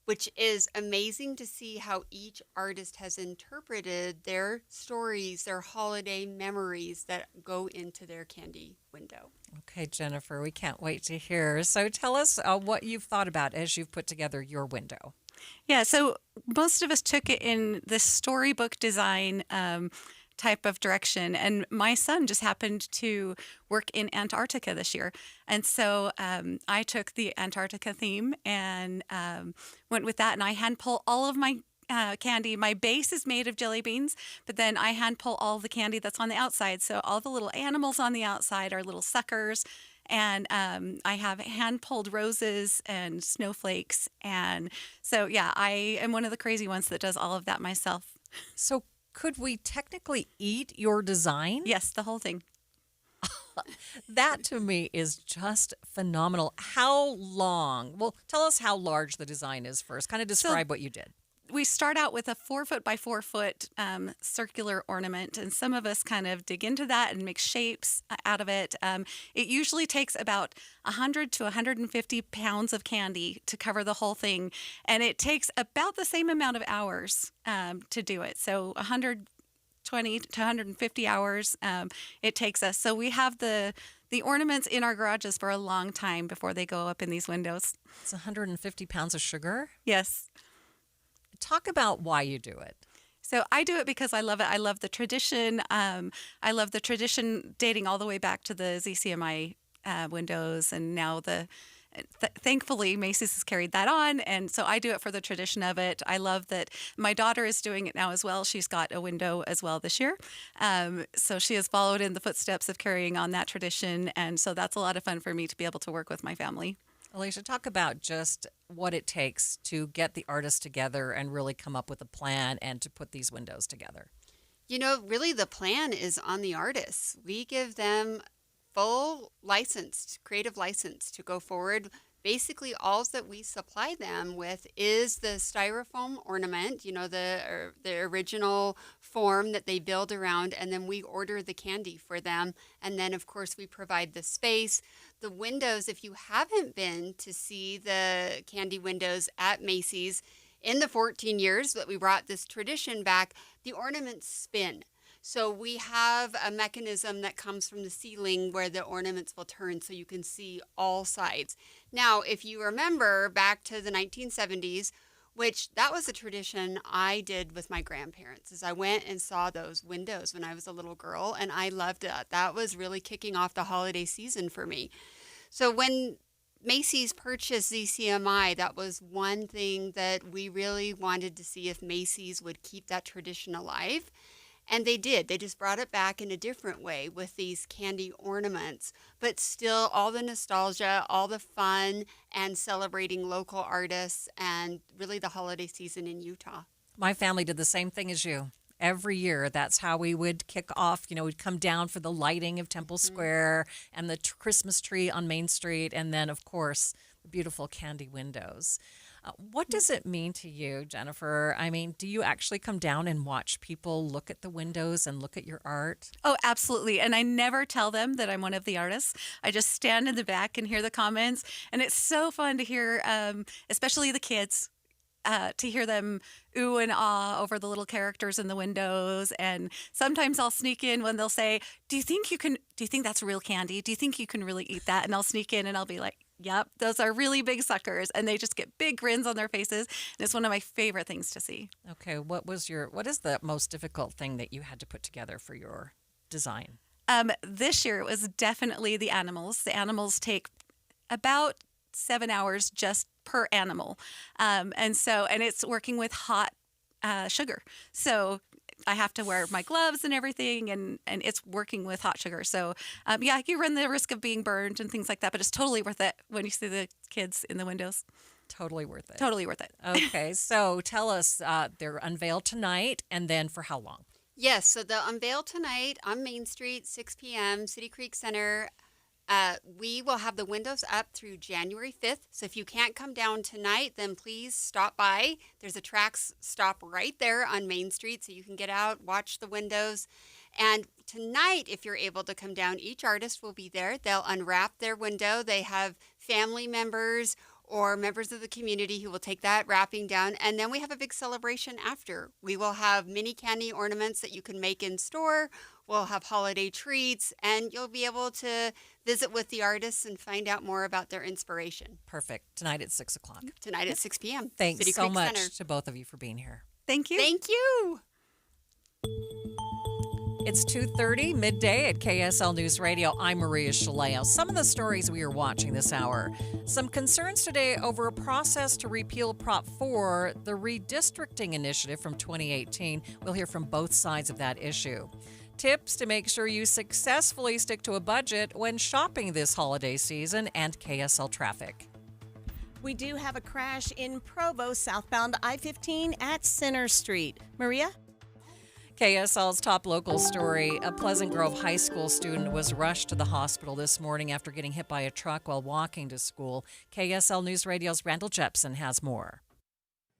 which is amazing to see how each artist has interpreted their stories, their holiday memories that go into their candy window.
Okay, Jennifer, we can't wait to hear. So tell us what you've thought about as you've put together your window.
Yeah, so most of us took it in this storybook design type of direction. And my son just happened to work in Antarctica this year. And so I took the Antarctica theme and went with that. And I hand pull all of my candy. My base is made of jelly beans, but then I hand pull all the candy that's on the outside. So all the little animals on the outside are little suckers. And I have hand-pulled roses and snowflakes. And so, yeah, I am one of the crazy ones that does all of that myself.
So could we technically eat your design?
Yes, the whole thing.
That to me is just phenomenal. How long? Well, tell us how large the design is first. Kind of describe what you did.
We start out with a 4-foot by 4-foot circular ornament, and some of us kind of dig into that and make shapes out of it. It usually takes about 100 to 150 pounds of candy to cover the whole thing, and it takes about the same amount of hours to do it. So 120 to 150 hours it takes us. So we have the ornaments in our garages for a long time before they go up in these windows.
It's 150 pounds of sugar?
Yes.
Talk about why you do it.
So I do it because I love it. I love the tradition. I love the tradition dating all the way back to the ZCMI windows, and now thankfully Macy's has carried that on, and so I do it for the tradition of it. I love that my daughter is doing it now as well. She's got a window as well this year, so she has followed in the footsteps of carrying on that tradition, and so that's a lot of fun for me to be able to work with my family.
Alicia, talk about just what it takes to get the artists together and really come up with a plan and to put these windows together.
Really the plan is on the artists. We give them full license, creative license to go forward. Basically, all that we supply them with is the styrofoam ornament, the original form that they build around, and then we order the candy for them. And then, of course, we provide the space. The windows, if you haven't been to see the candy windows at Macy's, in the 14 years that we brought this tradition back, the ornaments spin. So we have a mechanism that comes from the ceiling where the ornaments will turn so you can see all sides. Now, if you remember back to the 1970s, which that was a tradition I did with my grandparents, is I went and saw those windows when I was a little girl, and I loved it. That was really kicking off the holiday season for me. So when Macy's purchased ZCMI, that was one thing that we really wanted to see if Macy's would keep that tradition alive. And they did. They just brought it back in a different way with these candy ornaments, but still all the nostalgia, all the fun, and celebrating local artists and really the holiday season in Utah.
My family did the same thing as you. Every year, that's how we would kick off. We'd come down for the lighting of Temple Square and the Christmas tree on Main Street, and then, of course, the beautiful candy windows. What does it mean to you, Jennifer? I mean, do you actually come down and watch people look at the windows and look at your art?
Oh, absolutely. And I never tell them that I'm one of the artists. I just stand in the back and hear the comments. And it's so fun to hear, especially the kids, to hear them ooh and ah over the little characters in the windows. And sometimes I'll sneak in when they'll say, do you think that's real candy? Do you think you can really eat that? And I'll sneak in and I'll be like, yep, those are really big suckers. And they just get big grins on their faces. And it's one of my favorite things to see.
Okay. What is the most difficult thing that you had to put together for your design?
This year it was definitely the animals. The animals take about 7 hours just per animal. And it's working with hot sugar. So I have to wear my gloves and everything, and it's working with hot sugar. So, you run the risk of being burned and things like that, but it's totally worth it when you see the kids in the windows.
Totally worth it.
Totally worth it.
Okay, so tell us, they're unveiled tonight, and then for how long?
Yes, so they'll unveil tonight on Main Street, 6 p.m., City Creek Center. We will have the windows up through January 5th. So if you can't come down tonight, then please stop by. There's a Trax stop right there on Main Street, so you can get out, watch the windows. And tonight, if you're able to come down, each artist will be there. They'll unwrap their window. They have family members or members of the community who will take that wrapping down. And then we have a big celebration after. We will have mini candy ornaments that you can make in store. We'll have holiday treats, and you'll be able to visit with the artists and find out more about their inspiration.
Perfect. Tonight at 6 o'clock.
Tonight at 6 p.m.
Thanks
City
so
Creek
much
Center.
to both of you for being here.
Thank you.
Thank you.
It's 2:30 midday at KSL News Radio. I'm Maria Shilaos. Some of the stories we are watching this hour. Some concerns today over a process to repeal Prop 4, the redistricting initiative from 2018. We'll hear from both sides of that issue. Tips to make sure you successfully stick to a budget when shopping this holiday season, and KSL traffic.
We do have a crash in Provo, southbound I-15 at Center Street. Maria?
KSL's top local story. A Pleasant Grove High School student was rushed to the hospital this morning after getting hit by a truck while walking to school. KSL News Radio's Randall Jepson has more.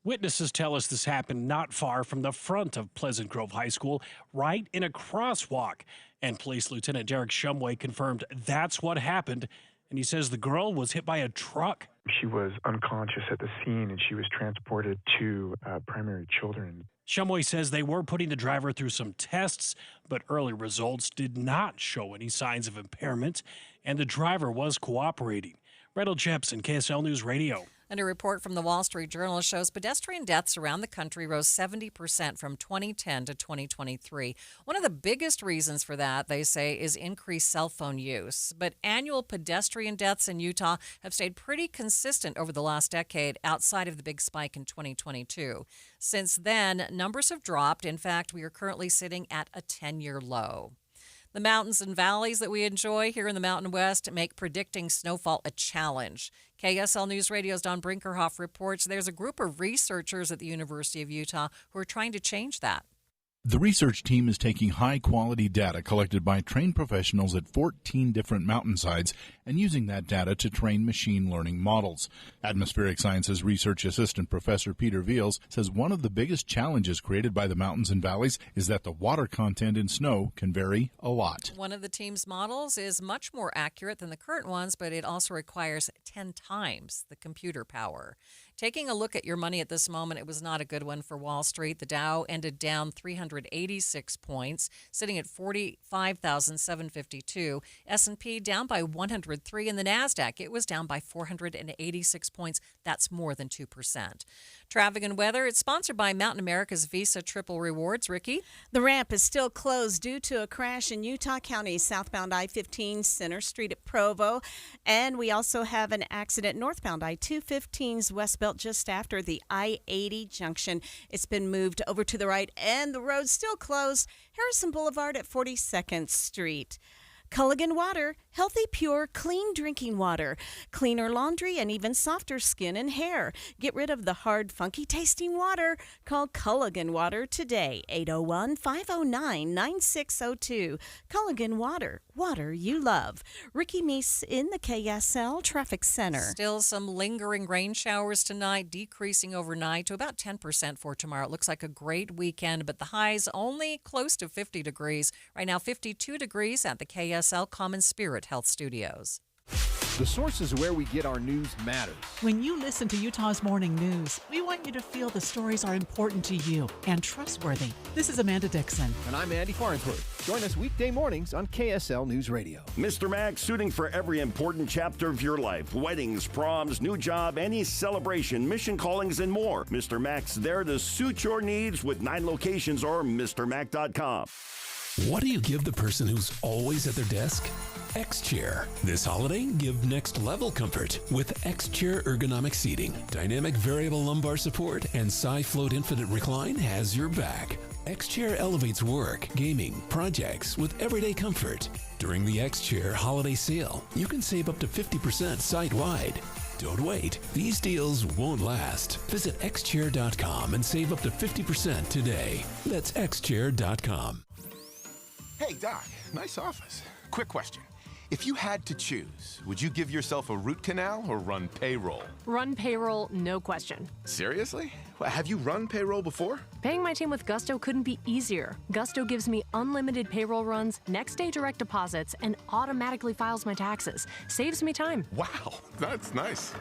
Witnesses tell us this happened not far from the front of Pleasant Grove High School, right in a crosswalk. And Police Lieutenant Derek Shumway confirmed that's what happened. And he says the girl was hit by a truck.
She was unconscious at the scene and she was transported to primary children.
Shumway says they were putting the driver through some tests, but early results did not show any signs of impairment, and the driver was cooperating. Randall Jepson, KSL News Radio.
And a report from the Wall Street Journal shows pedestrian deaths around the country rose 70% from 2010 to 2023. One of the biggest reasons for that, they say, is increased cell phone use. But annual pedestrian deaths in Utah have stayed pretty consistent over the last decade, outside of the big spike in 2022. Since then, numbers have dropped. In fact, we are currently sitting at a 10-year low. The mountains and valleys that we enjoy here in the Mountain West make predicting snowfall a challenge. KSL News Radio's Don Brinkerhoff reports there's a group of researchers at the University of Utah who are trying to change that.
The research team is taking high-quality data collected by trained professionals at 14 different mountainsides and using that data to train machine learning models. Atmospheric Sciences Research Assistant Professor Peter Veals says one of the biggest challenges created by the mountains and valleys is that the water content in snow can vary a lot.
One of the team's models is much more accurate than the current ones, but it also requires 10 times the computer power. Taking a look at your money at this moment, it was not a good one for Wall Street. The Dow ended down 386 points, sitting at 45,752. S&P down by 103, and the Nasdaq, it was down by 486 points. That's more than 2%. Traffic and weather, it's sponsored by Mountain America's Visa Triple Rewards. Ricky?
The ramp is still closed due to a crash in Utah County, southbound I-15 Center Street at Provo. And we also have an accident northbound I-215's westbound just after the I-80 junction. It's been moved over to the right, and the road's still closed. Harrison Boulevard at 42nd Street. Culligan Water, healthy, pure, clean drinking water. Cleaner laundry and even softer skin and hair. Get rid of the hard, funky tasting water. Call Culligan Water today, 801-509-9602. Culligan Water, water you love. Ricky Meese in the KSL Traffic Center.
Still some lingering rain showers tonight, decreasing overnight to about 10% for tomorrow. It looks like a great weekend, but the highs only close to 50 degrees. Right now, 52 degrees at the KSL Common Spirit Health Studios.
The sources where we get our news matters.
When you listen to Utah's Morning News, we want you to feel the stories are important to you and trustworthy. This is Amanda Dixon.
And I'm Andy Farnsworth. Join us weekday mornings on KSL News Radio.
Mr. Max, suiting for every important chapter of your life. Weddings, proms, new job, any celebration, mission callings, and more. Mr. Max there to suit your needs with 9 locations or MrMac.com.
What do you give the person who's always at their desk? X-Chair. This holiday, give next level comfort with X-Chair ergonomic seating. Dynamic variable lumbar support and SiFloat Infinite Recline has your back. X-Chair elevates work, gaming, projects with everyday comfort. During the X-Chair holiday sale, you can save up to 50% site-wide. Don't wait. These deals won't last. Visit xchair.com and save up to 50% today. That's xchair.com.
Hey, Doc, nice office. Quick question. If you had to choose, would you give yourself a root canal or run payroll?
Run payroll, no question.
Seriously? Have you run payroll before?
Paying my team with Gusto couldn't be easier. Gusto gives me unlimited payroll runs, next day direct deposits, and automatically files my taxes. Saves me time.
Wow, that's nice.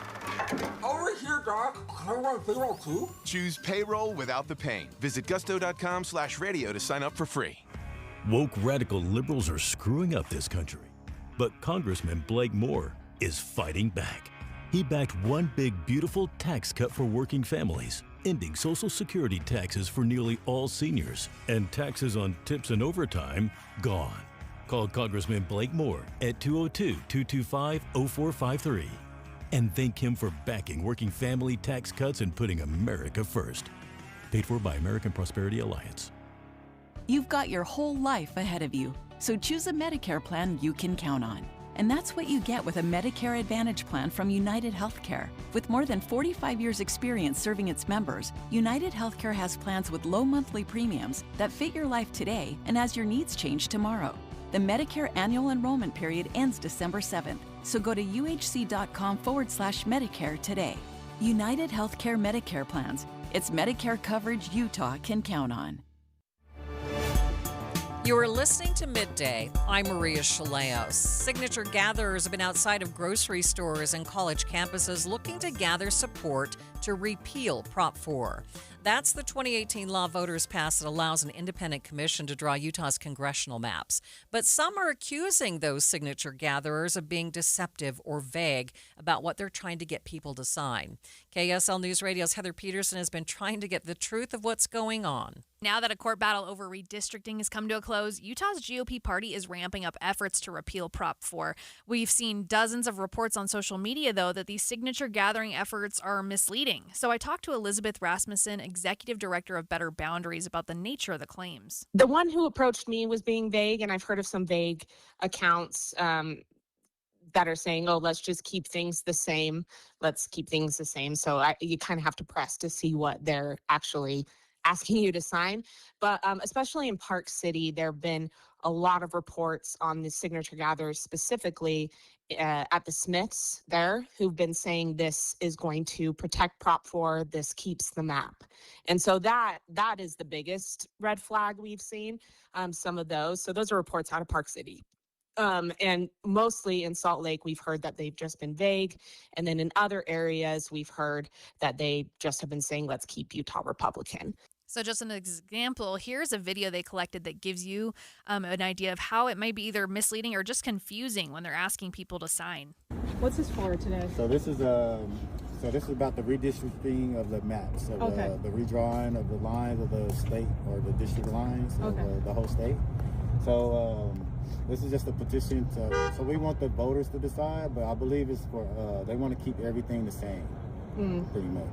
Over here, Doc. Can I run payroll too?
Choose payroll without the pain. Visit gusto.com/radio to sign up for free.
Woke radical liberals are screwing up this country. But Congressman Blake Moore is fighting back. He backed one big, beautiful tax cut for working families, ending Social Security taxes for nearly all seniors, and taxes on tips and overtime gone. Call Congressman Blake Moore at 202-225-0453 and thank him for backing working family tax cuts and putting America first. Paid for by American Prosperity Alliance.
You've got your whole life ahead of you, so choose a Medicare plan you can count on. And that's what you get with a Medicare Advantage plan from United Healthcare. With more than 45 years' experience serving its members, United Healthcare has plans with low monthly premiums that fit your life today and as your needs change tomorrow. The Medicare annual enrollment period ends December 7th, so go to uhc.com/Medicare today. United Healthcare Medicare plans. It's Medicare coverage Utah can count on.
You are listening to Midday. I'm Maria Shilaos. Signature gatherers have been outside of grocery stores and college campuses looking to gather support to repeal Prop 4. That's the 2018 law voters passed that allows an independent commission to draw Utah's congressional maps. But some are accusing those signature gatherers of being deceptive or vague about what they're trying to get people to sign. KSL News Radio's Heather Peterson has been trying to get the truth of what's going on.
Now that a court battle over redistricting has come to a close, Utah's GOP party is ramping up efforts to repeal Prop 4. We've seen dozens of reports on social media, though, that these signature gathering efforts are misleading. So I talked to Elizabeth Rasmussen, Executive Director of Better Boundaries, about the nature of the claims.
The one who approached me was being vague, and I've heard of some vague accounts that are saying, oh, let's just keep things the same. Let's keep things the same. So you kind of have to press to see what they're actually asking you to sign. But especially in Park City, there have been a lot of reports on the signature gatherers, specifically at the Smiths there, who've been saying this is going to protect Prop 4, this keeps the map. And so that is the biggest red flag we've seen, some of those. So those are reports out of Park City. And mostly in Salt Lake, we've heard that they've just been vague. And then in other areas, we've heard that they just have been saying, let's keep Utah Republican.
So just an example, here's a video they collected that gives you an idea of how it might be either misleading or just confusing when they're asking people to sign.
What's this for today?
So this is about the redistricting of the maps, so the redrawing of the lines of the state or the district lines of the whole state. So this is just a petition so we want the voters to decide, but I believe it's for they want to keep everything the same, pretty much.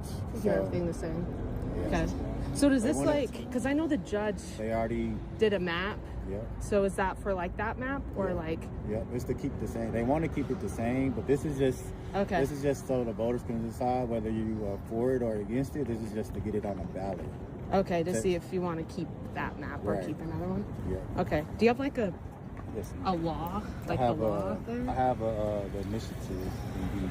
Keep everything the same. Yeah. Okay. So does this because I know the judge
they already
did a map.
Yeah.
So is that for like that map or like?
Yeah, it's to keep the same. They want to keep it the same, but this is just This is just so the voters can decide whether you are for it or against it. This is just to get it on the ballot.
Okay, to see if you want to keep that map or keep another one.
Yeah.
Okay. Do you have like a law, like
I have
the law there?
I have the initiative. Indeed.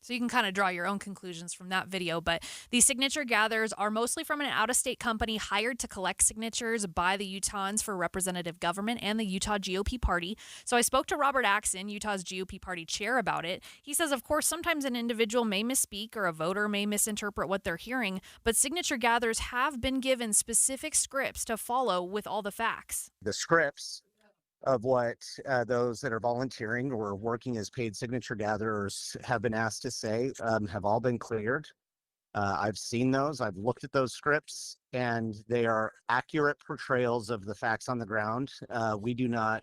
So you can kind of draw your own conclusions from that video. But these signature gatherers are mostly from an out-of-state company hired to collect signatures by the Utahns for representative government and the Utah GOP party. So I spoke to Robert Axon, Utah's GOP party chair, about it. He says, of course, sometimes an individual may misspeak or a voter may misinterpret what they're hearing, but signature gatherers have been given specific scripts to follow with all the facts.
The scripts of what those that are volunteering or working as paid signature gatherers have been asked to say have all been cleared. I've seen those. I've looked at those scripts, and they are accurate portrayals of the facts on the ground. We do not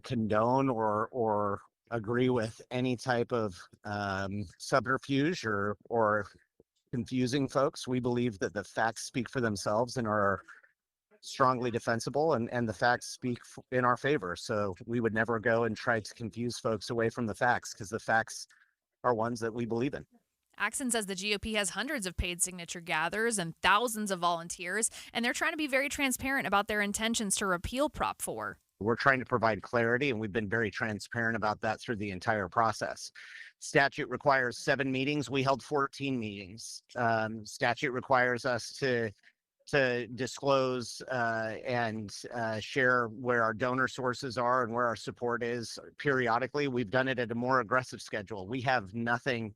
condone or agree with any type of subterfuge or confusing folks. We believe that the facts speak for themselves and are strongly defensible, and the facts speak in our favor. So we would never go and try to confuse folks away from the facts, because the facts are ones that we believe in.
Axon says the GOP has hundreds of paid signature gatherers and thousands of volunteers, and they're trying to be very transparent about their intentions to repeal Prop 4.
We're trying to provide clarity, and we've been very transparent about that through the entire process. Statute requires 7 meetings. We held 14 meetings. Statute requires us to disclose and share where our donor sources are and where our support is periodically. We've done it at a more aggressive schedule. We have nothing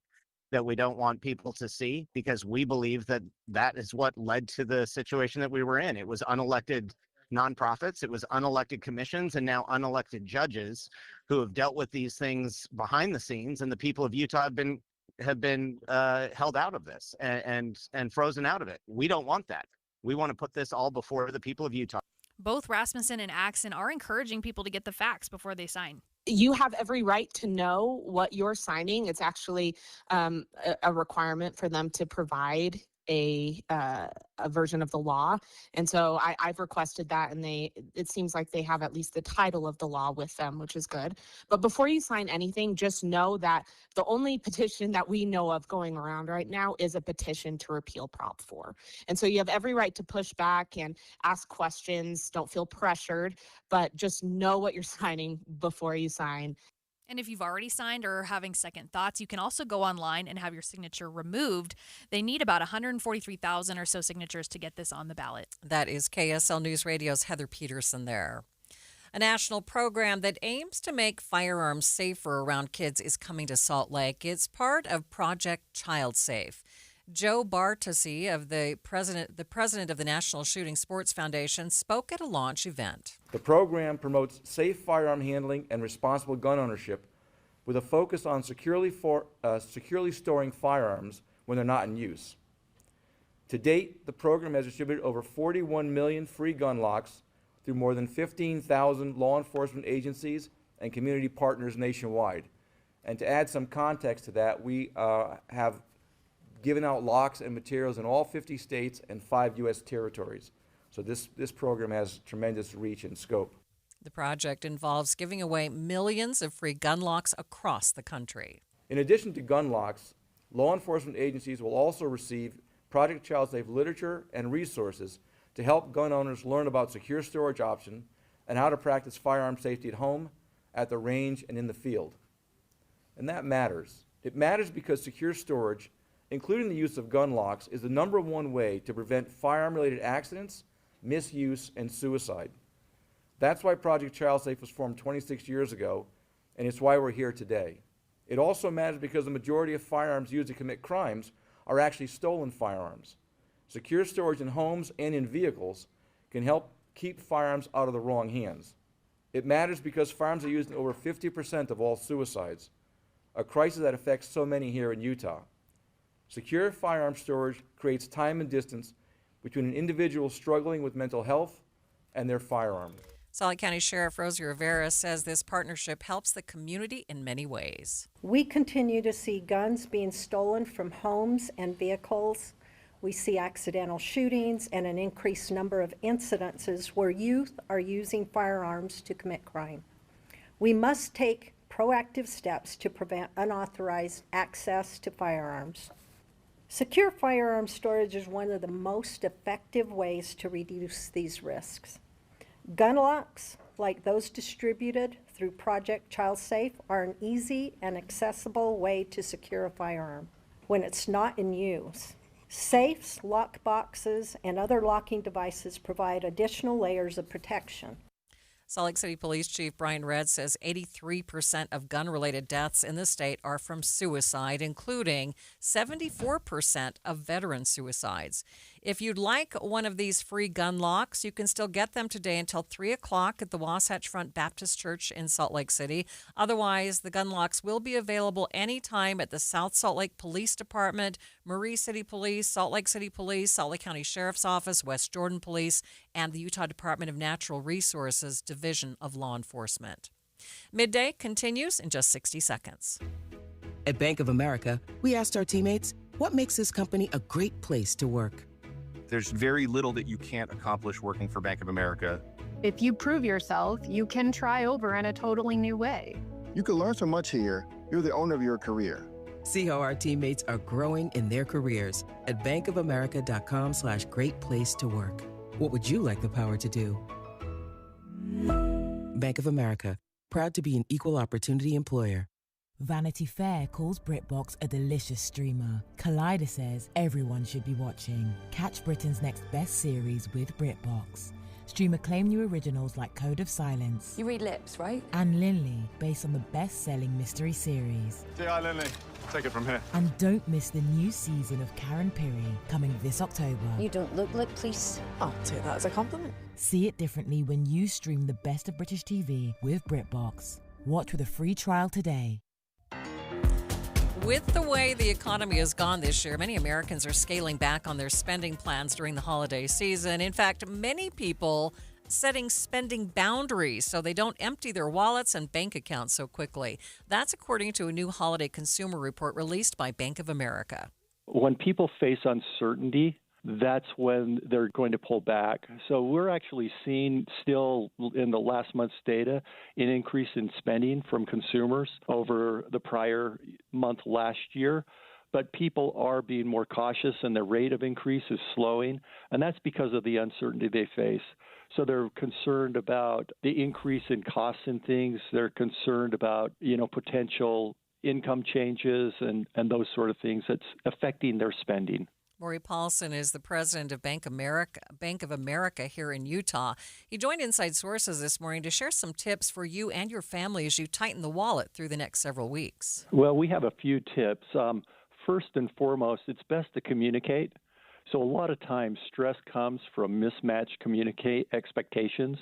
that we don't want people to see, because we believe that that is what led to the situation that we were in. It was unelected nonprofits, it was unelected commissions, and now unelected judges who have dealt with these things behind the scenes, and the people of Utah have been held out of this and frozen out of it. We don't want that. We want to put this all before the people of Utah.
Both Rasmussen and Axon are encouraging people to get the facts before they sign.
You have every right to know what you're signing. It's actually a requirement for them to provide a version of the law. And so I've requested that, and it seems like they have at least the title of the law with them, which is good. But before you sign anything, just know that the only petition that we know of going around right now is a petition to repeal Prop 4. And so you have every right to push back and ask questions. Don't feel pressured, but just know what you're signing before you sign.
And if you've already signed or are having second thoughts, you can also go online and have your signature removed. They need about 143,000 or so signatures to get this on the ballot.
That is KSL News Radio's Heather Peterson there. A national program that aims to make firearms safer around kids is coming to Salt Lake. It's part of Project Child Safe. Joe Bartossi, the president of the National Shooting Sports Foundation, spoke at a launch event.
The program promotes safe firearm handling and responsible gun ownership, with a focus on securely storing firearms when they're not in use. To date, the program has distributed over 41 million free gun locks through more than 15,000 law enforcement agencies and community partners nationwide. And to add some context to that, we have given out locks and materials in all 50 states and 5 U.S. territories. So this program has tremendous reach and scope.
The project involves giving away millions of free gun locks across the country.
In addition to gun locks, law enforcement agencies will also receive Project Child Safe literature and resources to help gun owners learn about secure storage options and how to practice firearm safety at home, at the range, and in the field. And that matters. It matters because secure storage, including the use of gun locks, is the #1 way to prevent firearm-related accidents, misuse, and suicide. That's why Project Child Safe was formed 26 years ago, and it's why we're here today. It also matters because the majority of firearms used to commit crimes are actually stolen firearms. Secure storage in homes and in vehicles can help keep firearms out of the wrong hands. It matters because firearms are used in over 50% of all suicides, a crisis that affects so many here in Utah. Secure firearm storage creates time and distance between an individual struggling with mental health and their firearm.
Salt Lake County Sheriff Rosie Rivera says this partnership helps the community in many ways.
We continue to see guns being stolen from homes and vehicles. We see accidental shootings and an increased number of incidences where youth are using firearms to commit crime. We must take proactive steps to prevent unauthorized access to firearms. Secure firearm storage is one of the most effective ways to reduce these risks. Gun locks, like those distributed through Project Child Safe, are an easy and accessible way to secure a firearm when it's not in use. Safes, lock boxes, and other locking devices provide additional layers of protection.
Salt Lake City Police Chief Brian Redd says 83% of gun-related deaths in the state are from suicide, including 74% of veteran suicides. If you'd like one of these free gun locks, you can still get them today until 3 o'clock at the Wasatch Front Baptist Church in Salt Lake City. Otherwise, the gun locks will be available anytime at the South Salt Lake Police Department, Marie City Police, Salt Lake City Police, Salt Lake County Sheriff's Office, West Jordan Police, and the Utah Department of Natural Resources Division of Law Enforcement. Midday continues in just 60 seconds.
At Bank of America, we asked our teammates, what makes this company a great place to work?
There's very little that you can't accomplish working for Bank of America.
If you prove yourself, you can try over in a totally new way.
You can learn so much here. You're the owner of your career.
See how our teammates are growing in their careers at bankofamerica.com/great place to work. What would you like the power to do? Bank of America, proud to be an equal opportunity employer.
Vanity Fair calls BritBox a delicious streamer. Collider says everyone should be watching. Catch Britain's next best series with BritBox. Stream acclaimed new originals like Code of Silence.
You read lips, right?
And Linley, based on the best-selling mystery series.
G.I. Linley, take it from here.
And don't miss the new season of Karen Piri, coming this October.
You don't look like police. I'll take that as a compliment.
See it differently when you stream the best of British TV with BritBox. Watch with a free trial today.
With the way the economy has gone this year, many Americans are scaling back on their spending plans during the holiday season. In fact, many people setting spending boundaries so they don't empty their wallets and bank accounts so quickly. That's according to a new holiday consumer report released by Bank of America.
When people face uncertainty, that's when they're going to pull back. So we're actually seeing still in the last month's data an increase in spending from consumers over the prior month last year. But people are being more cautious and the rate of increase is slowing, and that's because of the uncertainty they face. So they're concerned about the increase in costs and things. They're concerned about, potential income changes and those sort of things that's affecting their spending.
Maury Paulson is the president of Bank of America here in Utah. He joined Inside Sources this morning to share some tips for you and your family as you tighten the wallet through the next several weeks.
Well, we have a few tips. First and foremost, it's best to communicate. So a lot of times stress comes from mismatched expectations.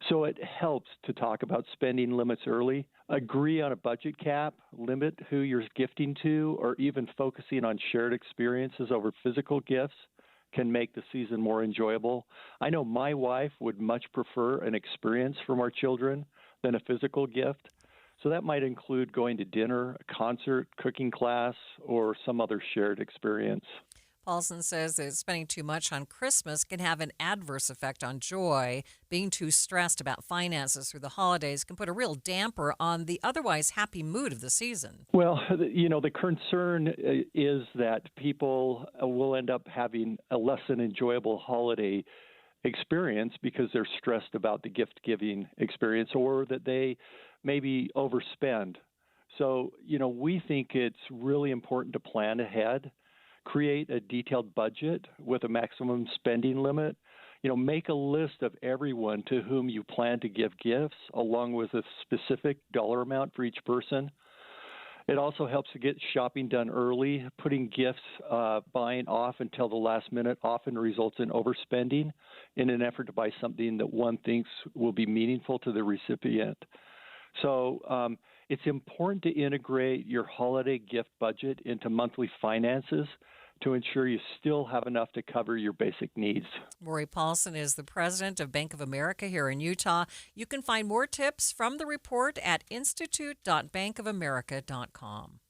So it helps to talk about spending limits early, agree on a budget cap, limit who you're gifting to, or even focusing on shared experiences over physical gifts can make the season more enjoyable. I know my wife would much prefer an experience from our children than a physical gift. So that might include going to dinner, a concert, cooking class, or some other shared experience.
Paulson says that spending too much on Christmas can have an adverse effect on joy. Being too stressed about finances through the holidays can put a real damper on the otherwise happy mood of the season.
Well, the concern is that people will end up having a less than enjoyable holiday experience because they're stressed about the gift-giving experience, or that they maybe overspend. So, we think it's really important to plan ahead, create a detailed budget with a maximum spending limit, make a list of everyone to whom you plan to give gifts, along with a specific dollar amount for each person. It also helps to get shopping done early. Putting gifts buying off until the last minute often results in overspending in an effort to buy something that one thinks will be meaningful to the recipient. So it's important to integrate your holiday gift budget into monthly finances to ensure you still have enough to cover your basic needs.
Rory Paulson is the president of Bank of America here in Utah. You can find more tips from the report at institute.bankofamerica.com.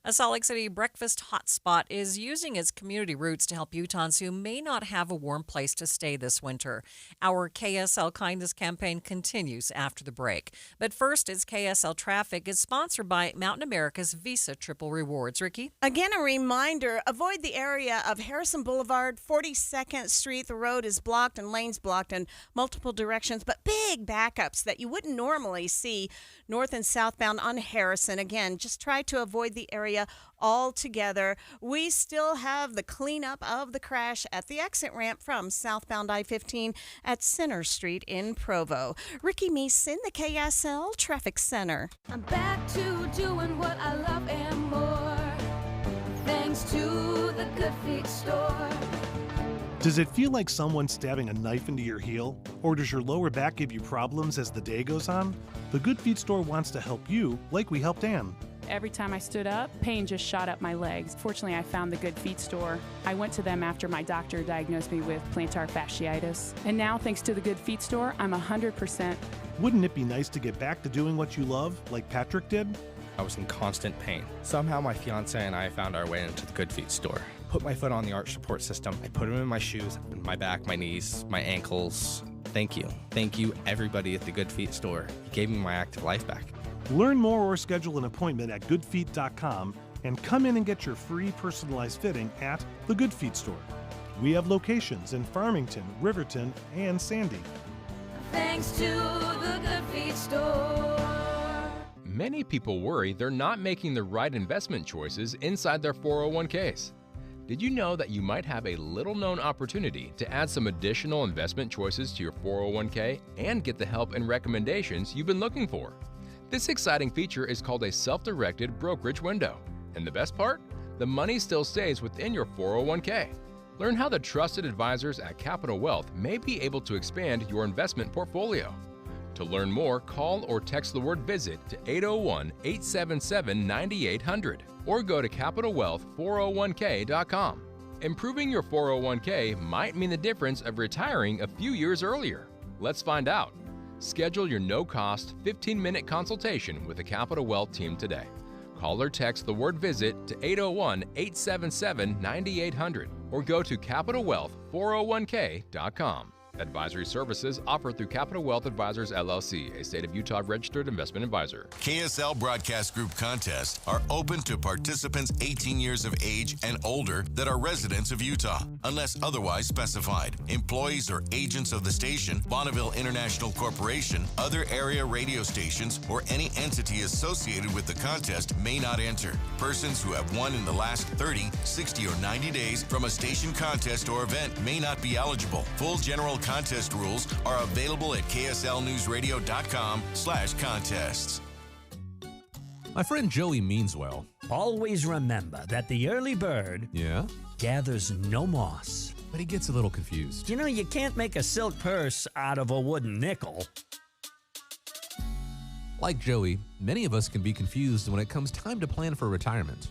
A Salt Lake City breakfast hotspot is using its community roots to help Utahns who may not have a warm place to stay this winter. Our KSL Kindness campaign continues after the break. But first, it's KSL Traffic. It's sponsored by Mountain America's Visa Triple Rewards. Ricky?
Again, a reminder, avoid the area of Harrison Boulevard, 42nd Street. The road is blocked and lanes blocked in multiple directions, but big backups that you wouldn't normally see north and southbound on Harrison. Again, just try to avoid the area altogether. We still have the cleanup of the crash at the exit ramp from southbound I-15 at Center Street in Provo. Ricky Meese in the KSL Traffic Center.
I'm back to doing what I love and more, thanks to the Good Feet store.
Does it feel like someone's stabbing a knife into your heel? Or does your lower back give you problems as the day goes on? The Good Feet store wants to help you like we helped Ann.
Every time I stood up, pain just shot up my legs. Fortunately, I found the Good Feet store. I went to them after my doctor diagnosed me with plantar fasciitis. And now, thanks to the Good Feet store, I'm 100%.
Wouldn't it be nice to get back to doing what you love, like Patrick did?
I was in constant pain. Somehow my fiance and I found our way into the Good Feet store. Put my foot on the arch support system. I put them in my shoes, my back, my knees, my ankles. Thank you. Thank you, everybody at the Good Feet store. You gave me my active life back.
Learn more or schedule an appointment at goodfeet.com and come in and get your free personalized fitting at the Good Feet store. We have locations in Farmington, Riverton, and Sandy.
Thanks to the Good Feet store.
Many people worry they're not making the right investment choices inside their 401ks. Did you know that you might have a little-known opportunity to add some additional investment choices to your 401k and get the help and recommendations you've been looking for? This exciting feature is called a self-directed brokerage window. And the best part? The money still stays within your 401k. Learn how the trusted advisors at Capital Wealth may be able to expand your investment portfolio. To learn more, call or text the word VISIT to 801-877-9800 or go to CapitalWealth401k.com. Improving your 401k might mean the difference of retiring a few years earlier. Let's find out. Schedule your no-cost 15-minute consultation with the Capital Wealth team today. Call or text the word VISIT to 801-877-9800 or go to CapitalWealth401k.com. Advisory services offered through Capital Wealth Advisors, LLC, a state of Utah registered investment advisor.
KSL Broadcast Group contests are open to participants 18 years of age and older that are residents of Utah, unless otherwise specified. Employees or agents of the station, Bonneville International Corporation, other area radio stations, or any entity associated with the contest may not enter. Persons who have won in the last 30, 60, or 90 days from a station contest or event may not be eligible. Full general contest rules are available at kslnewsradio.com/contests.
My friend Joey means well.
Always remember that the early bird gathers no moss.
But he gets a little confused.
You know, you can't make a silk purse out of a wooden nickel.
Like Joey, many of us can be confused when it comes time to plan for retirement.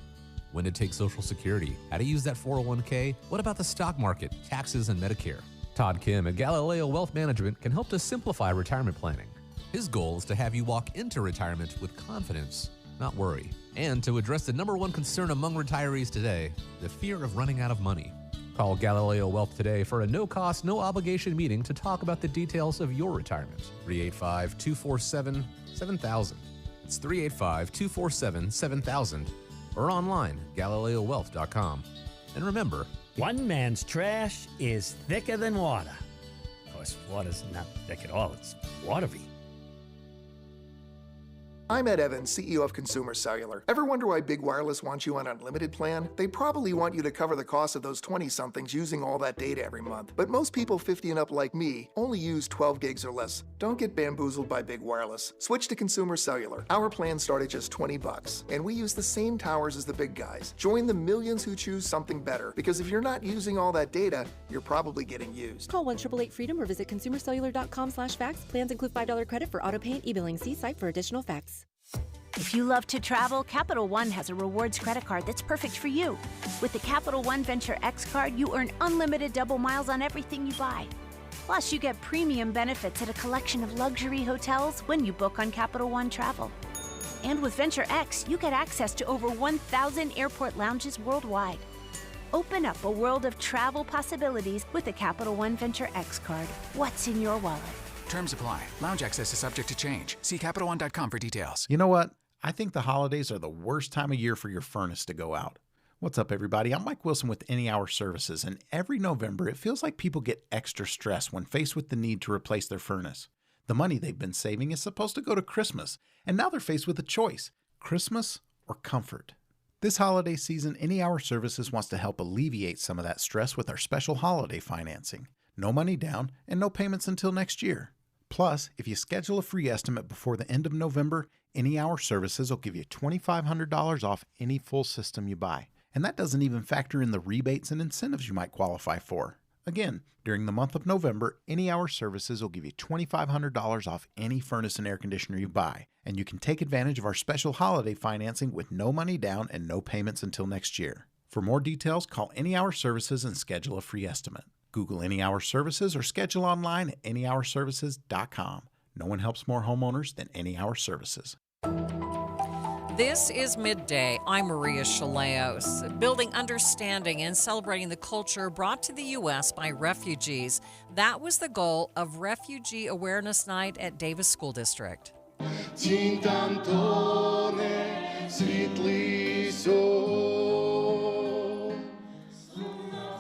When to take Social Security, how to use that 401k, what about the stock market, taxes, and Medicare? Todd Kim at Galileo Wealth Management can help to simplify retirement planning. His goal is to have you walk into retirement with confidence not worry. And to address the number one concern among retirees today, the fear of running out of money. Call Galileo Wealth today for a no-cost, no-obligation meeting to talk about the details of your retirement. 385-247-7000. It's 385-247-7000. Or online, GalileoWealth.com. And remember,
one man's trash is thicker than water. Of course, water's not thick at all. It's watery.
I'm Ed Evans, CEO of Consumer Cellular. Ever wonder why Big Wireless wants you on an unlimited plan? They probably want you to cover the cost of those 20-somethings using all that data every month. But most people 50 and up like me only use 12 gigs or less. Don't get bamboozled by Big Wireless. Switch to Consumer Cellular. Our plans start at just $20, and we use the same towers as the big guys. Join the millions who choose something better, because if you're not using all that data, you're probably getting used.
Call 1-888-FREEDOM or visit consumercellular.com/facts. Plans include $5 credit for auto pay and e-billing. See site for additional facts.
If you love to travel, Capital One has a rewards credit card that's perfect for you. With the Capital One Venture X card, you earn unlimited double miles on everything you buy. Plus, you get premium benefits at a collection of luxury hotels when you book on Capital One Travel. And with Venture X, you get access to over 1,000 airport lounges worldwide. Open up a world of travel possibilities with the Capital One Venture X card. What's in your wallet?
Terms apply. Lounge access is subject to change. See CapitalOne.com for details.
You know what? I think the holidays are the worst time of year for your furnace to go out. What's up, everybody? I'm Mike Wilson with Any Hour Services, and every November it feels like people get extra stressed when faced with the need to replace their furnace. The money they've been saving is supposed to go to Christmas, and now they're faced with a choice: Christmas or comfort. This holiday season, Any Hour Services wants to help alleviate some of that stress with our special holiday financing. No money down and no payments until next year. Plus, if you schedule a free estimate before the end of November, Any Hour Services will give you $2,500 off any full system you buy. And that doesn't even factor in the rebates and incentives you might qualify for. Again, during the month of November, Any Hour Services will give you $2,500 off any furnace and air conditioner you buy. And you can take advantage of our special holiday financing with no money down and no payments until next year. For more details, call Any Hour Services and schedule a free estimate. Google Any Hour Services or schedule online at anyhourservices.com. No one helps more homeowners than Any Hour Services.
This is Midday. I'm Maria Shilaos. Building understanding and celebrating the culture brought to the U.S. by refugees. That was the goal of Refugee Awareness Night at Davis School District.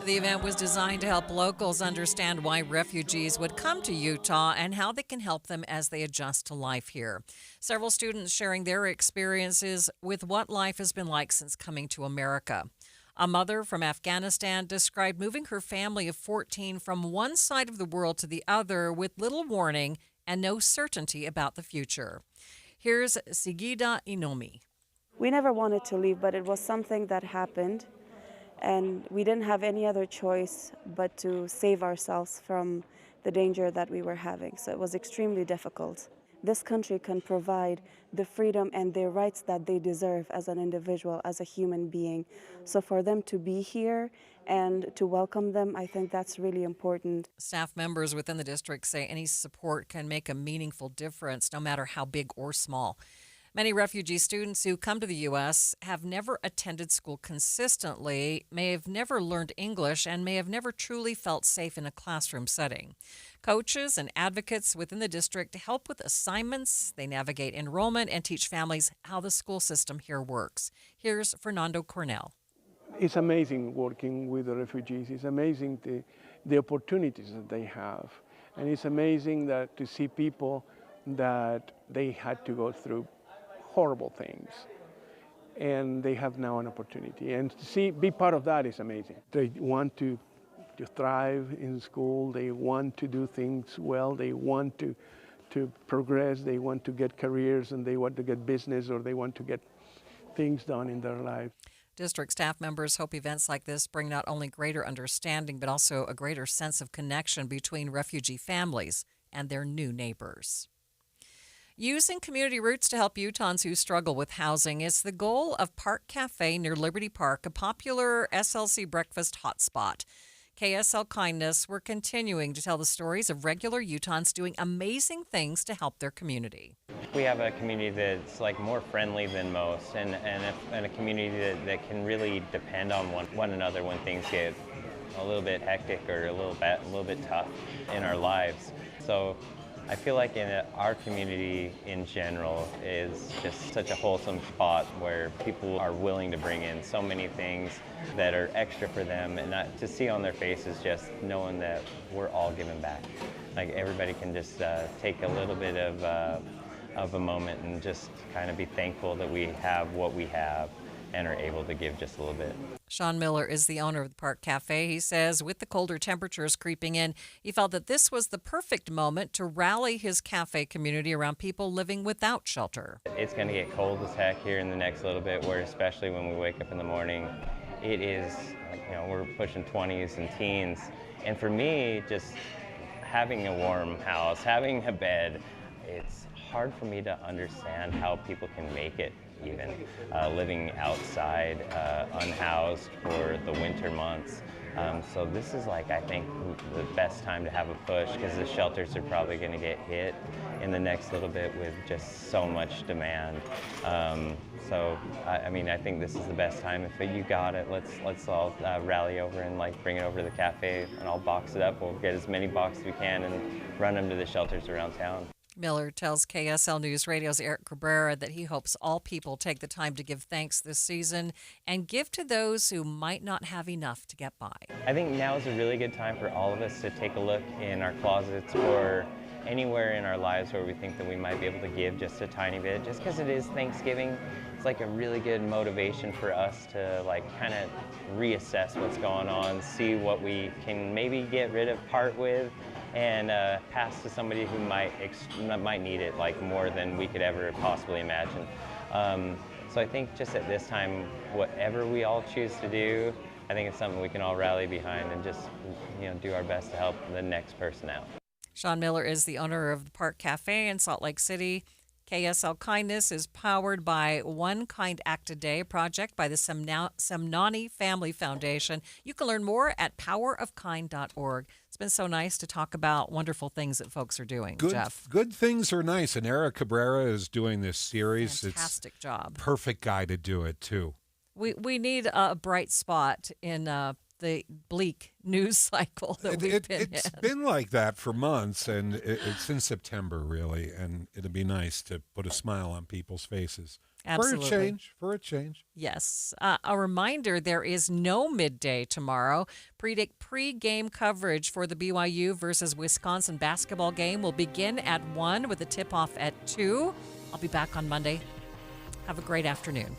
The event was designed to help locals understand why refugees would come to Utah and how they can help them as they adjust to life here. Several students sharing their experiences with what life has been like since coming to America. A mother from Afghanistan described moving her family of 14 from one side of the world to the other with little warning and no certainty about the future. Here's Sigida Inomi.
We never wanted to leave, but it was something that happened. And we didn't have any other choice but to save ourselves from the danger that we were having. So it was extremely difficult. This country can provide the freedom and the rights that they deserve as an individual, as a human being. So for them to be here and to welcome them, I think that's really important.
Staff members within the district say any support can make a meaningful difference, no matter how big or small. Many refugee students who come to the U.S. have never attended school consistently, may have never learned English, and may have never truly felt safe in a classroom setting. Coaches and advocates within the district help with assignments. They navigate enrollment and teach families how the school system here works. Here's Fernando Cornell.
It's amazing working with the refugees. It's amazing the opportunities that they have. And it's amazing that to see people that they had to go through horrible things, and they have now an opportunity. And to be part of that is amazing. They want to thrive in school. They want to do things well. They want to progress. They want to get careers, and they want to get business, or they want to get things done in their life.
District staff members hope events like this bring not only greater understanding, but also a greater sense of connection between refugee families and their new neighbors. Using community roots to help Utahns who struggle with housing is the goal of Park Cafe near Liberty Park, a popular SLC breakfast hotspot. KSL Kindness, we're continuing to tell the stories of regular Utahns doing amazing things to help their community.
We have a community that's like more friendly than most, and a community that can really depend on one another when things get a little bit hectic or a little bit tough in our lives. So I feel like our community in general is just such a wholesome spot where people are willing to bring in so many things that are extra for them, and not to see on their faces just knowing that we're all giving back. Like everybody can just take a little bit of a moment and just kind of be thankful that we have what we have and are able to give just a little bit.
Sean Miller is the owner of the Park Cafe. He says with the colder temperatures creeping in, he felt that this was the perfect moment to rally his cafe community around people living without shelter.
It's going to get cold as heck here in the next little bit, where especially when we wake up in the morning, it is, we're pushing 20s and teens. And for me, just having a warm house, having a bed, it's hard for me to understand how people can make it, even living outside, unhoused for the winter months. So this is I think the best time to have a push, because the shelters are probably going to get hit in the next little bit with just so much demand. So I think this is the best time. If you got it, let's all rally over and bring it over to the cafe, and I'll box it up. We'll get as many boxes as we can and run them to the shelters around town.
Miller tells KSL News Radio's Eric Cabrera that he hopes all people take the time to give thanks this season and give to those who might not have enough to get by.
I think now is a really good time for all of us to take a look in our closets or anywhere in our lives where we think that we might be able to give just a tiny bit. Just because it is Thanksgiving, it's a really good motivation for us to kind of reassess what's going on, see what we can maybe get rid of, part with, and pass to somebody who might need it more than we could ever possibly imagine. So I think just at this time, whatever we all choose to do, I think it's something we can all rally behind and just do our best to help the next person out.
Sean Miller is the owner of the Park Cafe in Salt Lake City. KSL Kindness is powered by One Kind Act a Day project by the Semnani Family Foundation. You can learn more at powerofkind.org. It's been so nice to talk about wonderful things that folks are doing, Jeff.
Good things are nice, and Eric Cabrera is doing this series.
Fantastic job.
Perfect guy to do it, too.
We need a bright spot in the bleak news cycle that we've been in.
It's been like that for months, and it's in September, really, and it'd be nice to put a smile on people's faces.
Absolutely.
For a change.
Yes. A reminder, there is no midday tomorrow. Pre-game coverage for the BYU versus Wisconsin basketball game will begin at 1 with a tip-off at 2. I'll be back on Monday. Have a great afternoon.